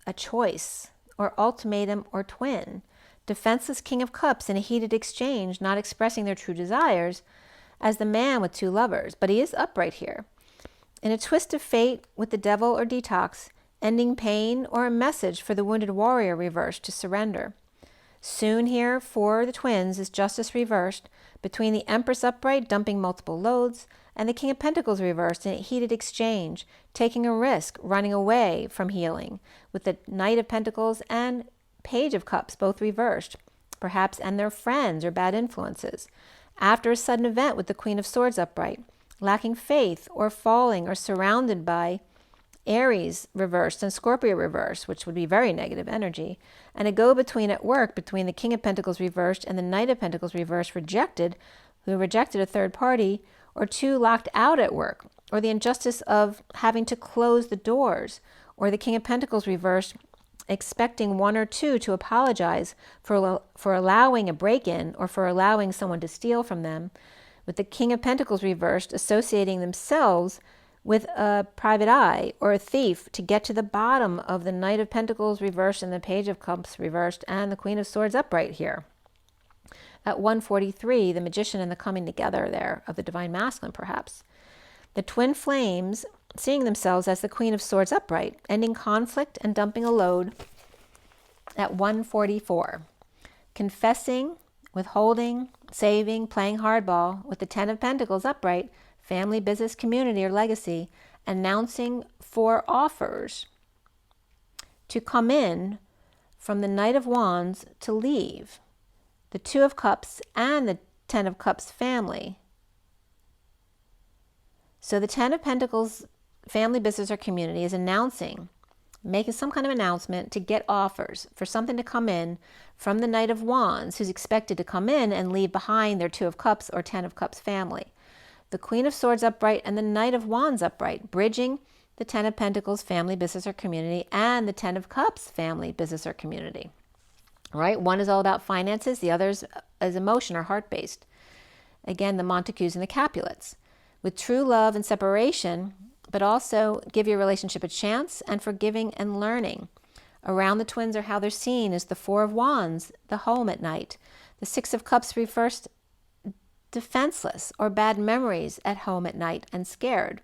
a choice, or ultimatum, or twin. Defenseless King of Cups in a heated exchange, not expressing their true desires, as the man with two lovers, but he is upright here. In a twist of fate with the Devil or detox, ending pain, or a message for the wounded warrior reversed to surrender. Soon here for the twins is Justice reversed, between the Empress upright dumping multiple loads, and the King of Pentacles reversed in a heated exchange, taking a risk, running away from healing, with the Knight of Pentacles and Page of Cups both reversed, perhaps, and their friends or bad influences. After a sudden event with the Queen of Swords upright, lacking faith or falling or surrounded by Aries reversed and Scorpio reversed, which would be very negative energy, and a go-between at work between the King of Pentacles reversed and the Knight of Pentacles reversed who rejected a third party, or two locked out at work, or the injustice of having to close the doors, or the King of Pentacles reversed expecting one or two to apologize for allowing a break-in or for allowing someone to steal from them, with the King of Pentacles reversed associating themselves with a private eye or a thief to get to the bottom of the Knight of Pentacles reversed and the Page of Cups reversed and the Queen of Swords upright here. At 143, the Magician and the coming together there of the Divine Masculine, perhaps. The twin flames seeing themselves as the Queen of Swords upright, ending conflict and dumping a load at 144. Confessing, withholding, saving, playing hardball with the Ten of Pentacles upright, family, business, community, or legacy, announcing for offers to come in from the Knight of Wands to leave. The Two of Cups and the Ten of Cups family. So the Ten of Pentacles family, business, or community is announcing, making some kind of announcement to get offers for something to come in from the Knight of Wands, who's expected to come in and leave behind their Two of Cups or Ten of Cups family. The Queen of Swords upright and the Knight of Wands upright, bridging the Ten of Pentacles family, business, or community, and the Ten of Cups family, business, or community. Right? One is all about finances, the other is emotion or heart-based. Again, the Montagues and the Capulets. With true love and separation, but also give your relationship a chance, and forgiving and learning. Around the twins are how they're seen as the Four of Wands, the home at night. The Six of Cups refers defenseless or bad memories at home at night and scared.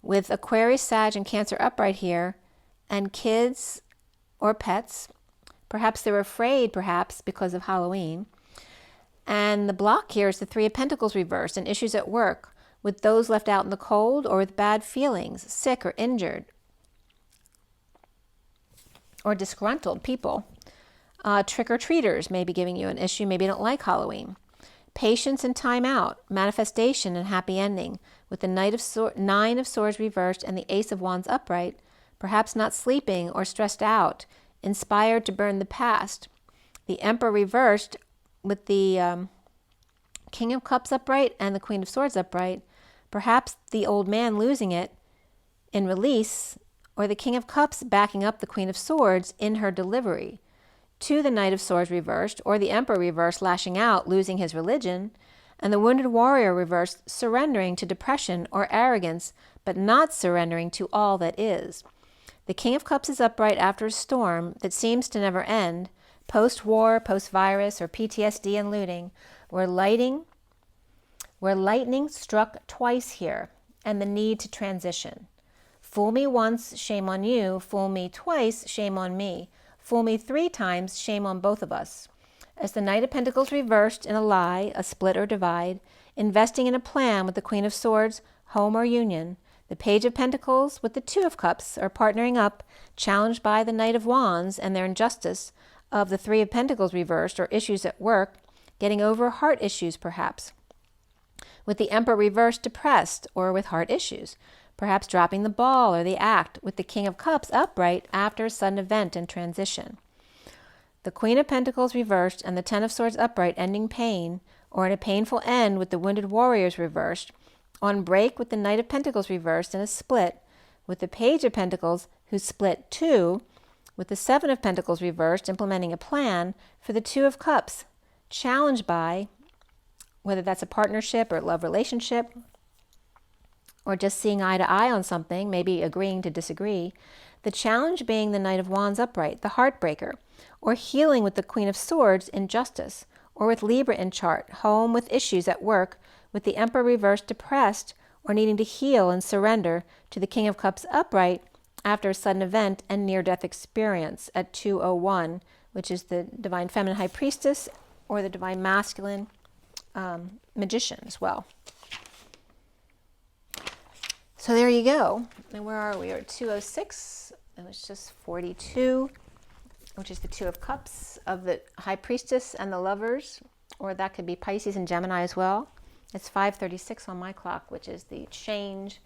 With Aquarius, Sag, and Cancer upright here, and kids or pets, perhaps they're afraid, perhaps because of Halloween. And the block here is the Three of Pentacles reversed and issues at work with those left out in the cold, or with bad feelings, sick or injured, or disgruntled people. Trick-or-treaters may be giving you an issue. Maybe you don't like Halloween. Patience and time out, manifestation and happy ending, with the Nine of Swords reversed and the Ace of Wands upright, perhaps not sleeping or stressed out, inspired to burn the past. The Emperor reversed with the King of Cups upright and the Queen of Swords upright, perhaps the old man losing it in release, or the King of Cups backing up the Queen of Swords in her delivery. To the Knight of Swords reversed, or the Emperor reversed, lashing out, losing his religion, and the Wounded Warrior reversed, surrendering to depression or arrogance, but not surrendering to all that is. The King of Cups is upright after a storm that seems to never end, post-war, post-virus, or PTSD and looting, where lightning struck twice here, and the need to transition. Fool me once, shame on you. Fool me twice, shame on me. Fool me 3 times, shame on both of us. As the Knight of Pentacles reversed in a lie, a split or divide, investing in a plan with the Queen of Swords, home or union, the Page of Pentacles with the Two of Cups are partnering up, challenged by the Knight of Wands and their injustice of the Three of Pentacles reversed, or issues at work, getting over heart issues perhaps. With the Emperor reversed, depressed, or with heart issues, perhaps dropping the ball or the act, with the King of Cups upright after a sudden event and transition. The Queen of Pentacles reversed and the Ten of Swords upright, ending pain, or in a painful end with the Wounded Warriors reversed, on break with the Knight of Pentacles reversed in a split, with the Page of Pentacles who split too, with the Seven of Pentacles reversed, implementing a plan for the Two of Cups, challenged by, whether that's a partnership or love relationship, or just seeing eye to eye on something, maybe agreeing to disagree, the challenge being the Knight of Wands upright, the heartbreaker, or healing with the Queen of Swords, injustice, or with Libra in chart, home with issues at work, with the Emperor reversed, depressed, or needing to heal and surrender to the King of Cups upright after a sudden event and near-death experience at 201, which is the Divine Feminine High Priestess, or the Divine Masculine Magician as well. So there you go. And where are we? We're at 206. And it's just 42, which is the Two of Cups of the High Priestess and the Lovers, or that could be Pisces and Gemini as well. It's 5:36 on my clock, which is the change,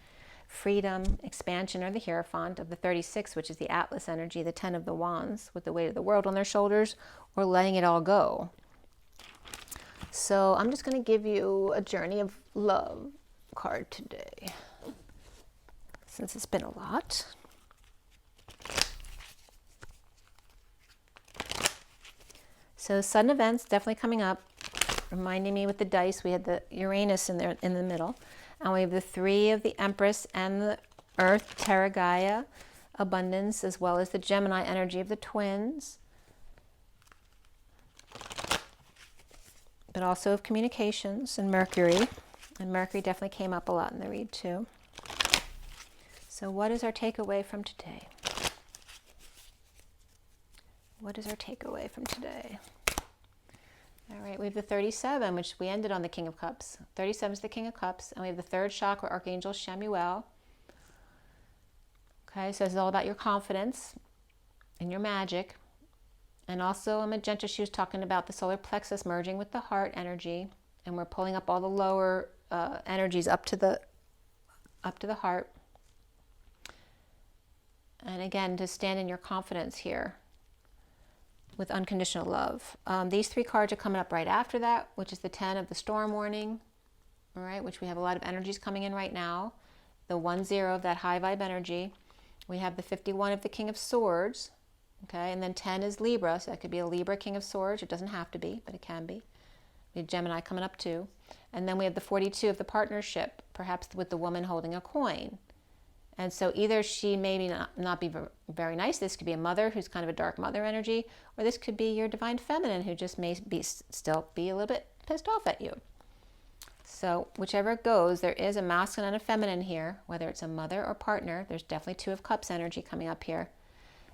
freedom, expansion, or the Hierophant of the 36, which is the Atlas energy, the 10 of the Wands, with the weight of the world on their shoulders, or letting it all go. So I'm just going to give you a Journey of Love card today, since it's been a lot. So sudden events definitely coming up, reminding me with the dice, we had the Uranus in there in the middle, and we have the Three of the Empress and the Earth, Terra Gaia, abundance, as well as the Gemini energy of the twins, but also of communications, and Mercury definitely came up a lot in the read too. So what is our takeaway from today? What is our takeaway from today? All right, we have the 37, which we ended on the King of Cups. 37 is the King of Cups, and we have the third chakra, Archangel Shamuel. Okay, so this is all about your confidence and your magic. And also, Magenta, she was talking about the solar plexus merging with the heart energy, and we're pulling up all the lower energies up to the heart. And again, to stand in your confidence here with unconditional love. These three cards are coming up right after that, which is the 10 of the storm warning, all right, which we have a lot of energies coming in right now. The 1-0 of that high vibe energy. We have the 51 of the King of Swords, okay, and then 10 is Libra, so that could be a Libra King of Swords. It doesn't have to be, but it can be. We have Gemini coming up too. And then we have the 42 of the partnership, perhaps with the woman holding a coin. And so either she may not be very nice. This could be a mother who's kind of a dark mother energy, or this could be your divine feminine who just may still be a little bit pissed off at you. So whichever it goes, there is a masculine and a feminine here, whether it's a mother or partner. There's definitely Two of Cups energy coming up here,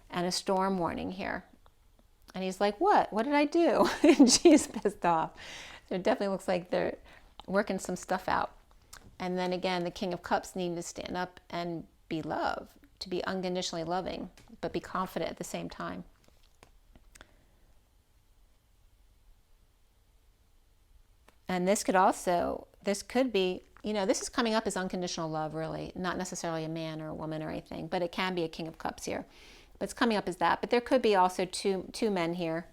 and a storm warning here. And he's like, what? What did I do? And she's pissed off. So it definitely looks like they're working some stuff out. And then again, the King of Cups needing to stand up and be love, to be unconditionally loving, but be confident at the same time. And this could be, you know, this is coming up as unconditional love, really, not necessarily a man or a woman or anything, but it can be a King of Cups here. But it's coming up as that. But there could be also two men here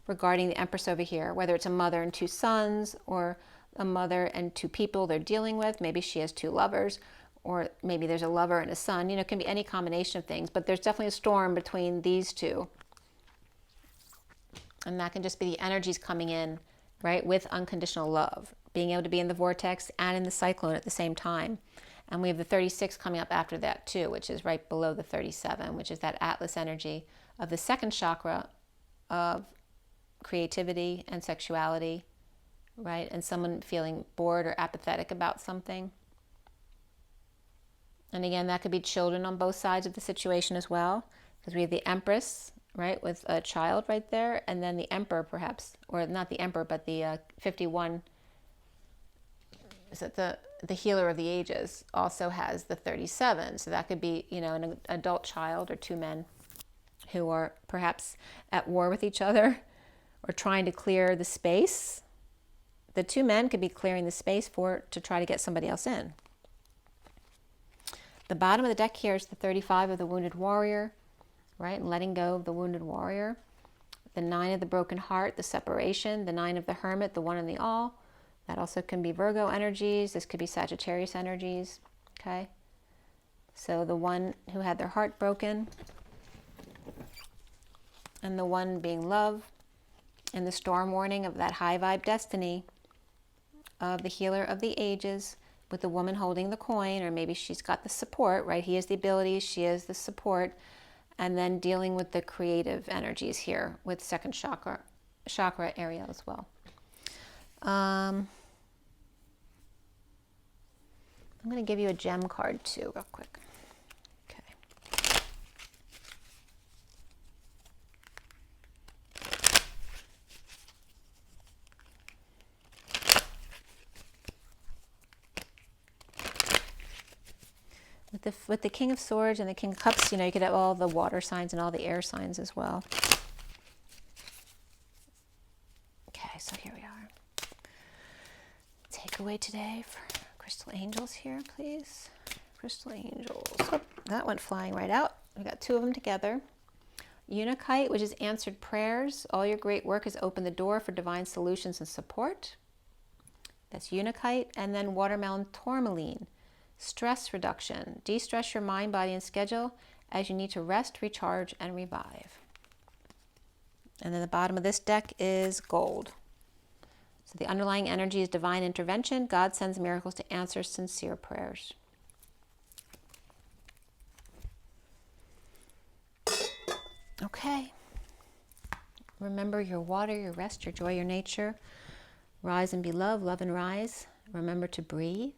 regarding the Empress over here, whether it's a mother and two sons, or a mother and two people they're dealing with. Maybe she has two lovers, or maybe there's a lover and a son. You know, it can be any combination of things, but there's definitely a storm between these two. And that can just be the energies coming in, right, with unconditional love, being able to be in the vortex and in the cyclone at the same time. And we have the 36 coming up after that too, which is right below the 37, which is that Atlas energy of the second chakra of creativity and sexuality, right? And someone feeling bored or apathetic about something. And again, that could be children on both sides of the situation as well, because we have the Empress, right, with a child right there, and then the Emperor perhaps, or not the Emperor, but the 51, is that the Healer of the Ages also has the 37. So that could be, you know, an adult child or two men who are perhaps at war with each other or trying to clear the space. The two men could be clearing the space to try to get somebody else in. The bottom of the deck here is the 35 of the Wounded Warrior, right? And letting go of the Wounded Warrior. The 9 of the Broken Heart, the separation. The 9 of the Hermit, the One and the All. That also can be Virgo energies. This could be Sagittarius energies, okay? So the one who had their heart broken, and the one being love, and the storm warning of that high vibe destiny of the Healer of the Ages, with the woman holding the coin, or maybe she's got the support, right? He has the abilities, she has the support, and then dealing with the creative energies here with second chakra area as well. I'm going to give you a gem card too, real quick. Okay. With the King of Swords and the King of Cups, you know, you could have all the water signs and all the air signs as well. Okay, so here we are. Takeaway today for Crystal Angels here, please. Crystal Angels. Oh, that went flying right out. We got two of them together. Unikite, which is answered prayers. All your great work has opened the door for divine solutions and support. That's Unikite. And then Watermelon Tourmaline. Stress reduction. De-stress your mind, body, and schedule as you need to rest, recharge, and revive. And then the bottom of this deck is gold. So the underlying energy is divine intervention. God sends miracles to answer sincere prayers. Okay. Remember your water, your rest, your joy, your nature. Rise and be loved, love and rise. Remember to breathe.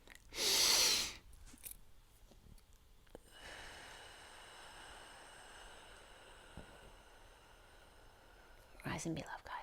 Rise and be loved, guys.